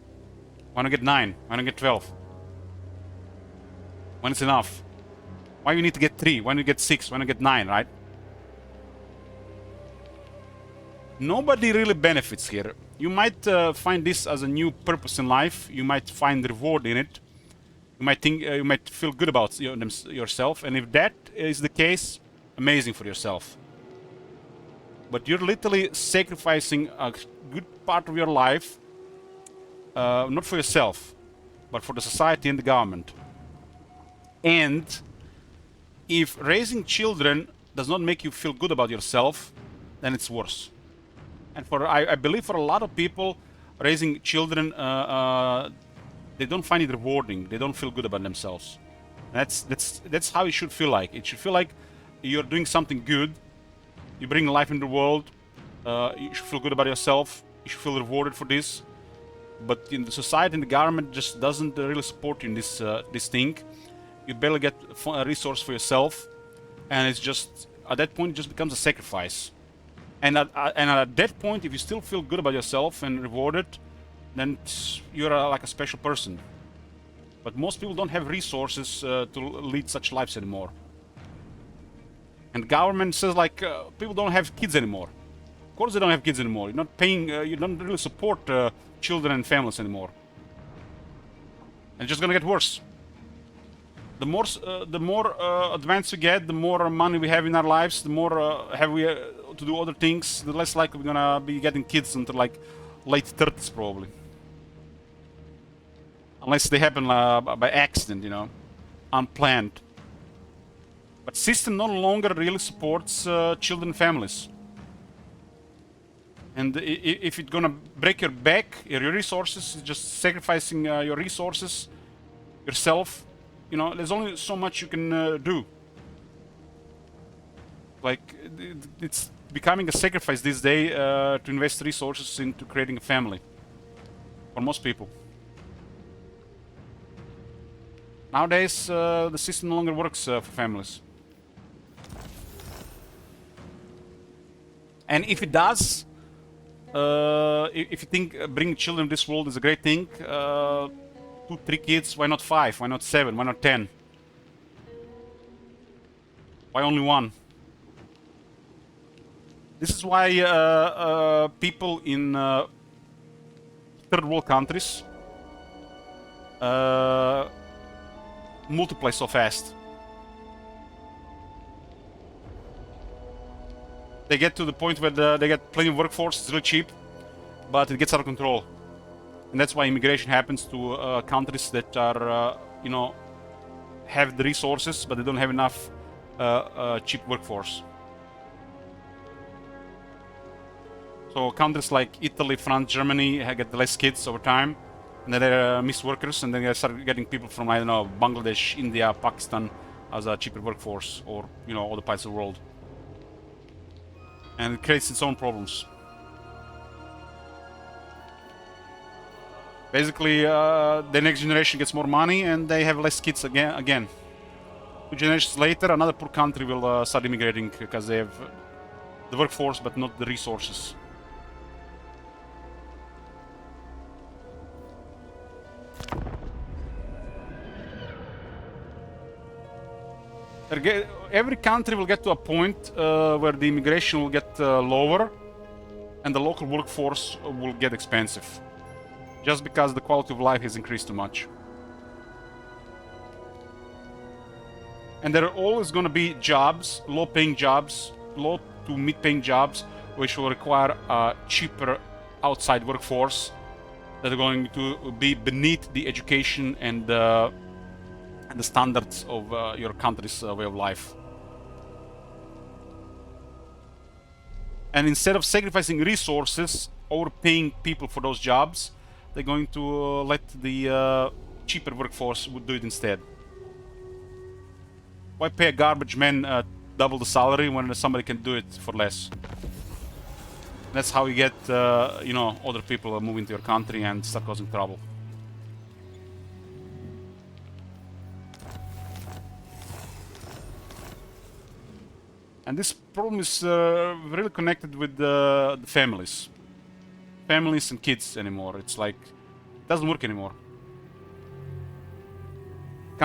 Why not get 9? Why not get 12? When it's enough? Why you need to get 3? Why not get 6? Why not get 9, right? Nobody really benefits here. You might find this as a new purpose in life. You might find reward in it. You might think you might feel good about yourself, and if that is the case, amazing for yourself. But you're literally sacrificing a good part of your life, not for yourself, but for the society and the government. And if raising children does not make you feel good about yourself, then it's worse. And I believe for a lot of people, raising children, they don't find it rewarding. They don't feel good about themselves. That's how it should feel like. It should feel like you're doing something good. You bring life in the world. You should feel good about yourself. You should feel rewarded for this. But in the society and the government just doesn't really support you in this thing. You barely get a resource for yourself, and it's just at that point it just becomes a sacrifice. And at that point, if you still feel good about yourself and rewarded, then you're like a special person. But most people don't have resources to lead such lives anymore. And government says like people don't have kids anymore. Of course they don't have kids anymore. You're not paying. You don't really support children and families anymore. And it's just gonna get worse. The more advanced we get, the more money we have in our lives, the more have we to do other things, the less likely we're gonna be getting kids until like late 30s probably. Unless they happen by accident, you know, unplanned. But system no longer really supports children and families. And if it's gonna break your back, your resources, just sacrificing your resources, yourself, you know, there's only so much you can do. Like, it's becoming a sacrifice this day to invest resources into creating a family. For most people. Nowadays, the system no longer works for families. And if it does, if you think bringing children to this world is a great thing, 2, 3 kids, why not 5? Why not 7? Why not 10? Why only 1? This is why people in third world countries multiply so fast. They get to the point where they get plenty of workforce, it's really cheap, but it gets out of control. And that's why immigration happens to countries that are, you know, have the resources, but they don't have enough cheap workforce. So countries like Italy, France, Germany get less kids over time, and then they miss workers, and then they start getting people from, I don't know, Bangladesh, India, Pakistan as a cheaper workforce, or, you know, other parts of the world. And it creates its own problems. Basically, the next generation gets more money, and they have less kids again. 2 generations later, another poor country will start immigrating because they have the workforce but not the resources. Every country will get to a point where the immigration will get lower and the local workforce will get expensive. Just because the quality of life has increased too much. And there are always going to be jobs, low-paying jobs, low to mid-paying jobs, which will require a cheaper outside workforce that are going to be beneath the education and the standards of your country's way of life. And instead of sacrificing resources, overpaying people for those jobs, they're going to let the cheaper workforce do it instead. Why pay a garbage man double the salary when somebody can do it for less? That's how you get, you know, other people move into your country and start causing trouble. And this problem is really connected with the families. Families and kids anymore. It's like, it doesn't work anymore.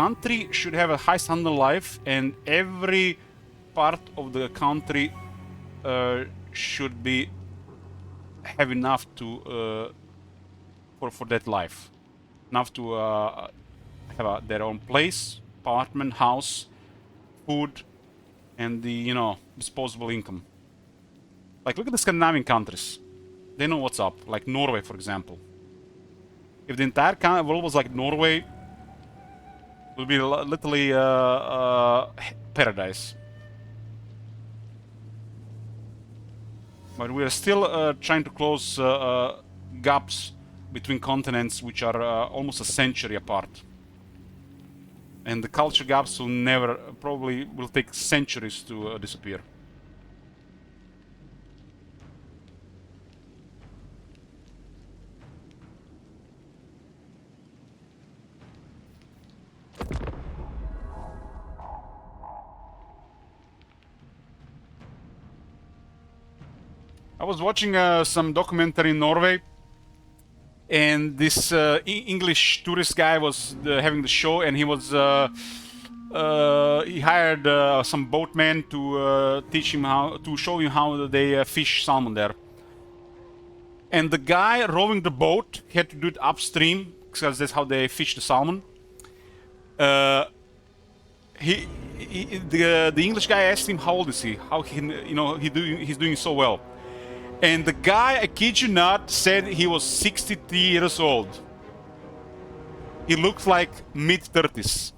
country should have a high standard of life, and every part of the country should be have enough to for that life, enough to have their own place, apartment, house, food, and the disposable income. Like, look at the Scandinavian countries. They know what's up. Like Norway, for example. If the entire world was like Norway, it would be literally paradise. But we are still trying to close gaps between continents which are almost a century apart. And the culture gaps will never, probably will take centuries to disappear. I was watching some documentary in Norway, and this English tourist guy was having the show, and he was he hired some boatmen to teach him to show him how they fish salmon there. And the guy rowing the boat had to do it upstream because that's how they fish the salmon. The English guy asked him how old is he, how he, he's doing so well. And the guy, I kid you not, said he was 63 years old. He looks like mid-30s.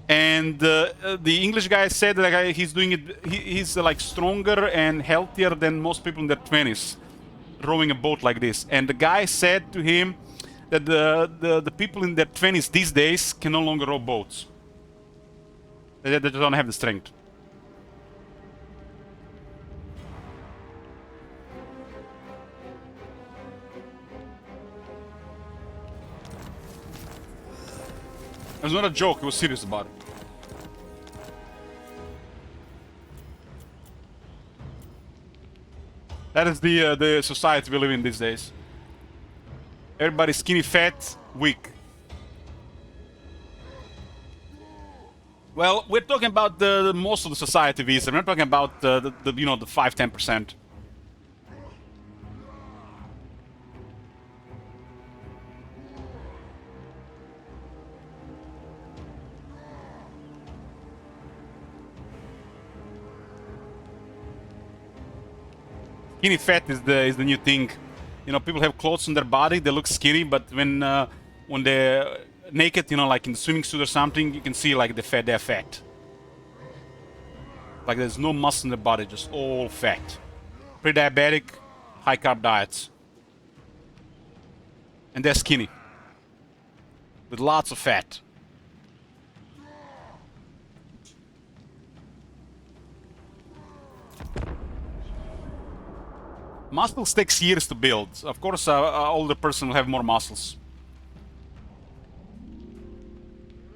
And the English guy said that he's doing it. He's like stronger and healthier than most people in their 20s, rowing a boat like this. And the guy said to him that the people in their 20s these days can no longer row boats. They don't have the strength. It was not a joke, he was serious about it. That is the society we live in these days. Everybody's skinny, fat, weak. Well, we're talking about the most of the society these days. We're not talking about the 5-10%. Skinny fat is the new thing. People have clothes on their body, they look skinny, but when they're naked, like in the swimming suit or something, you can see like they're fat. Like there's no muscle in the body, just all fat. Pre-diabetic, high carb diets. And they're skinny. With lots of fat. Muscles takes years to build. Of course, an older person will have more muscles.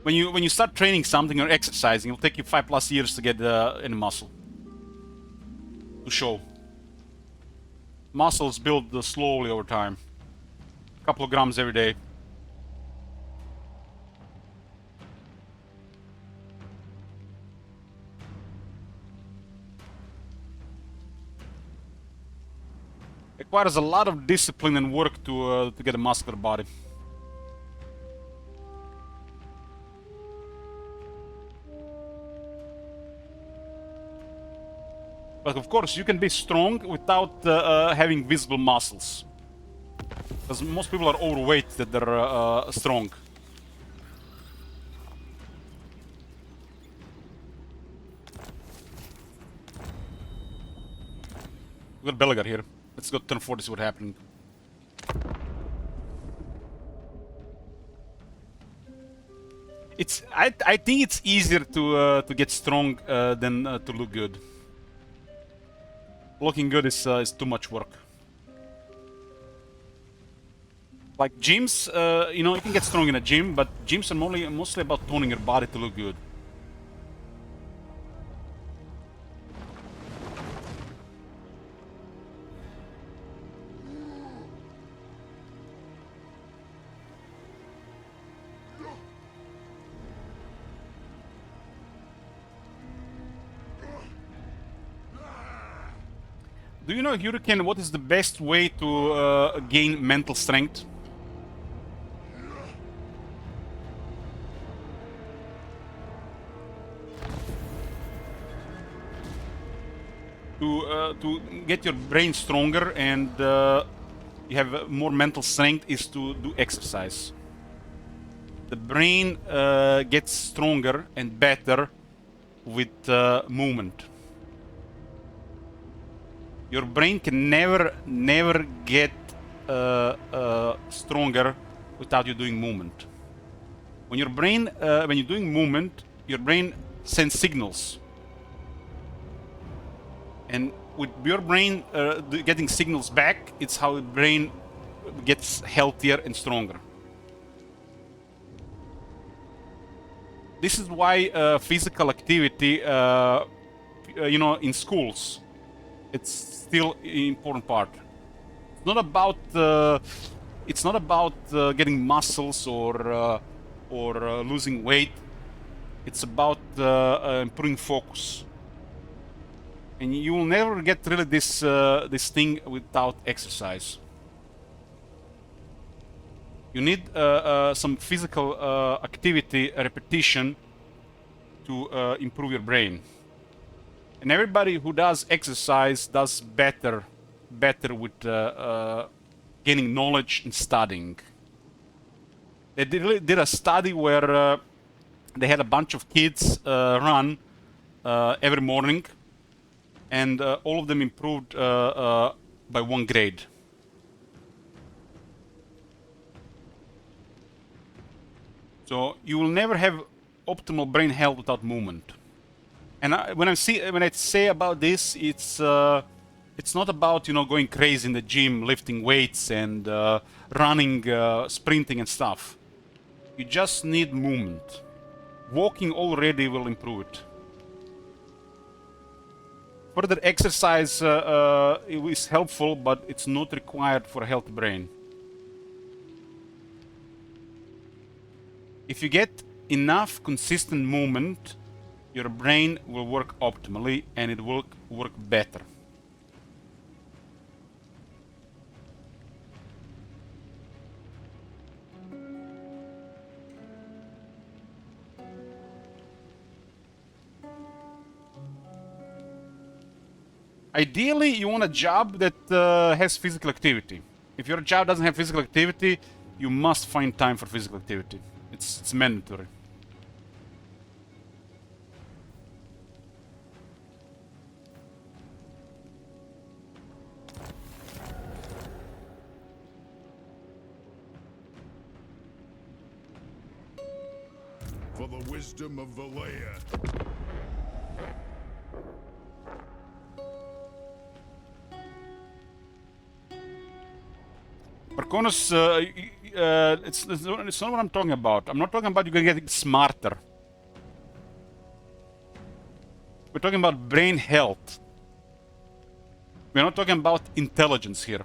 When you start training something or exercising, it will take you 5+ years to get any muscle to show. Muscles build slowly over time. A couple of grams every day. Requires a lot of discipline and work to get a muscular body. But of course, you can be strong without having visible muscles. Because most people are overweight that they're strong. We got Bellegar here. Let's go turn 40, see what happened. I think it's easier to get strong than to look good. Looking good is too much work. Like gyms, you can get strong in a gym, but gyms are mostly about toning your body to look good. Do you know, Hurricane, what is the best way to gain mental strength? To get your brain stronger and you have more mental strength is to do exercise. The brain gets stronger and better with movement. Your brain can never get stronger without you doing movement. When when you're doing movement, your brain sends signals. And with your brain getting signals back, it's how the brain gets healthier and stronger. This is why physical activity, in schools, it's still an important part. It's not about getting muscles or losing weight. It's about improving focus. And you will never get really this thing without exercise. You need some physical activity repetition to improve your brain. And everybody who does exercise does better with gaining knowledge and studying. They did a study where they had a bunch of kids run every morning, and all of them improved by 1 grade. So you will never have optimal brain health without movement. And when I say about this, it's not about going crazy in the gym, lifting weights and running, sprinting and stuff. You just need movement. Walking already will improve it. Further exercise is helpful, but it's not required for a healthy brain. If you get enough consistent movement, your brain will work optimally and it will work better. Ideally, you want a job that has physical activity. If your job doesn't have physical activity, you must find time for physical activity. It's mandatory. For the wisdom of Valea. Arconus, it's not what I'm talking about. I'm not talking about you getting smarter. We're talking about brain health. We're not talking about intelligence here.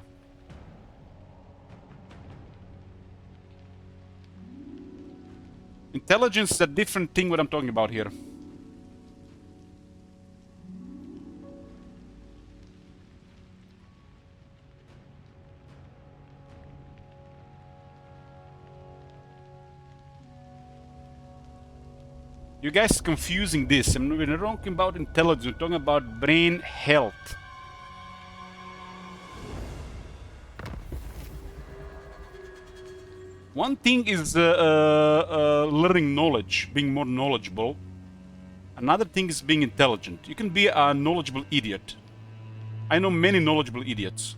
Intelligence is a different thing what I'm talking about here. You guys confusing this. We're not talking about intelligence, we're talking about brain health. One thing is learning knowledge, being more knowledgeable. Another thing is being intelligent. You can be a knowledgeable idiot. I know many knowledgeable idiots.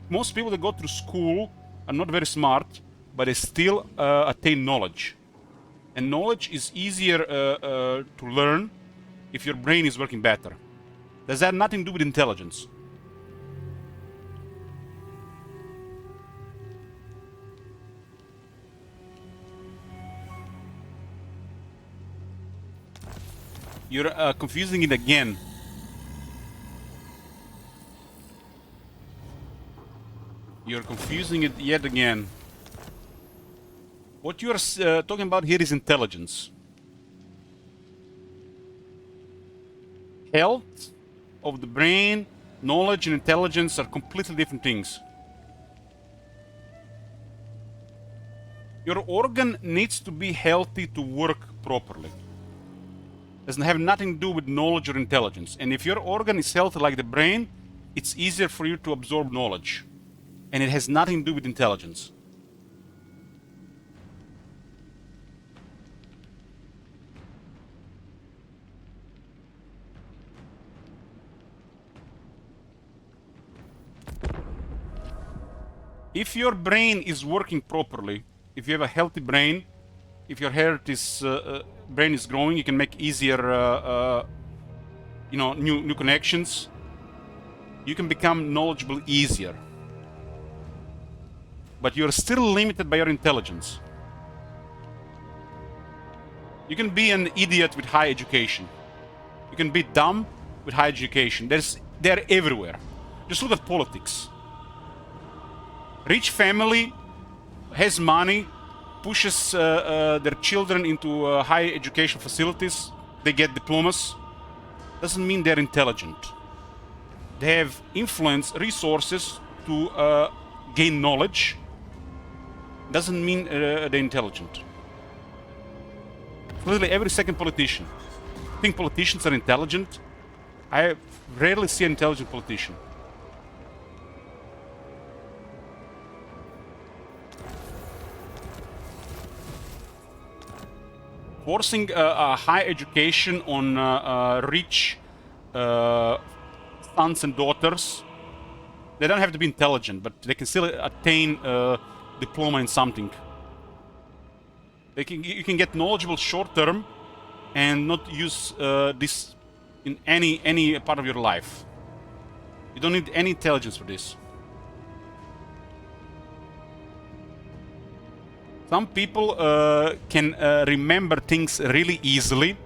Most people that go through school are not very smart, but they still attain knowledge. And knowledge is easier to learn if your brain is working better. Does that have nothing to do with intelligence? You're confusing it again. You're confusing it yet again. What you're talking about here is intelligence. Health of the brain, knowledge and intelligence are completely different things. Your organ needs to be healthy to work properly. Doesn't have nothing to do with knowledge or intelligence. And if your organ is healthy like the brain, it's easier for you to absorb knowledge. And it has nothing to do with intelligence. If your brain is working properly, if you have a healthy brain, if your heart is brain is growing, you can make easier, new connections. You can become knowledgeable easier. But you're still limited by your intelligence. You can be an idiot with high education. You can be dumb with high education. They're everywhere. Just look at politics. Rich family has money, pushes their children into high education facilities. They get diplomas. Doesn't mean they're intelligent. They have influence, resources to gain knowledge. Doesn't mean they're intelligent. Literally every second politician. I think politicians are intelligent. I rarely see an intelligent politician. Forcing a high education on rich sons and daughters, they don't have to be intelligent, but they can still attain a diploma in something. You can get knowledgeable short term and not use this in any part of your life. You don't need any intelligence for this. Some people can remember things really easily,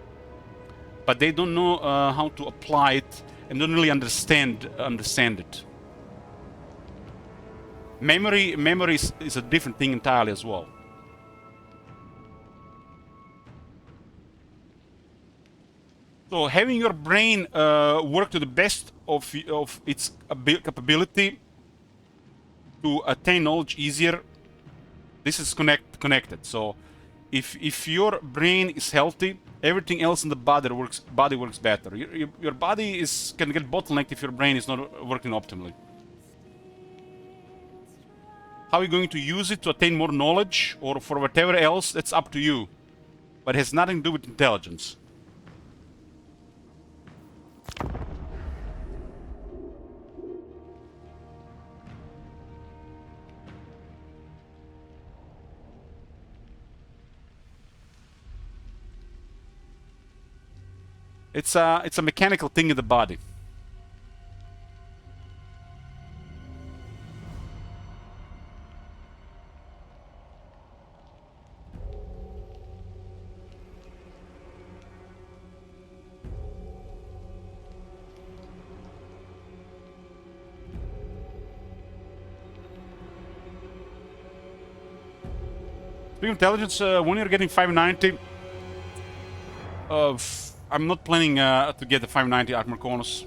but they don't know how to apply it and don't really understand it. Memory is a different thing entirely as well. So having your brain work to the best of its capability to attain knowledge easier, this is connected. So if your brain is healthy, everything else in the body works better. Your body can get bottlenecked if your brain is not working optimally. How are you going to use it to attain more knowledge or for whatever else? That's up to you. But it has nothing to do with intelligence. It's a mechanical thing in the body. Speaking of intelligence, when you're getting 590, I'm not planning to get the 590 Armor Cornus.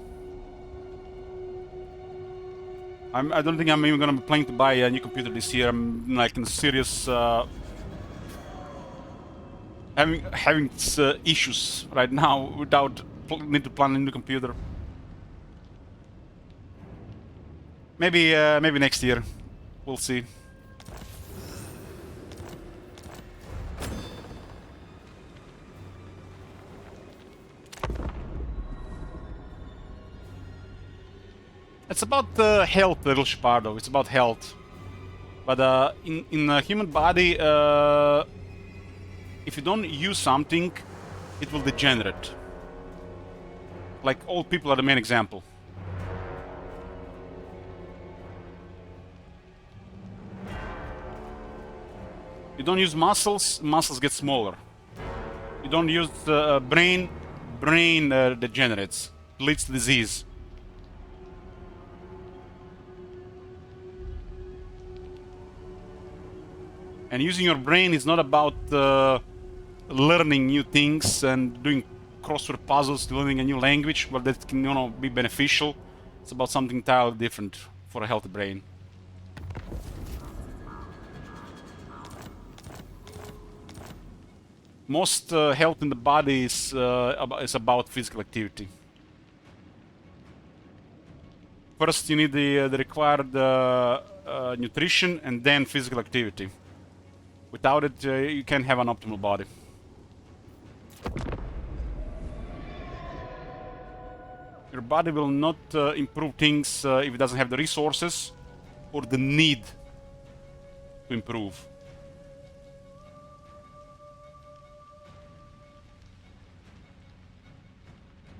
I don't think I'm even gonna be planning to buy a new computer this year. I'm like in serious having issues right now without need to plan a new computer. Maybe next year. We'll see. It's about health, little Shpardo. It's about health. But in the human body, if you don't use something, it will degenerate. Like old people are the main example. You don't use muscles, muscles get smaller. You don't use brain, brain degenerates, leads to disease. And using your brain is not about learning new things and doing crossword puzzles, learning a new language, well, that can, you know, be beneficial. It's about something entirely different for a healthy brain. Most health in the body is about physical activity. First, you need the required nutrition and then physical activity. Without it, you can't have an optimal body. Your body will not improve things if it doesn't have the resources or the need to improve.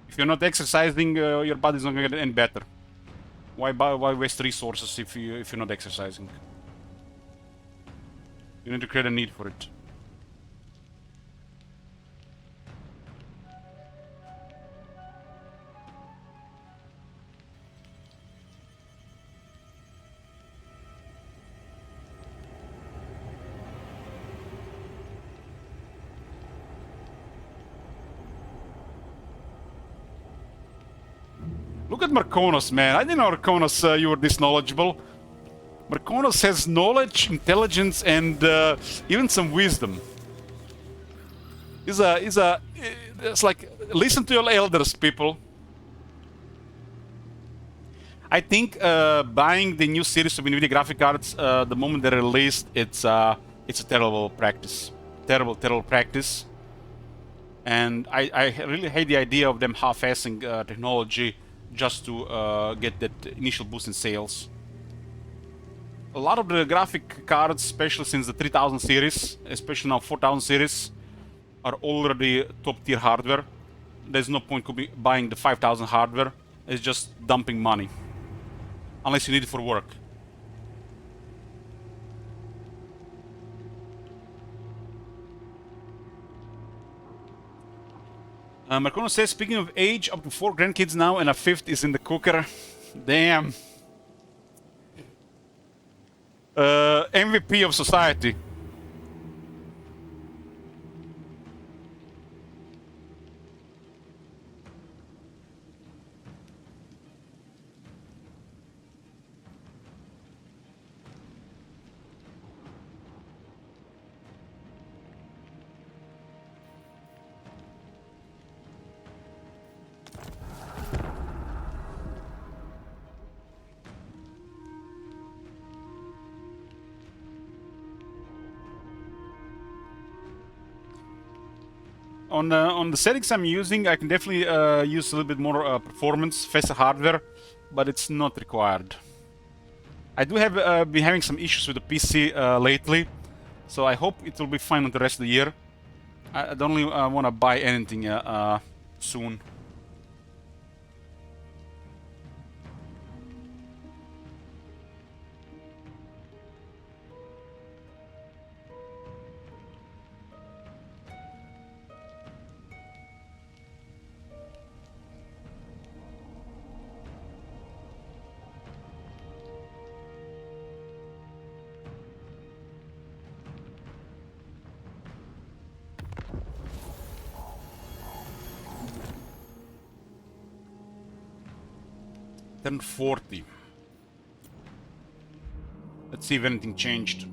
If you're not exercising, your body's not going to get any better. Why waste resources if you're not exercising? You need to create a need for it. Look at Markonos, man. I didn't know Markonos you were this knowledgeable. Markonos has knowledge, intelligence, and even some wisdom. It's like, listen to your elders, people. I think buying the new series of NVIDIA graphic cards the moment they're released, it's a terrible practice. Terrible practice. And I really hate the idea of them half-assing technology just to get that initial boost in sales. A lot of the graphic cards, especially since the 3000 series, especially now 4000 series, are already top-tier hardware. There's no point buying the 5000 hardware. It's just dumping money. Unless you need it for work. Marcono says, speaking of age, up to 4 grandkids now and a 5th is in the cooker. Damn. MVP of society. On the settings I'm using, I can definitely use a little bit more performance, faster hardware, but it's not required. I do have been having some issues with the PC lately, so I hope it will be fine with the rest of the year. I don't really want to buy anything soon. Then 40. Let's see if anything changed.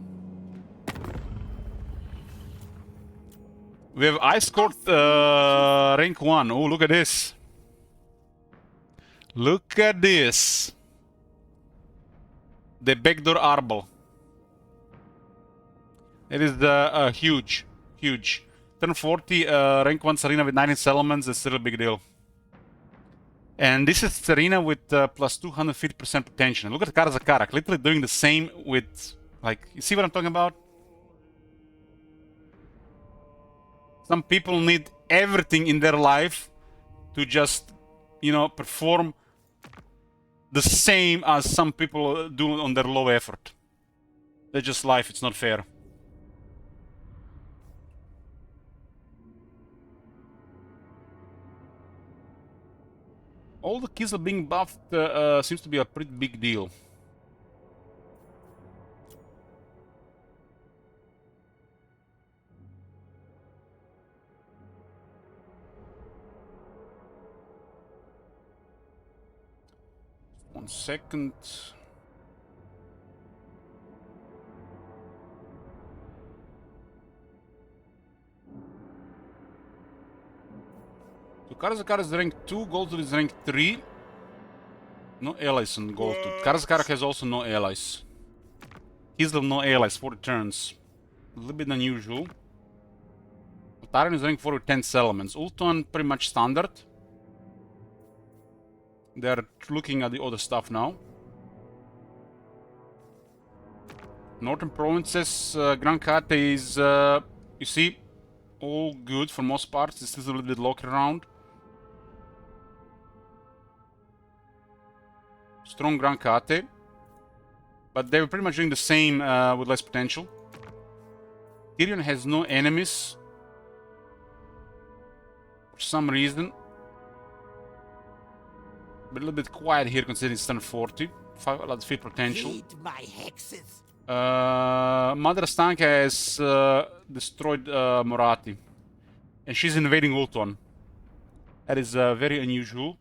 We have Ice Court rank 1. Oh, look at this. Look at this. The backdoor arbel. It is huge. Huge. Turn 40 rank 1 Serena with 19 settlements. That's still a big deal. And this is Serena with plus 250% potential. Look at Karazakarak, literally doing the same with, like, you see what I'm talking about? Some people need everything in their life to just, you know, perform the same as some people do on their low effort. That's just life, it's not fair. All the kills are being buffed seems to be a pretty big deal. 1 second. So Karazakar is rank 2, Goldtooth is rank 3. No allies on Goldtooth. Karazakar has also no allies. Kislev no allies, 40 turns. A little bit unusual. Taren is rank 4 with 10 settlements. Ultron pretty much standard. They're looking at the other stuff now. Northern provinces, Grand Kate is, you see, all good for most parts. It's still a little bit locked around. Strong Grand Kate. But they were pretty much doing the same with less potential. Tyrion has no enemies. For some reason. But a little bit quiet here considering it's turn 40. 5 feet potential. Heed my hexes. Mother Stanka has destroyed Moratti. And she's invading Ultron. That is very unusual.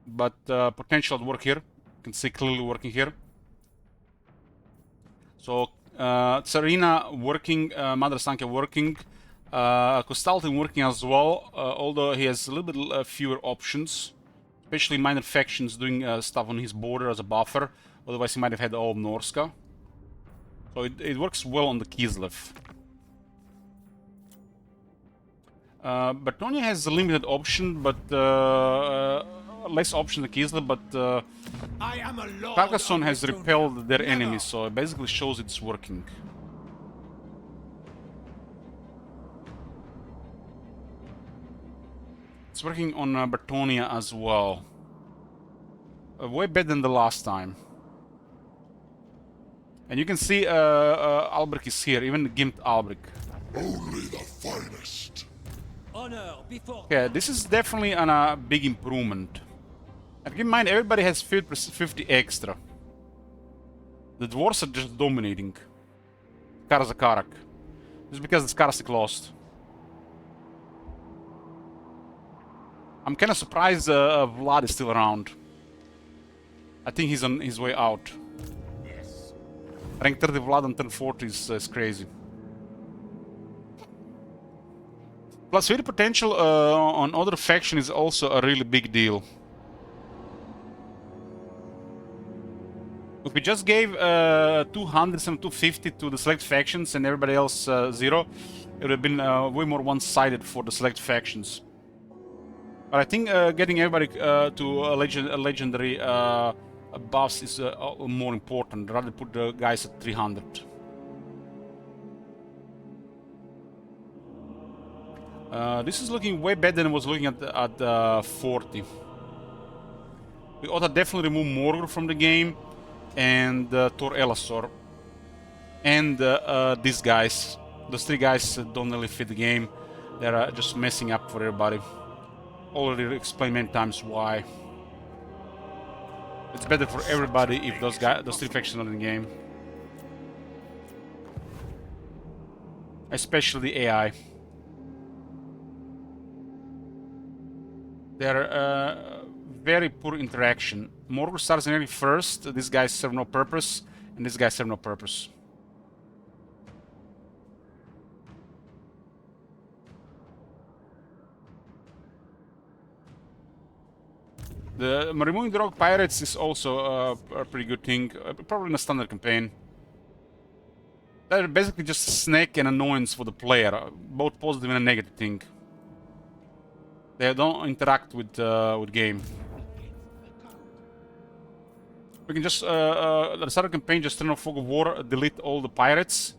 But potential at work here. You can see clearly working here. So Tsarina working, Mother Stanka working. Kostaltin working as well. Although he has a little bit fewer options. Especially minor factions doing stuff on his border as a buffer. Otherwise he might have had all of Norska. So it works well on the Kislev. Bertonia has a limited option, but less option than Kislev, but I am a lord. Carcassonne has of Bertonia. repelled their Never. enemies, so it basically shows it's working. It's working on Bertonia as well. Way better than the last time. And you can see Albric is here, even Gimp Albric. Only the finest. Honor before. Okay, this is definitely a big improvement. And keep in mind, everybody has 50 extra. The dwarves are just dominating. Karazakarak. Just because the Karasik lost. I'm kind of surprised Vlad is still around. I think he's on his way out. Rank 30 Vlad on turn 40 is crazy. Plus, with potential on other faction is also a really big deal. If we just gave 200 and 250 to the select factions and everybody else 0, it would have been way more one-sided for the select factions. But I think getting everybody to a legendary buffs is more important. Rather put the guys at 300. This is looking way better than it was looking at 40. We ought to definitely remove Morgul from the game, and Tor Elasor, and these guys. Those 3 guys don't really fit the game. They're just messing up for everybody. Already explained many times why. It's better for everybody if those 3 factions are in the game. Especially the AI. They're very poor interaction. Morgul starts nearly first. These guys serve no purpose, and these guys serve no purpose. Removing the rogue pirates is also a pretty good thing. Probably in a standard campaign. They're basically just a snack and annoyance for the player, both positive and a negative thing. They don't interact with game. We can just at the start of the campaign just turn off Fog of War, delete all the pirates,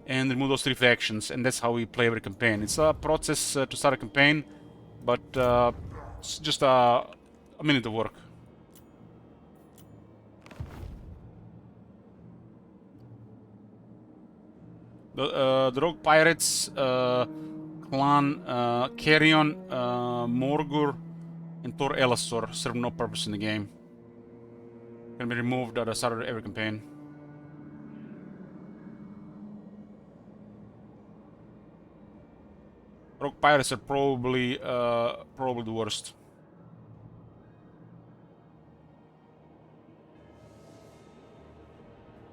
and remove those 3 factions, and that's how we play every campaign. It's a process to start a campaign, but it's just a minute of work. The rogue pirates, clan Carrion, Morgur, and Tor Elasor serve no purpose in the game. Can be removed at the start of every campaign. Rogue pirates are probably the worst.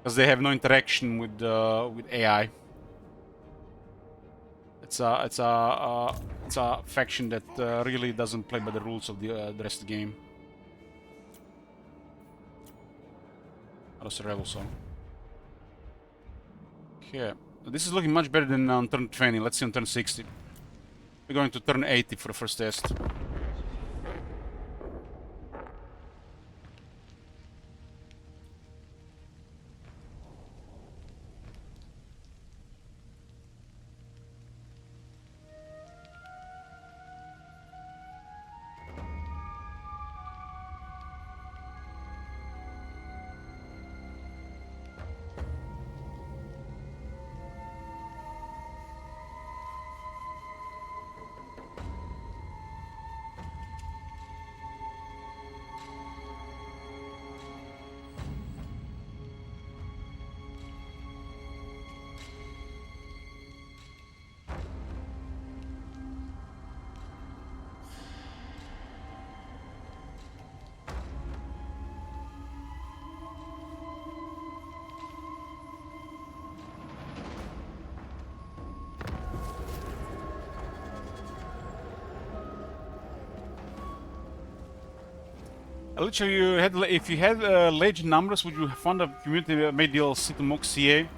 because they have no interaction with AI. It's a faction that really doesn't play by the rules of the rest of the game. Rebel song. Okay, this is looking much better than on turn 20. Let's see on turn 60. We're going to turn 80 for the first test. Literally, if you had legend numbers, would you fund a community made DLC to mock CA?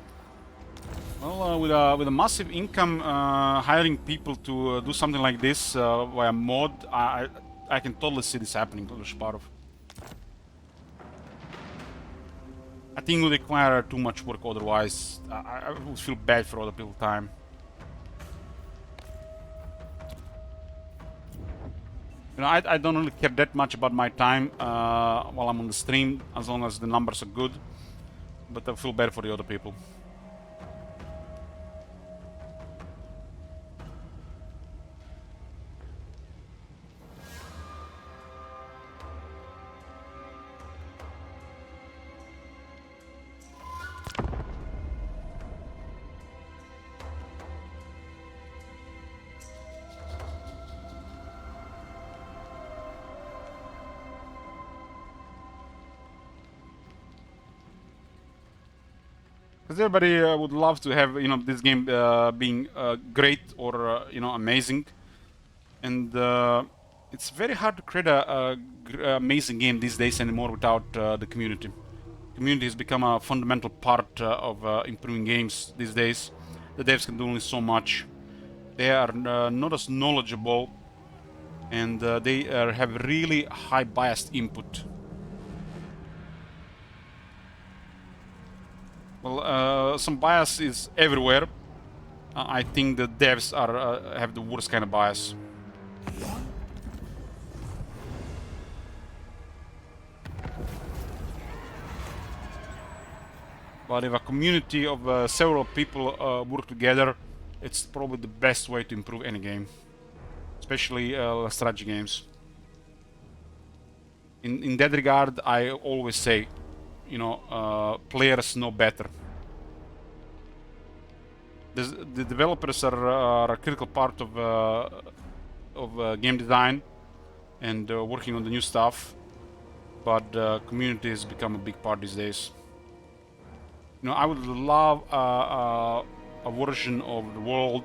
Well, with a massive income, hiring people to do something like this via mod, I can totally see this happening to Sparov. I think it would require too much work otherwise. I would feel bad for other people's time. You know, I don't really care that much about my time while I'm on the stream, as long as the numbers are good. But I feel bad for the other people. Because everybody would love to have, you know, this game being great or you know, amazing, and it's very hard to create a amazing game these days anymore without the community. Community has become a fundamental part of improving games these days. The devs can do only so much. They are not as knowledgeable, and they have really high biased input. Well, some bias is everywhere. I think the devs are have the worst kind of bias. But if a community of several people work together, it's probably the best way to improve any game, especially strategy games. In that regard, I always say, you know, players know better. The developers are a critical part of game design and working on the new stuff, but community has become a big part these days. You know, I would love a version of the world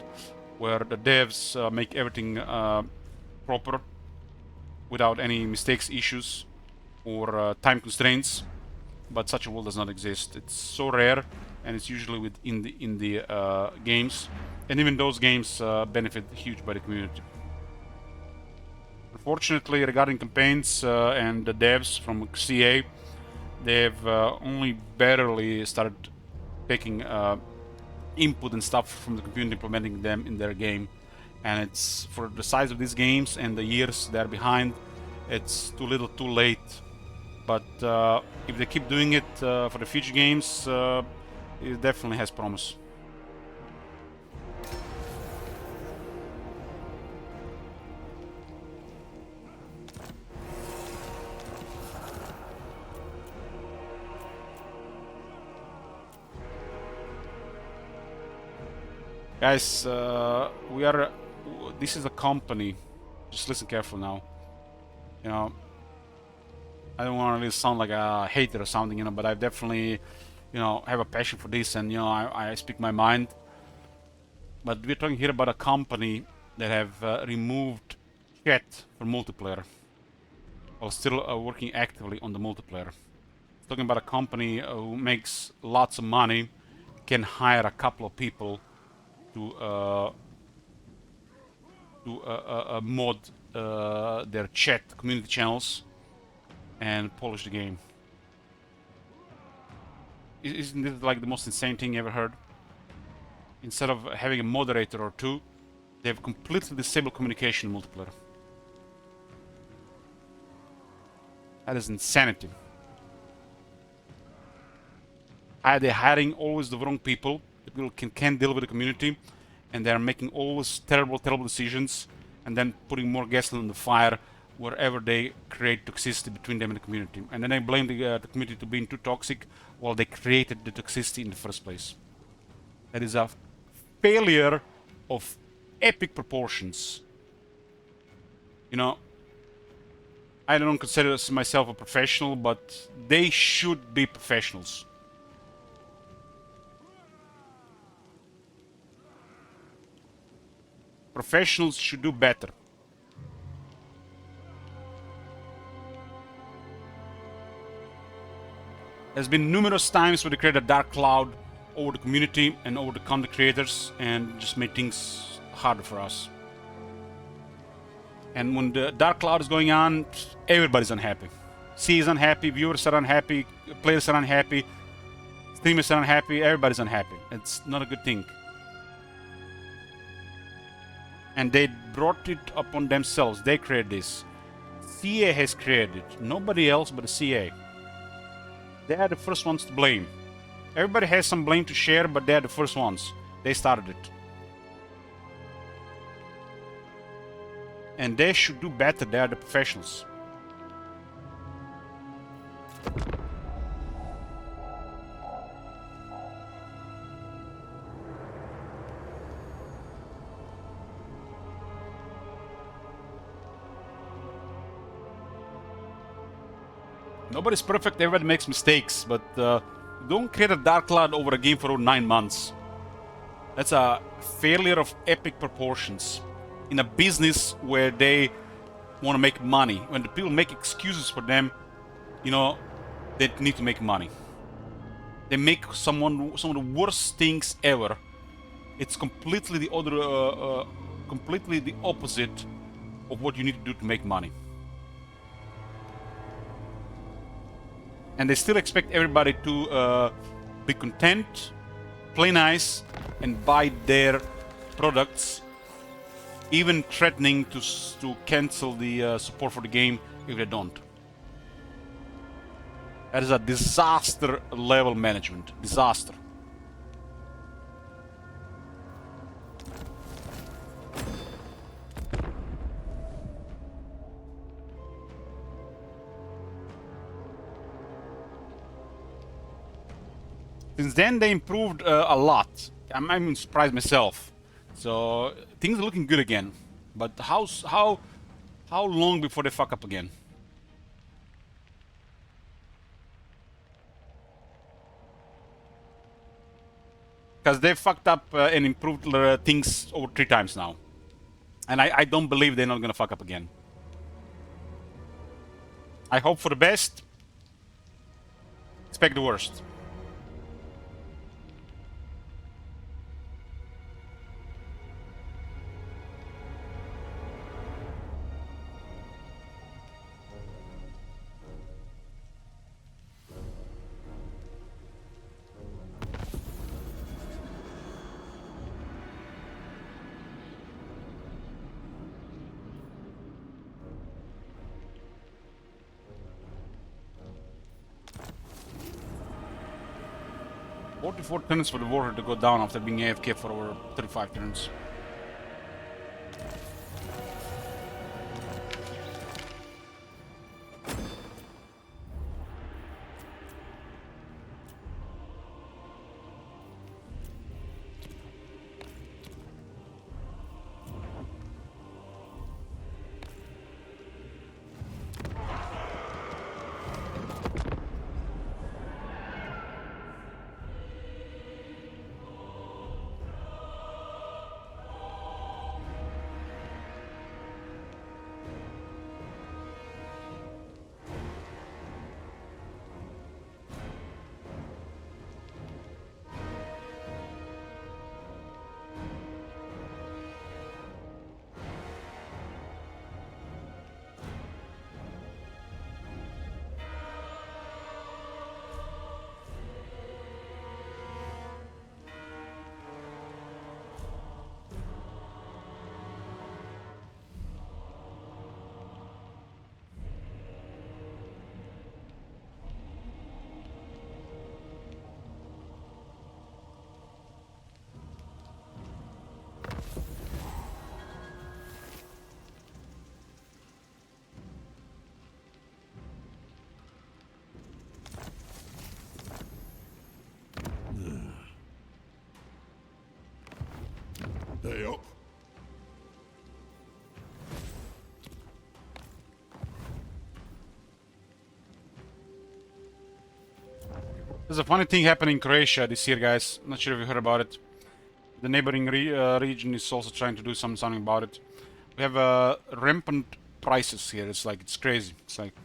where the devs make everything proper, without any mistakes, issues, or time constraints. But such a world does not exist. It's so rare, and it's usually within the games, and even those games benefit huge by the community. Unfortunately, regarding campaigns and the devs from CA, they've only barely started taking input and stuff from the community, implementing them in their game, and it's, for the size of these games and the years they're behind, it's too little too late. But if they keep doing it for the future games, it definitely has promise. Guys, this is a company. Just listen careful now. You know, I don't want to really sound like a hater or something, you know, but I've definitely have a passion for this, and I speak my mind. But we're talking here about a company that have removed chat for multiplayer, while still working actively on the multiplayer. Talking about a company who makes lots of money, can hire a couple of people to mod their chat community channels and polish the game. Isn't this like the most insane thing you ever heard? Instead of having a moderator or two, they have completely disabled communication in multiplayer. That is insanity. They're hiring always the wrong people. The people can't deal with the community, and they're making always terrible decisions, and then putting more gasoline on the fire wherever they create toxicity between them and the community. And then they blame the community to being too toxic, while they created the toxicity in the first place. That is a failure of epic proportions. I don't consider myself a professional, but they should be professionals. Professionals should do better. There's been numerous times where they create a dark cloud over the community and over the content creators and just made things harder for us. And when the dark cloud is going on, everybody's unhappy. CA is unhappy, viewers are unhappy, players are unhappy, streamers are unhappy, everybody's unhappy. It's not a good thing. And they brought it upon themselves. They created this. CA has created it. Nobody else but the CA. They are the first ones to blame. Everybody has some blame to share, but they are the first ones. They started it. And they should do better. They are the professionals. Nobody's perfect, everybody makes mistakes, but don't create a dark cloud over a game for over 9 months. That's a failure of epic proportions. In a business where they want to make money, when the people make excuses for them, they need to make money. They make some of the worst things ever. It's completely the other, completely the opposite of what you need to do to make money. And they still expect everybody to be content, play nice, and buy their products, even threatening to cancel the support for the game if they don't. That is a disaster level management. Disaster. Since then, they improved a lot. I'm even surprised myself. So things are looking good again. But how long before they fuck up again? Because they fucked up and improved things over 3 times now. And I don't believe they're not gonna fuck up again. I hope for the best. Expect the worst. "44 turns for the warrior to go down after being AFK for over 35 turns. Hey up. There's a funny thing happening in Croatia this year, guys. Not sure if you heard about it. The neighboring region is also trying to do something about it. We have rampant prices here. It's like, it's crazy. It's like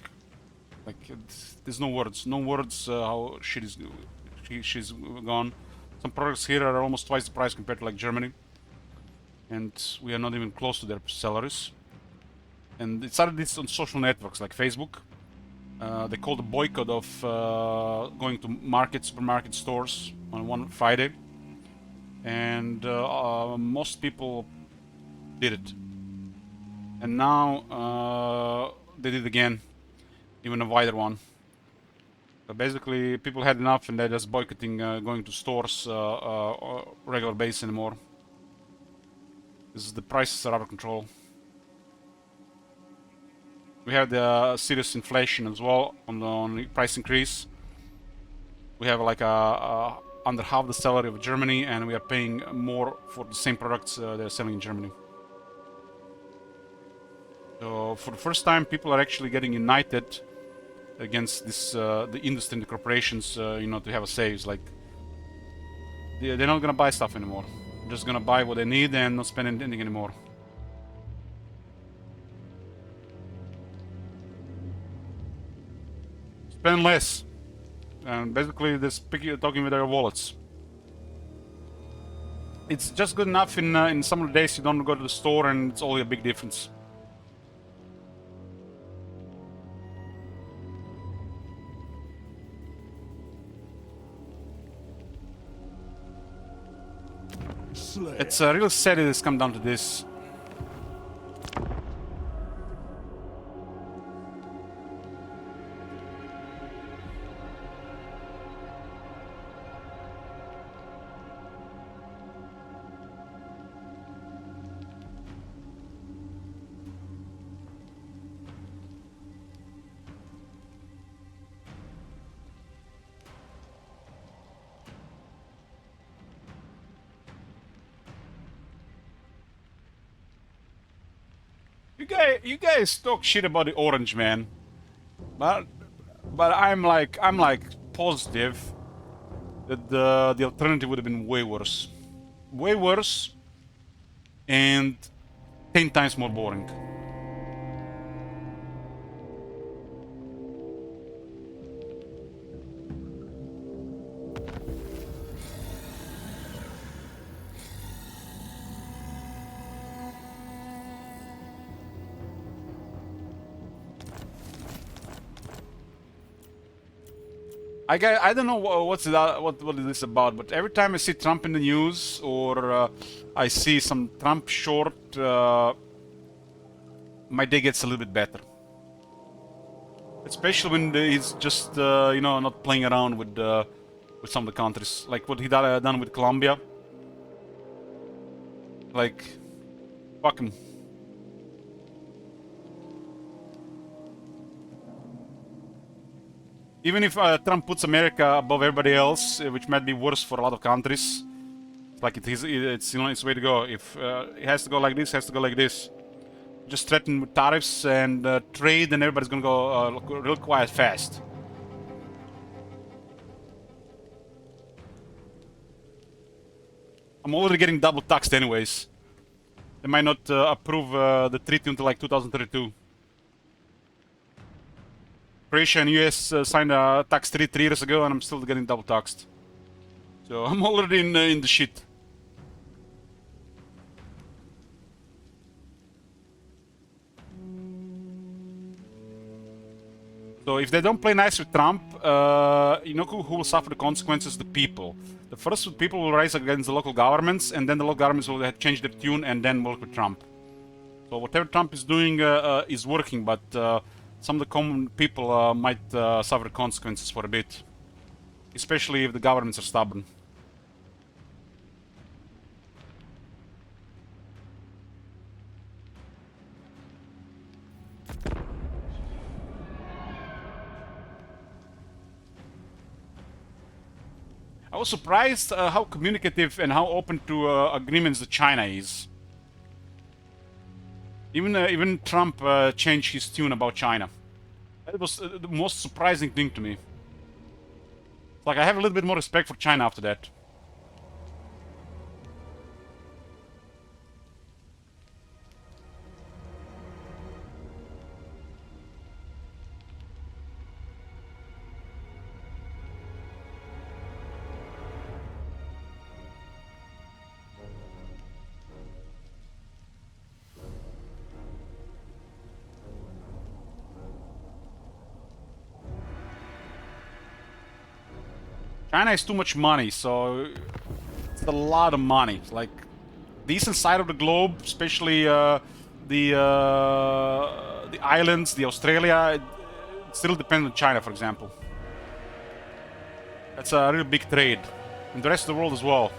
there's no words. No words how shit is she's gone. Some products here are almost twice the price compared to like Germany. And we are not even close to their salaries. And it started this on social networks like Facebook. They called a boycott of going to supermarket stores on one Friday. And most people did it. And now they did it again, even a wider one. So basically, people had enough and they're just boycotting going to stores on a regular basis anymore. Because the prices are out of control. We have the serious inflation as well on the price increase. We have like under half the salary of Germany, and we are paying more for the same products they're selling in Germany. So for the first time, people are actually getting united against this the industry and the corporations, you know, to have a say. It's like they're not gonna buy stuff anymore. They're just gonna buy what they need and not spend anything anymore. Spend less, and basically they're talking with their wallets. It's just good enough in some of the days you don't go to the store, and it's only a big difference. It's real sad that it's come down to this. You guys talk shit about the orange man, but I'm like positive that the alternative would have been way worse, and 10 times more boring. I don't know what is this about, but every time I see Trump in the news or I see some Trump short, my day gets a little bit better. Especially when he's just you know, not playing around with some of the countries, like what he done with Colombia. Like, fuck him. Even if Trump puts America above everybody else, which might be worse for a lot of countries, like it's you know, it's the way to go. If it has to go like this, has to go like this. Just threaten with tariffs and trade, and everybody's gonna go real quiet fast. I'm already getting double taxed anyways. They might not approve the treaty until like 2032. Croatia and US signed a tax treaty 3 years ago, and I'm still getting double taxed. So I'm already in the shit. So if they don't play nice with Trump, you know who will suffer the consequences? The people. The first people will rise against the local governments, and then the local governments will change their tune and then work with Trump. So whatever Trump is doing is working, but some of the common people might suffer consequences for a bit. Especially if the governments are stubborn. I was surprised how communicative and how open to agreements that China is. Even Trump changed his tune about China. That was the most surprising thing to me. It's like I have a little bit more respect for China after that. China has too much money, so it's a lot of money. It's like decent side of the globe, especially the islands, the Australia. It still depends on China, for example. That's a real big trade, and the rest of the world as well.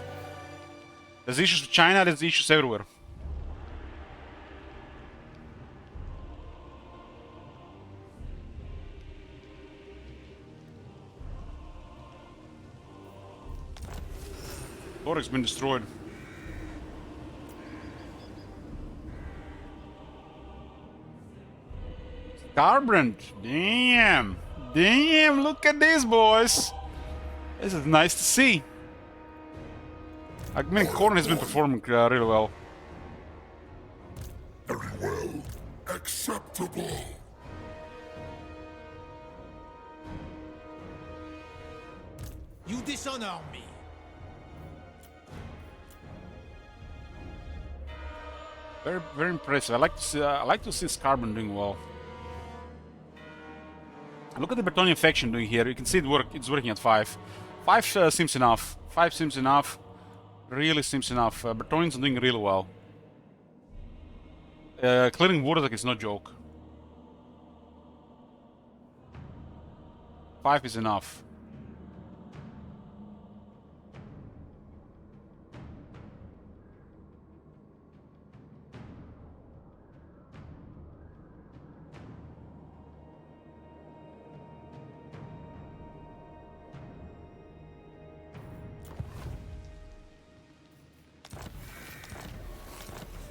There's issues with China. There's issues everywhere. Toric's been destroyed. Starbrand. Damn. Damn, look at this, boys. This is nice to see. I mean, Corn has been performing really well. Very well. Acceptable. You dishonor me. Very, very impressive. I like to see Starbrand doing well. Look at the Bretonnian faction doing here. You can see it's working at 5. 5 seems enough. 5 seems enough. Really seems enough. Bretonnians are doing really well. Clearing Warlock is no joke. 5 is enough.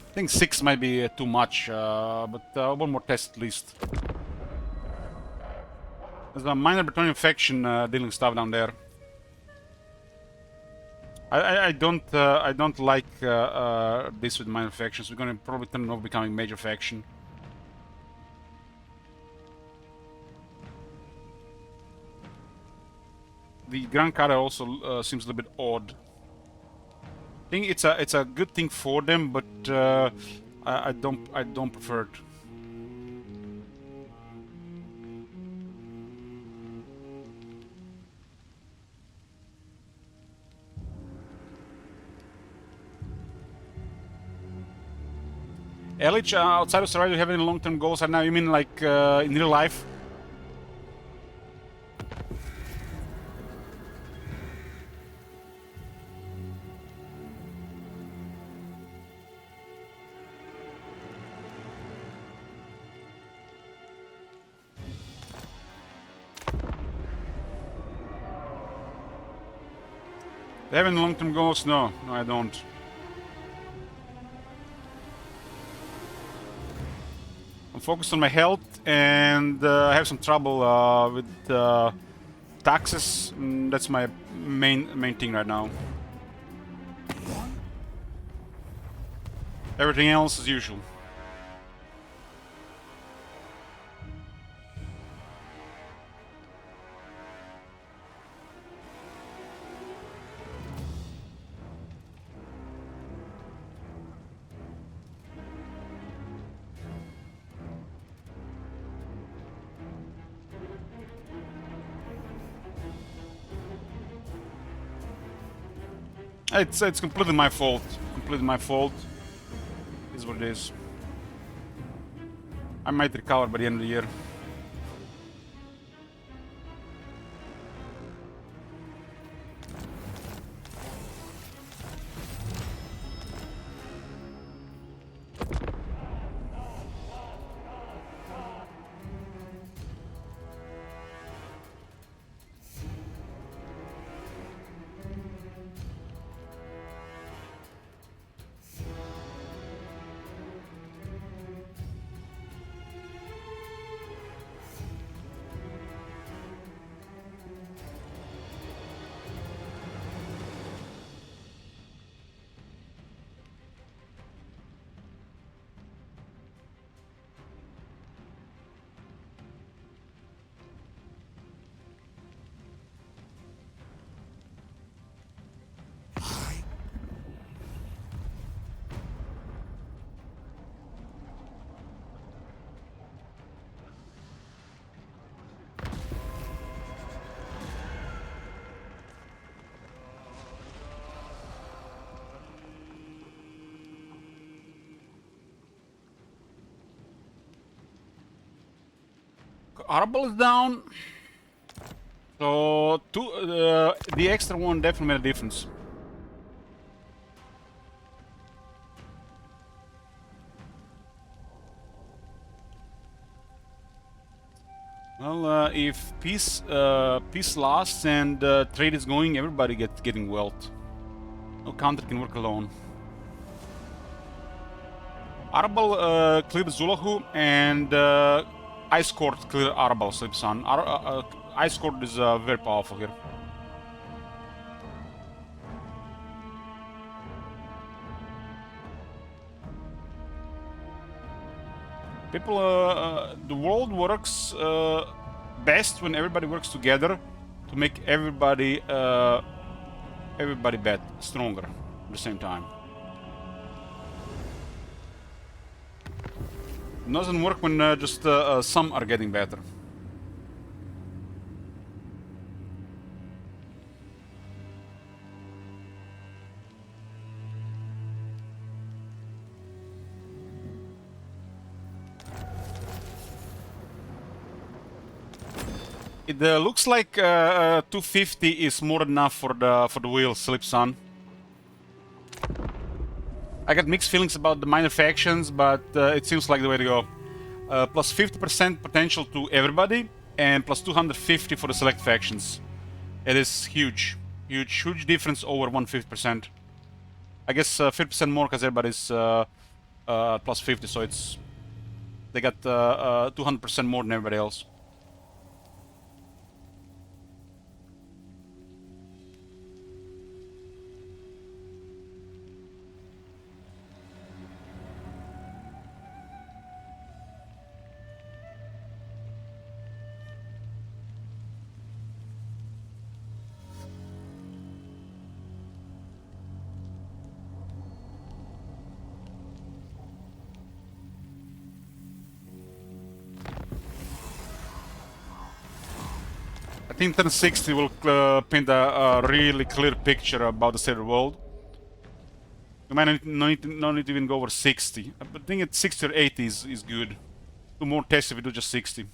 I think 6 might be too much, but one more test at least. There's a minor Bretonnian faction dealing stuff down there. I don't like this with minor factions. We're gonna probably turn it off becoming major faction. The Grand Kara also seems a little bit odd. I think it's a good thing for them, but I don't prefer it. Elich, outside of Sarai, do you have any long-term goals right now? You mean like in real life? Do you have any long-term goals? No, I don't. I'm focused on my health, and I have some trouble with taxes. That's my main thing right now. Everything else as usual. It's completely my fault. Completely my fault. Is what it is. I might recover by the end of the year. Arbal is down. So the extra one definitely made a difference. Well, if peace lasts and trade is going, everybody getting wealth. No counter can work alone. Arbal cleared Zulahu and Ice Court cleared Arbal, Slipson. Ice Court is very powerful here. People, the world works best when everybody works together to make everybody stronger at the same time. It doesn't work when just some are getting better. It looks like 250 is more than enough for the wheel, Slipson. I got mixed feelings about the minor factions, but it seems like the way to go. Plus 50% potential to everybody, and plus 250 for the select factions. It is huge. Huge difference over 150%. I guess 50% more because everybody's plus 50, so it's... They got 200% more than everybody else. I think 1060 will paint a really clear picture about the state of the world. We might not need to even go over 60. I think at 60 or 80 is good. Do more tests if we do just 60.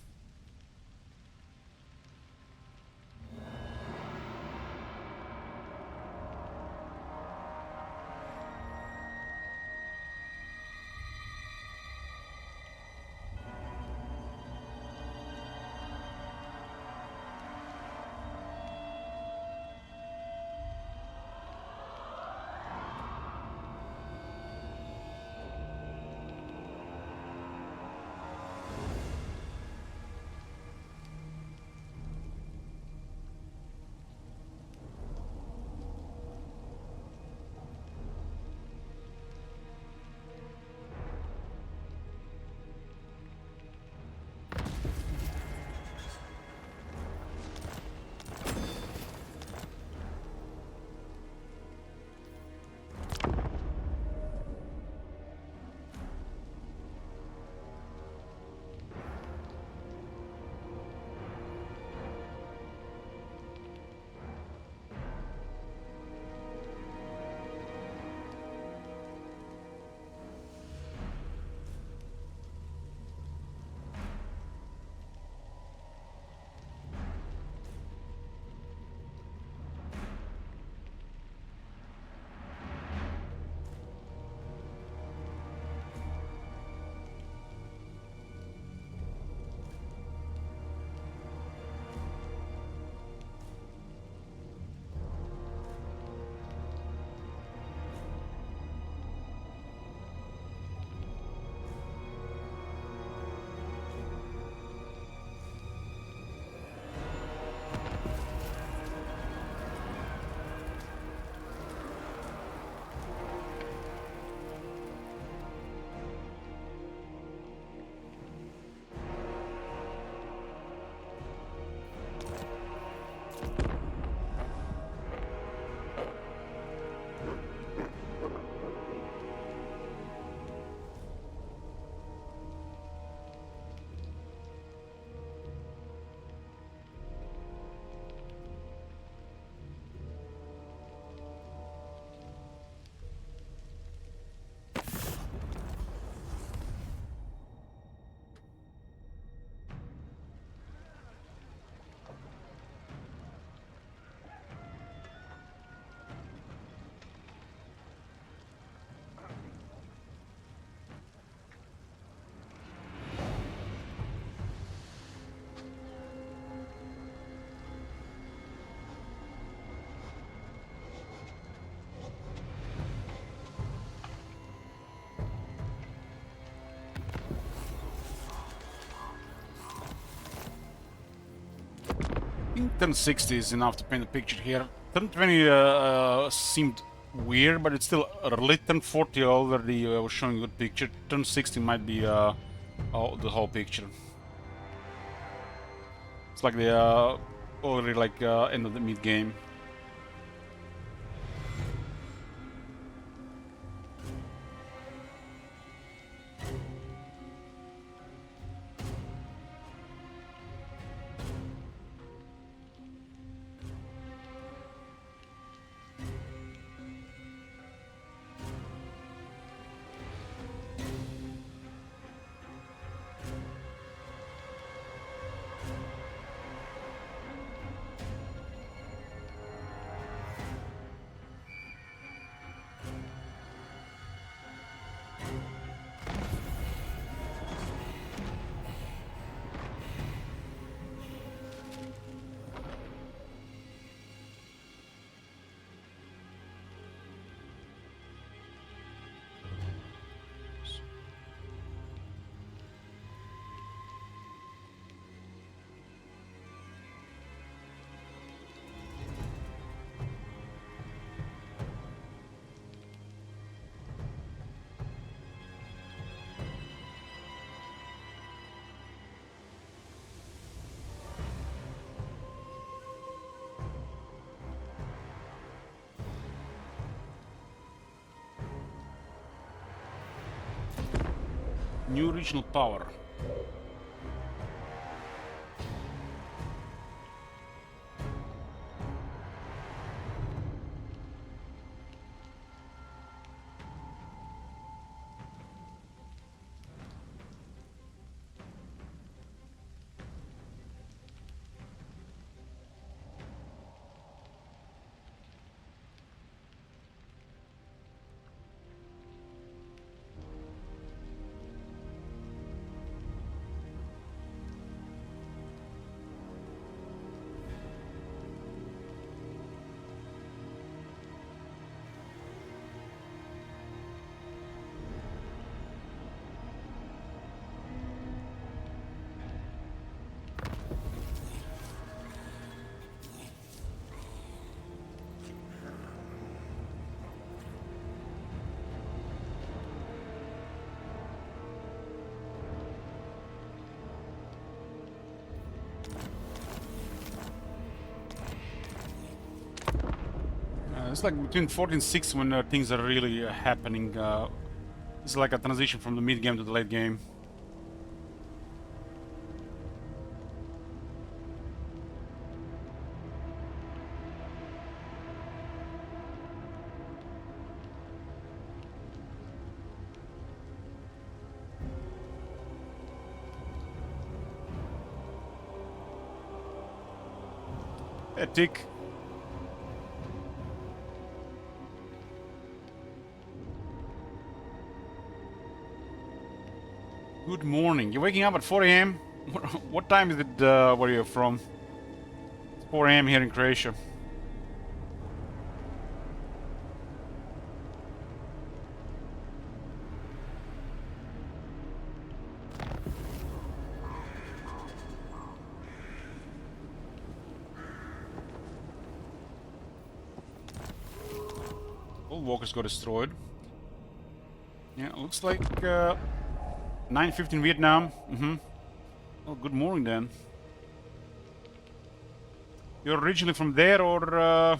I think 1060 is enough to paint a picture here. 1020 seemed weird, but it's still early. 1040 already was showing a good picture. 1060 might be the whole picture. It's like they already like end of the mid game. New regional power. It's like between 14 and 6 when things are really happening. It's like a transition from the mid game to the late game. A tick. Good morning. You're waking up at 4 a.m.? What time is it where you're from? It's 4 a.m. here in Croatia. All walkers got destroyed. Yeah, looks like 9:15 Vietnam. Oh, good morning then. You're originally from there, or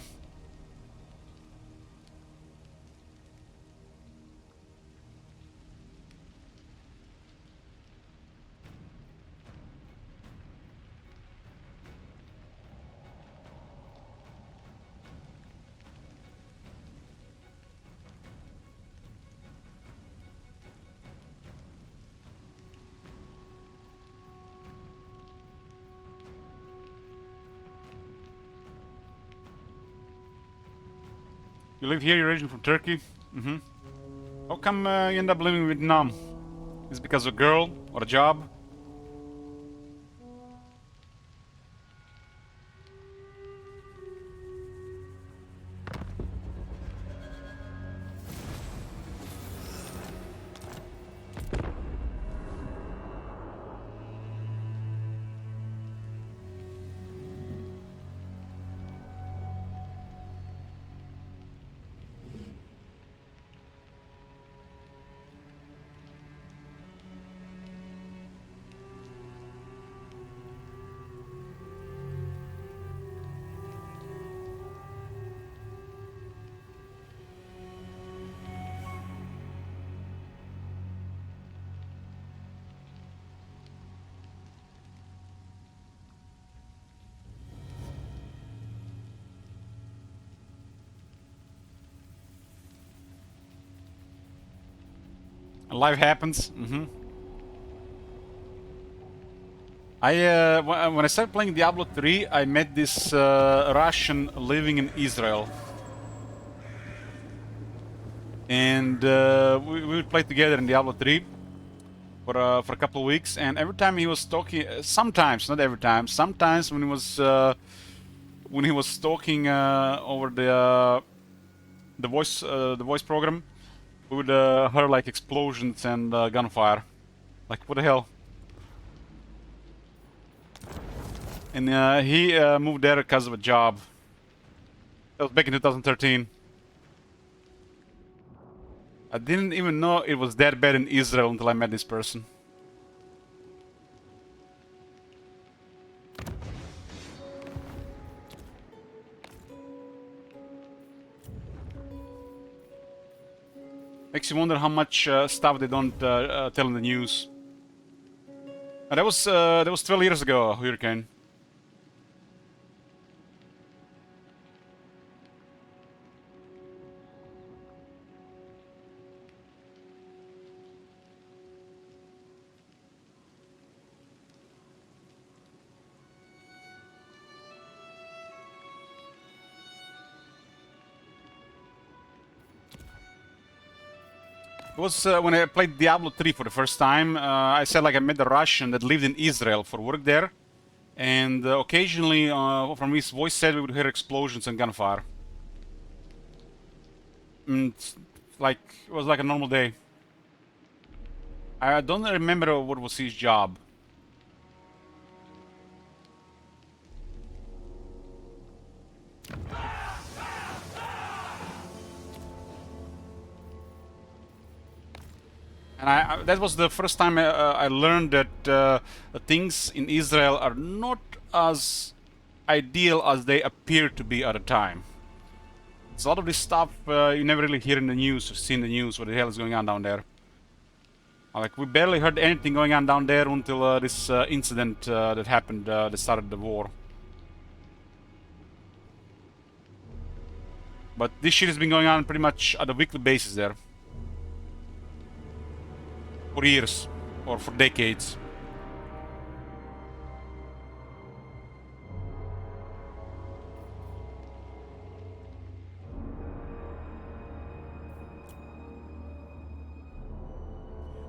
you live here? You're originally from Turkey. How come you end up living in Vietnam? Is it because of a girl or a job? Life happens. When I started playing Diablo 3, I met this Russian living in Israel, and we would play together in Diablo 3 for a couple of weeks. And every time he was talking, sometimes, not every time, sometimes when he was talking over the voice program, we would hear like explosions and gunfire. Like, what the hell? And he moved there because of a job. That was back in 2013. I didn't even know it was that bad in Israel until I met this person. Makes you wonder how much stuff they don't tell in the news. That was 12 years ago, Hurricane. It was when I played Diablo 3 for the first time. I said like I met a Russian that lived in Israel for work there, and occasionally from his voice said we would hear explosions and gunfire. And like it was like a normal day. I don't remember what was his job. And that was the first time I learned that things in Israel are not as ideal as they appear to be at the time. It's a lot of this stuff you never really hear in the news or see in the news what the hell is going on down there. Like, we barely heard anything going on down there until this incident that happened that started the war. But this shit has been going on pretty much on a weekly basis there. For years, or for decades.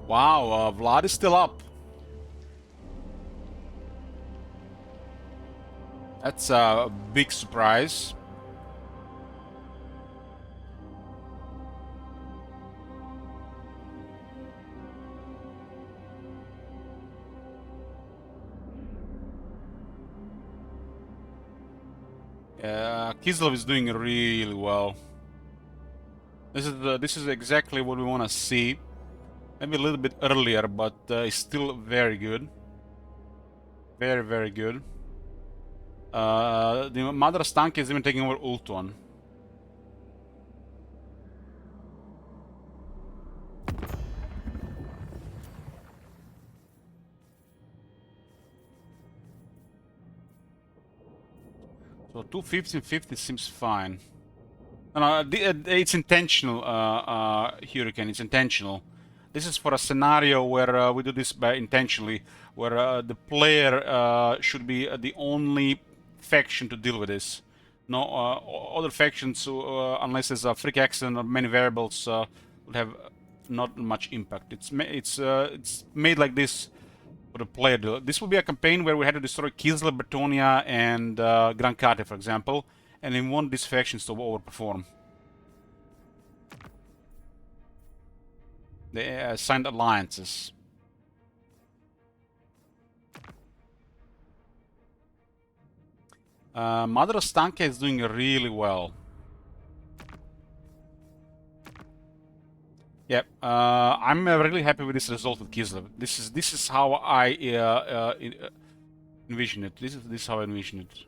Wow, Vlad is still up. That's a big surprise. Kislev is doing really well. This is exactly what we want to see. Maybe a little bit earlier, but it's still very good. Very, very good. The Mother Stanka is even taking over Ultuan. So 250 and 50 seems fine. No, it's intentional, Hurricane. It's intentional. This is for a scenario where we do this by intentionally, where the player should be the only faction to deal with this. No other factions, unless there's a freak accident or many variables, would have not much impact. It's made like this for the player. This will be a campaign where we had to destroy Kislev, Bretonia, and Grand Kate, for example, and we want these factions to overperform. They signed alliances. Mother Stanka is doing really well. Yep, I'm really happy with this result with Kislev. This is how I envision it. This is how I envision it.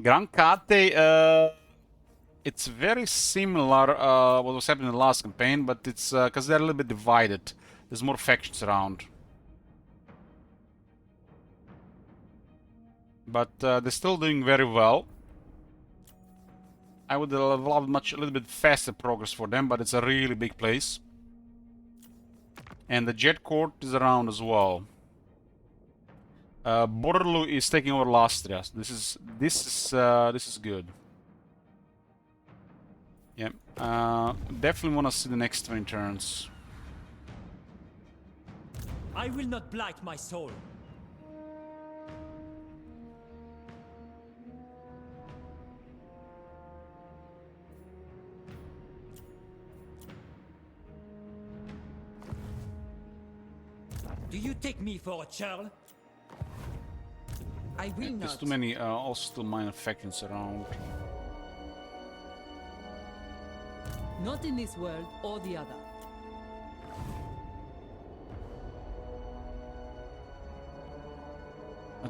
Grand Kate, it's very similar what was happening in the last campaign, but it's because they're a little bit divided. There's more factions around. But they're still doing very well. I would have loved a little bit faster progress for them, but it's a really big place. And the jet court is around as well. Borlu is taking over Lastria. This is good. Yeah. Definitely want to see the next 20 turns. I will not blight my soul. Do you take me for a churl? I will not. There's too many also minor factions around. Not in this world or the other.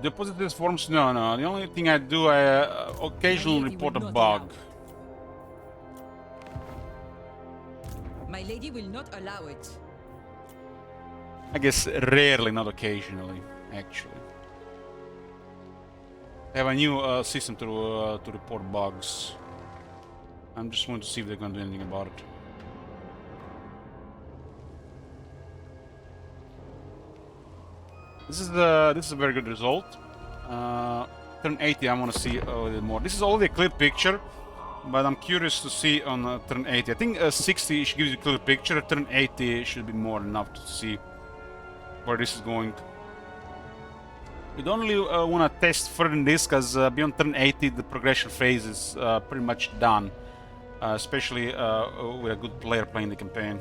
The positive forms, no. The only thing I do, I occasionally report a bug. My lady will not allow it. I guess rarely, not occasionally, actually. They have a new system to report bugs. I'm just going to see if they're going to do anything about it. This is a very good result. Turn 80, I want to see a little more. This is already a clear picture, but I'm curious to see on turn 80. I think 60 gives you a clear picture. Turn 80 should be more than enough to see where this is going. We don't really want to test further than this, because beyond turn 80 the progression phase is pretty much done. Especially with a good player playing the campaign.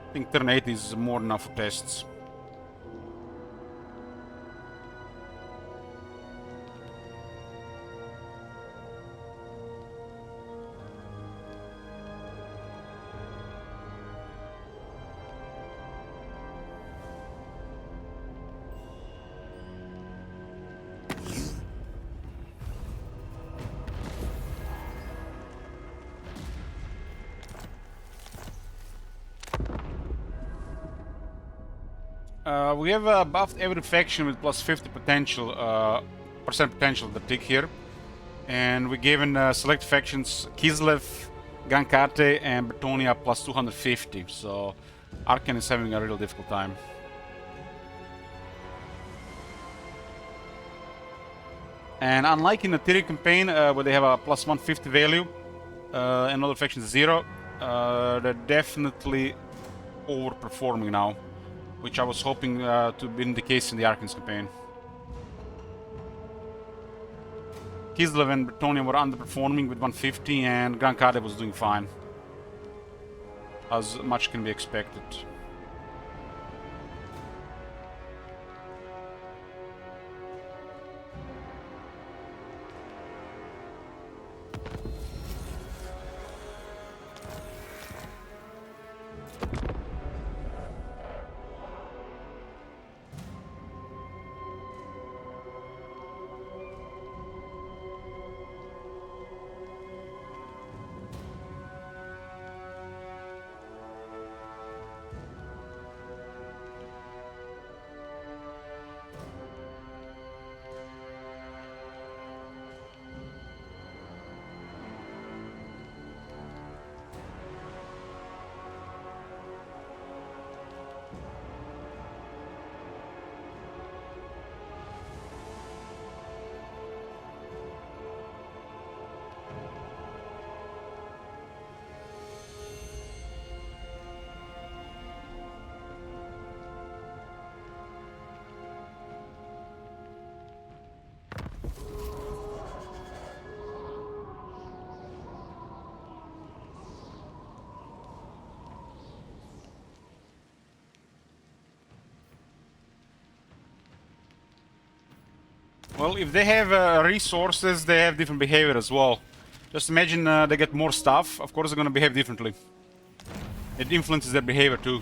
I think turn 80 is more than enough for tests. We have buffed every faction with plus 50 potential, percent potential the tick here, and we given select factions Kislev, Gankate, and Bretonia plus 250. So Arkan is having a real difficult time. And unlike in the Tyrion campaign, where they have a plus 150 value, and other factions 0, they're definitely overperforming now, which I was hoping to be the case in the Arkan's campaign. Kislev and Bretonia were underperforming with 150, and Gankade was doing fine. As much can be expected. Well, if they have resources, they have different behavior as well. Just imagine they get more stuff, of course they're gonna behave differently. It influences their behavior too.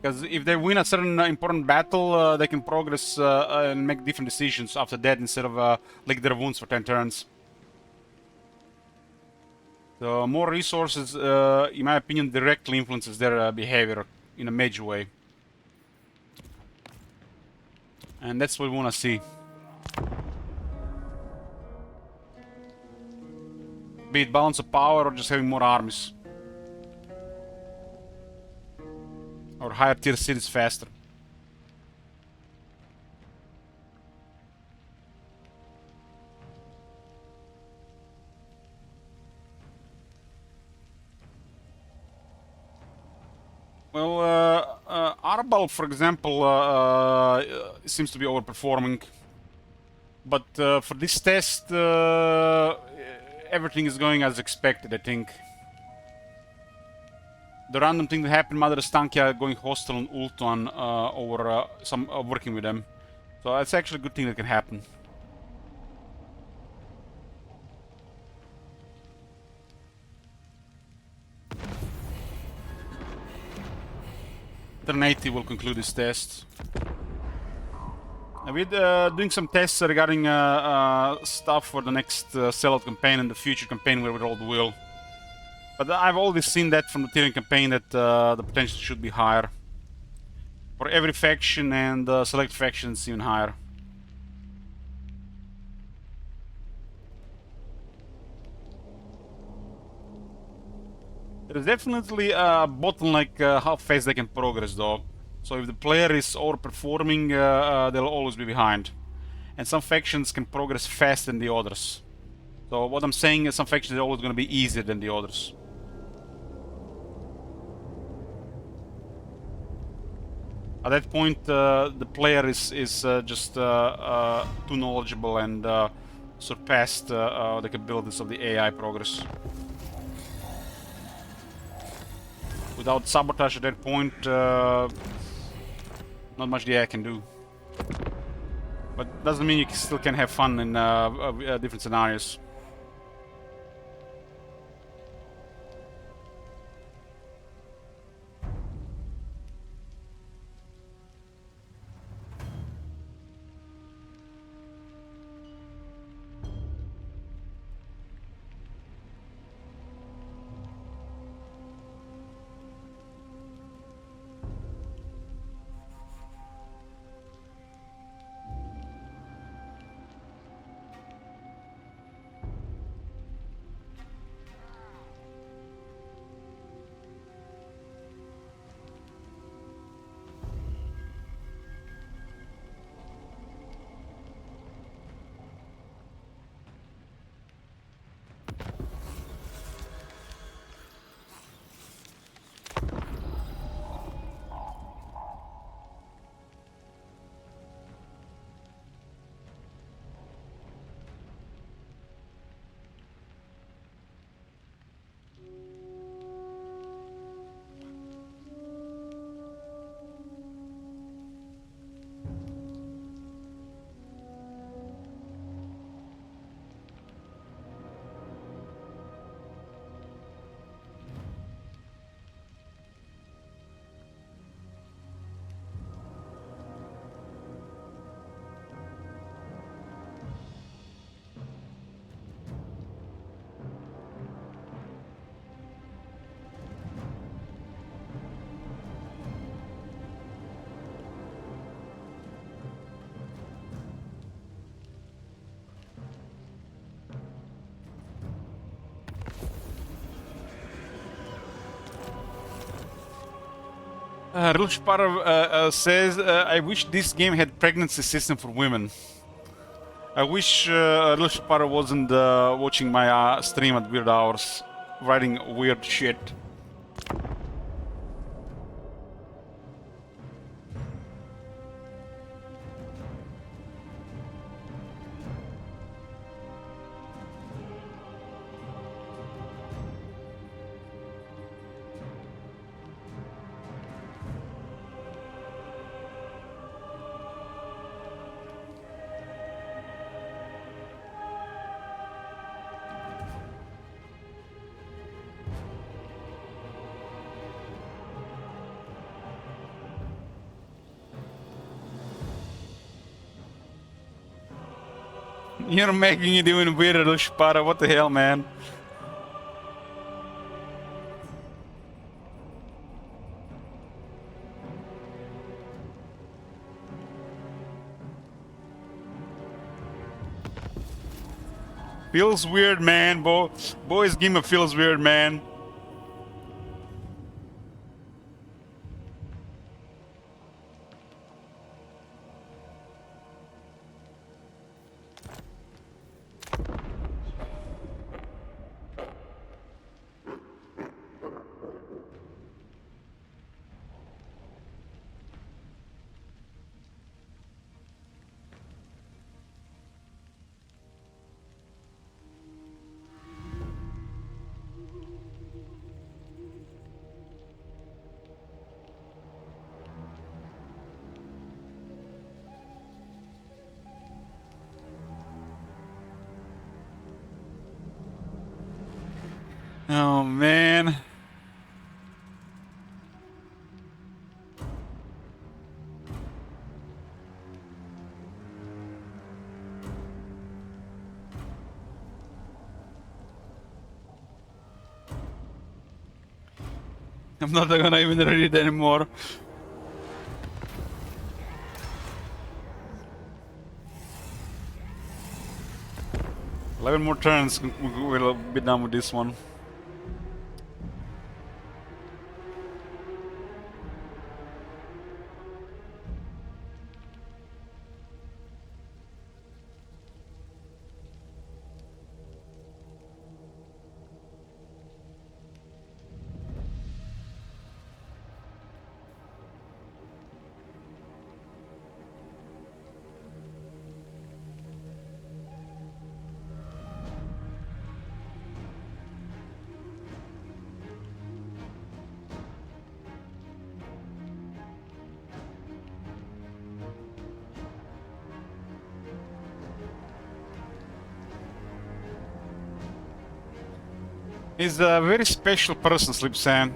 Because if they win a certain important battle, they can progress and make different decisions after that instead of lick their wounds for 10 turns. So more resources, in my opinion, directly influences their behavior in a major way. And that's what we want to see. Be it balance of power or just having more armies. Or higher tier cities faster. Well, Arbal, for example, seems to be overperforming. But for this test, everything is going as expected, I think. The random thing that happened, Mother Stankia going hostile on Ultuan over some working with them. So that's actually a good thing that can happen. Turn 80 will conclude this test. We're doing some tests regarding stuff for the next sellout campaign and the future campaign where we roll the wheel. But I've always seen that from the Tyrion campaign that the potential should be higher. For every faction and select factions even higher. There's definitely a bottleneck how fast they can progress though. So if the player is overperforming, they'll always be behind. And some factions can progress faster than the others. So what I'm saying is some factions are always going to be easier than the others. At that point, the player is just too knowledgeable and surpassed the capabilities of the AI progress. Without sabotage at that point, not much the AI can do. But doesn't mean you still can have fun in different scenarios. Rilshpar says, I wish this game had pregnancy system for women. I wish Rilshpar wasn't watching my stream at weird hours, writing weird shit. You're making it even weirder, Rilshpar. What the hell, man? Feels weird, man. Boys game feels weird, man. Oh man. I'm not gonna even read it anymore. Eleven more turns, we'll be done with this one. He's a very special person, Sleep Sam.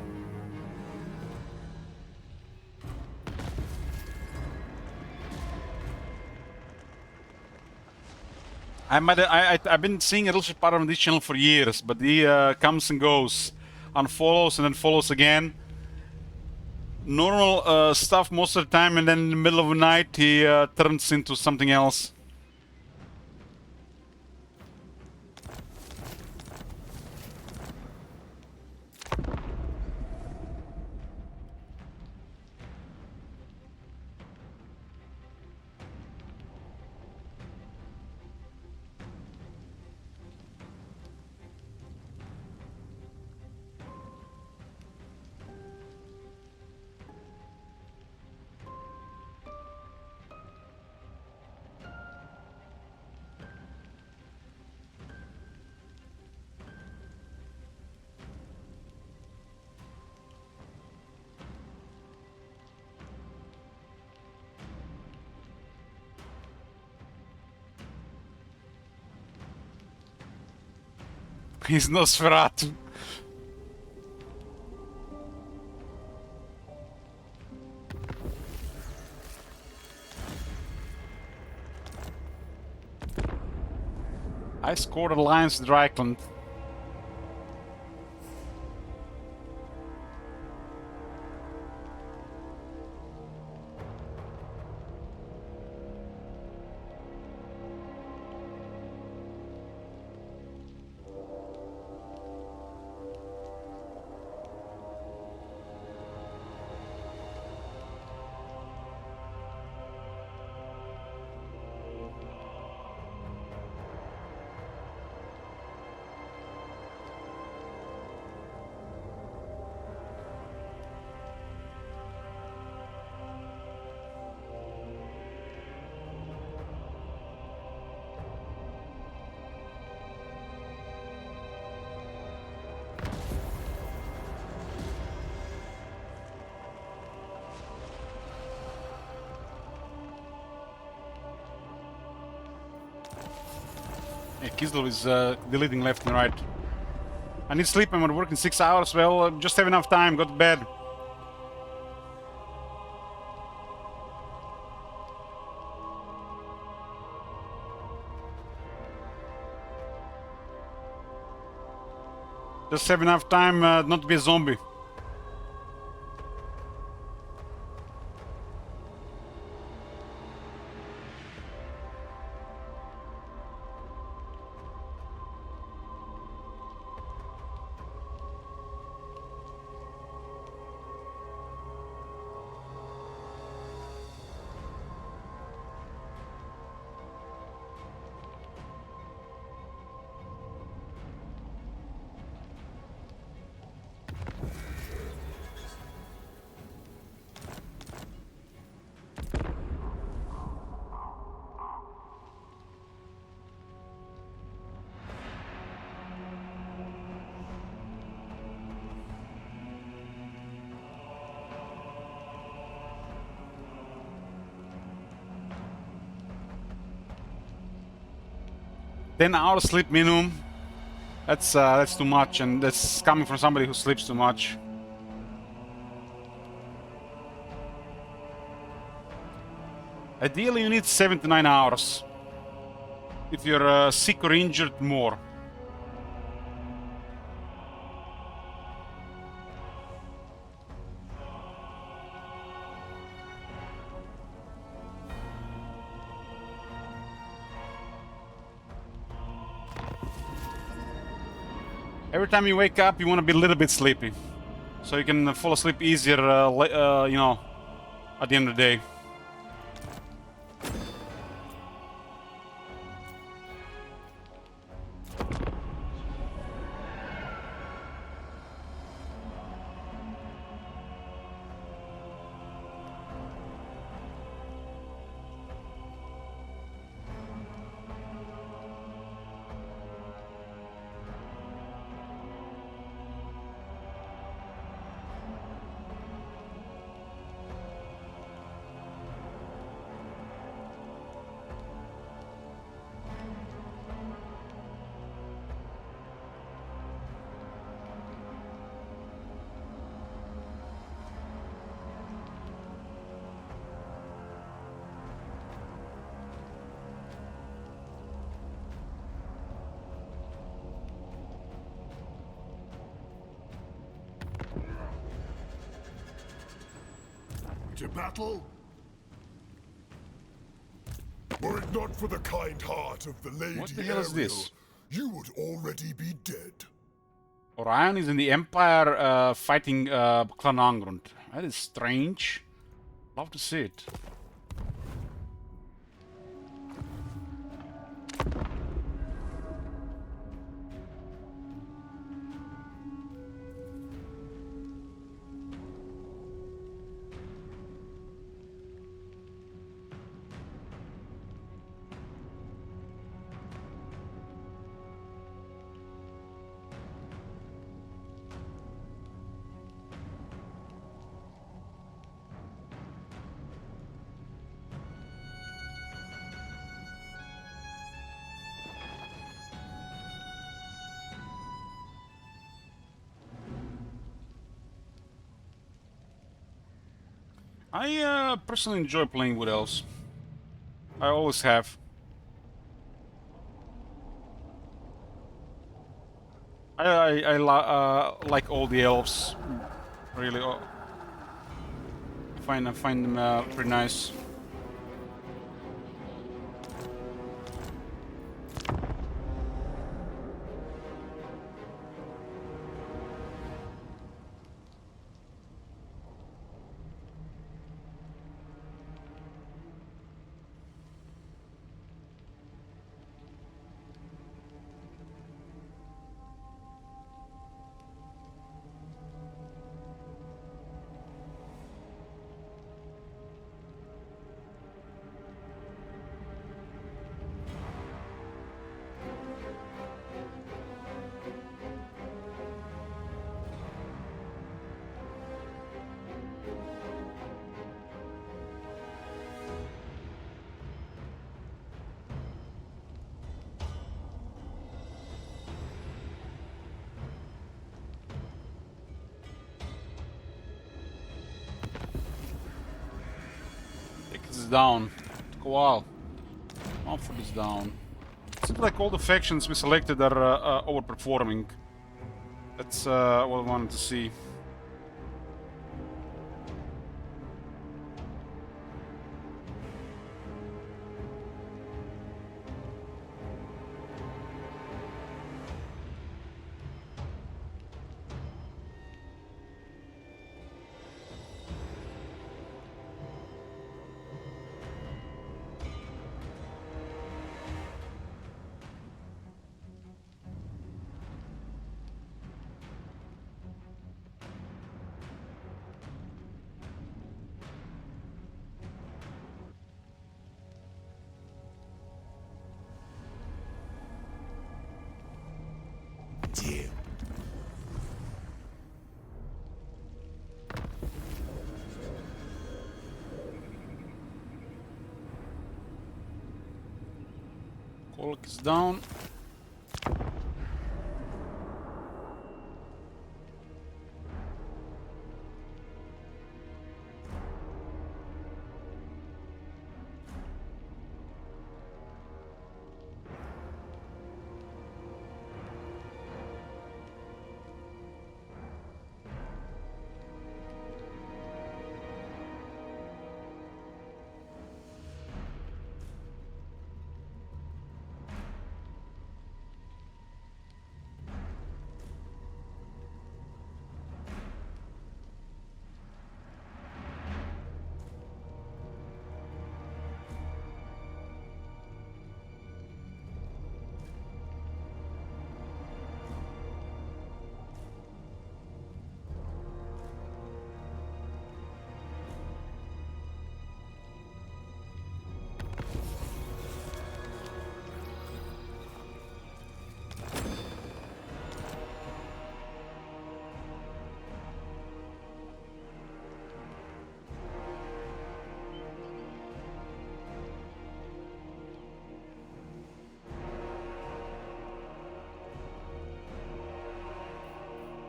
I've been seeing a little part on this channel for years, but he comes and goes, unfollows and then follows again. Normal stuff most of the time, and then in the middle of the night he turns into something else. He's Nosferatu. I scored Alliance Drycland. Yeah, Kislev is deleting left and right. I need sleep, I'm working 6 hours, well, just have enough time, go to bed. Just have enough time not to be a zombie. 10 hours sleep minimum. That's too much, and that's coming from somebody who sleeps too much. Ideally, you need 7 to 9 hours. If you're sick or injured, more. Every time you wake up, you want to be a little bit sleepy, so you can fall asleep easier, you know, at the end of the day. To battle? Were it not for the kind heart of the Lady What the hell is Ariel, this? you would already be dead. Orion is in the Empire fighting Clan Angrund. That is strange. Love to see it. I personally enjoy playing with elves. I always have. I like all the elves. Really, I find them pretty nice. Is down. Took a while. Comfort is down. Seems like all the factions we selected are overperforming. That's what I wanted to see. Dear. Kolk is down.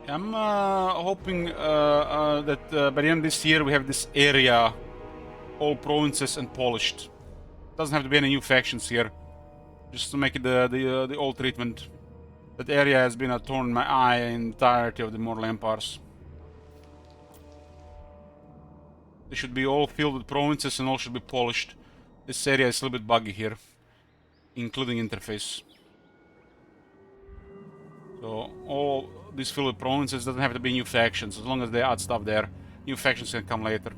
I'm hoping that by the end of this year we have this area, all provinces and polished. Doesn't have to be any new factions here, just to make it the old treatment. That area has been a thorn in my eye in the entirety of the Mortal Empires. They should be all filled with provinces and all should be polished. This area is a little bit buggy here, including interface. So all these filled with provinces doesn't have to be new factions, as long as they add stuff there. New factions can come later.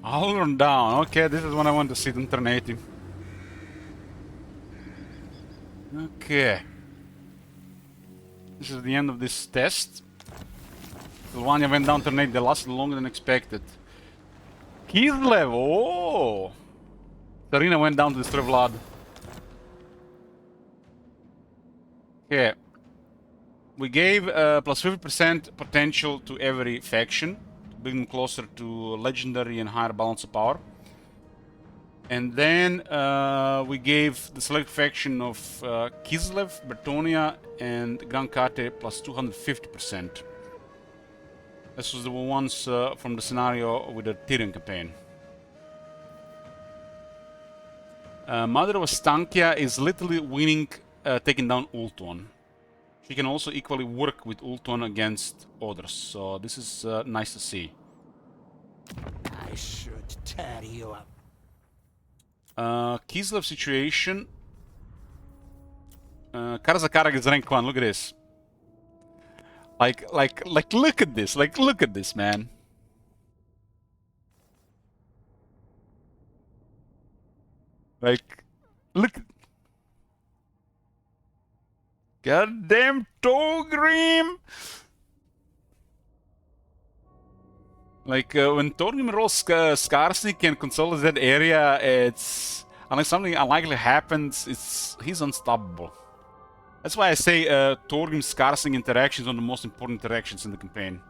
Alrun down. Okay, this is what I want to see, turn 80. Okay. This is the end of this test. Sylvania went down turn 8. They lasted longer than expected. Kislev. Oh! Serena went down to destroy Vlad. Okay. We gave plus 50% potential to every faction, to bring them closer to legendary and higher balance of power. And then we gave the select faction of Kislev, Bretonia, and Grand Kate plus 250%. This was the ones from the scenario with the Tyrion campaign. Mother of Stankia is literally winning, taking down Ultuan. She can also equally work with Ultuan against others, so this is nice to see. I should tear you up. Kislev situation. Karzakarak is rank 1, look at this. Like, look at this, look at this, man. Like, look. Goddamn Torgrim! Like, when Torgrim rolls Skarsnik and consolidate that area, it's... unless something unlikely happens, he's unstoppable. That's why I say Torgrim-Skarsnik interactions are the most important interactions in the campaign.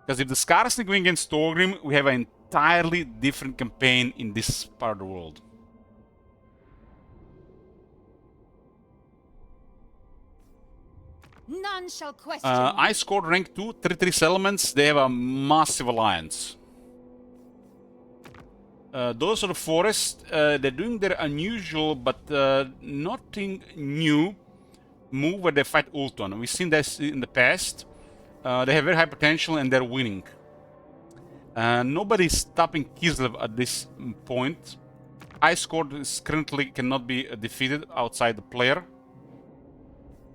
Because if the Skarsnik win against Torgrim, we have an entirely different campaign in this part of the world. None shall question. I scored rank 2, 33 settlements. They have a massive alliance. Those are the forest. They're doing their unusual but nothing new move where they fight Ultuan. We've seen this in the past. They have very high potential and they're winning. Nobody's stopping Kislev at this point. I scored is currently cannot be defeated outside the player.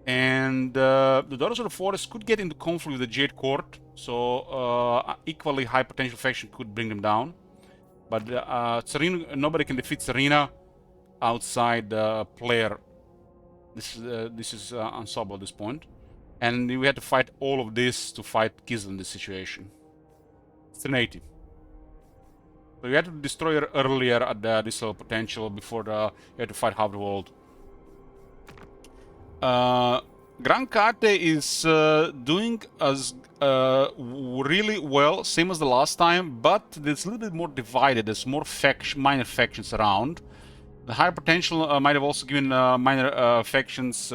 And the Daughters of the Forest could get into conflict with the Jade Court, so equally high potential faction could bring them down. But Serena, nobody can defeat Serena outside the player. This is unsolvable at this point. And we had to fight all of this to fight Kislev in this situation. It's an 80. So you had to destroy her earlier at this level potential before you had to fight half the world. Grand Kate is doing as really well, same as the last time, but it's a little bit more divided. There's more minor factions around. The higher potential might have also given minor factions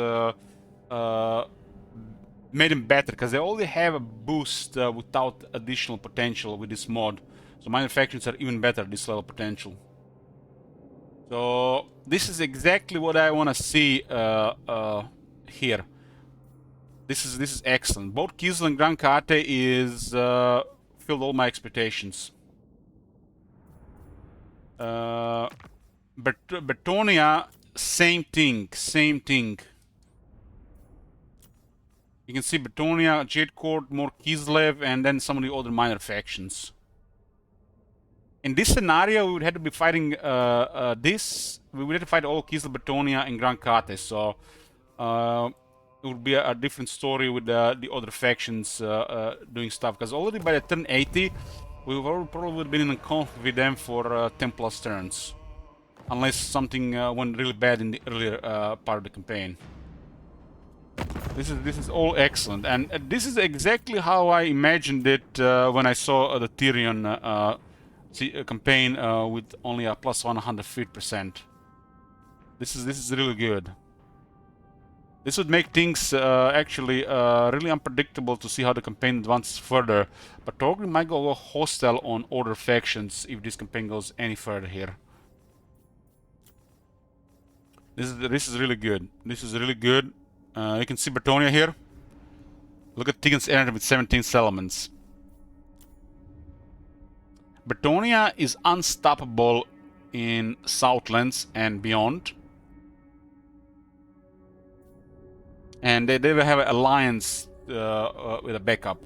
made them better, because they only have a boost without additional potential with this mod. So minor factions are even better at this level potential. So this is exactly what I want to see here. This is excellent. Both Kislev and Grand Kate is filled all my expectations. Bertonia, same thing. You can see Bertonia, Jade Court, more Kislev, and then some of the other minor factions. In this scenario, we would have to be fighting we would have to fight all Kislev, Bertonia, and Grand Kate. So it would be a different story with the other factions doing stuff. Because already by the turn 80, we would probably been in a conflict with them for 10 plus turns, unless something went really bad in the earlier part of the campaign. This is all excellent, and this is exactly how I imagined it when I saw the Tyrion campaign with only a plus 150%. This is really good. This would make things actually really unpredictable to see how the campaign advances further. But Torgrim might go hostile on other factions if this campaign goes any further here. This is really good. This is really good. You can see Bertonia here. Look at Tighan's energy with 17 settlements. Bertonia is unstoppable in Southlands and beyond. And they will have an alliance with a backup.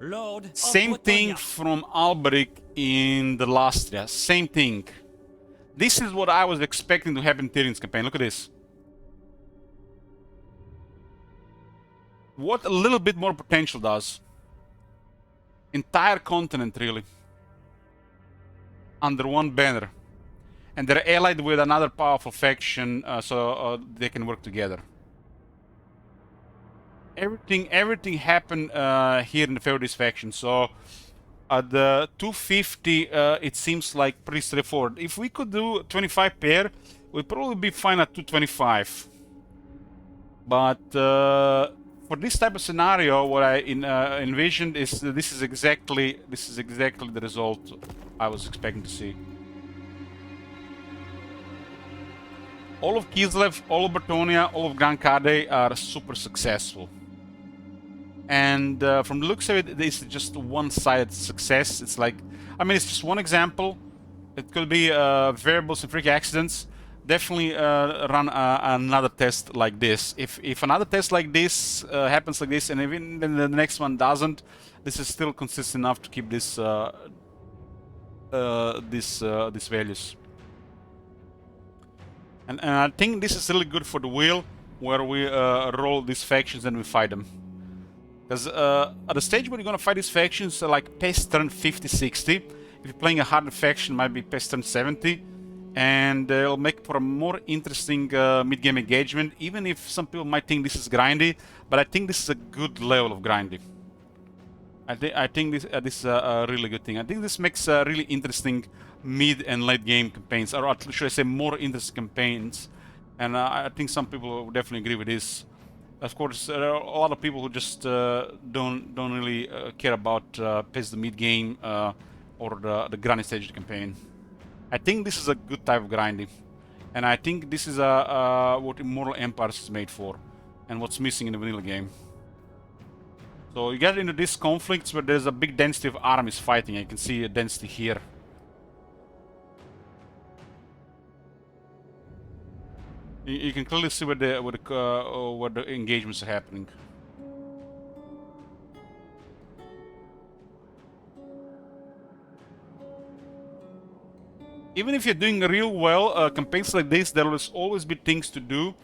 Lord of Same thing Bretonnia. from Alberic in the Lastria. Same thing. This is what I was expecting to happen in Tyrion's campaign. Look at this. What a little bit more potential does. Entire continent, really. Under one banner. And they're allied with another powerful faction, so they can work together. Everything happened here in the favor of this faction. So at the 250, it seems like pretty straightforward. If we could do 25 pair, we'd probably be fine at 225. But for this type of scenario, what I envisioned is this is exactly the result I was expecting to see. All of Kislev, all of Bertonia, all of Grand Kade are super successful. And from the looks of it, this is just one-sided success. It's like, I mean, it's just one example. It could be variables and freak accidents. Definitely run another test like this. If another test like this happens like this, and even then the next one doesn't, this is still consistent enough to keep these values. And I think this is really good for the wheel, where we roll these factions and we fight them. Because at the stage where you're going to fight these factions, like past turn 50, 60, if you're playing a harder faction, it might be past turn 70, and it'll make for a more interesting mid-game engagement, even if some people might think this is grindy, but I think this is a good level of grindy. I think this is a really good thing. I think this makes really interesting mid and late game campaigns, or should I say more interesting campaigns, and I think some people would definitely agree with this. Of course, there are a lot of people who just don't really care about past the mid game or the grindy stage of the campaign. I think this is a good type of grinding, and I think this is what Immortal Empires is made for, and what's missing in the vanilla game. So you get into these conflicts where there's a big density of armies fighting. You can see a density here. You can clearly see where the engagements are happening. Even if you're doing real well, campaigns like this, there will always be things to do,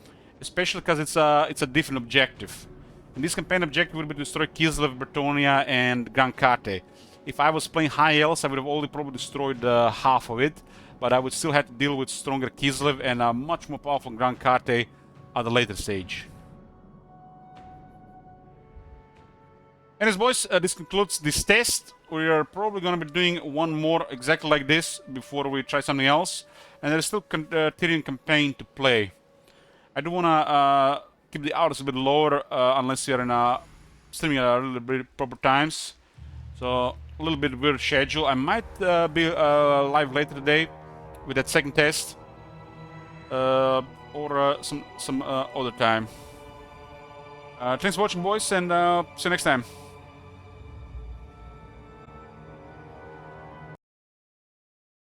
especially because it's a different objective. And this campaign objective would be to destroy Kislev, Bertonia, and Grand Kate. If I was playing High Elves, I would have only probably destroyed half of it, but I would still have to deal with stronger Kislev and a much more powerful Grand Kate at a later stage. Anyways, boys, this concludes this test. We are probably going to be doing one more exactly like this before we try something else. And there's still Tyrion campaign to play. I do want to keep the hours a bit lower unless you're in streaming at a little bit proper times. So a little bit weird schedule. I might be live later today with that second test, or some other time. Thanks for watching, boys, and see you next time.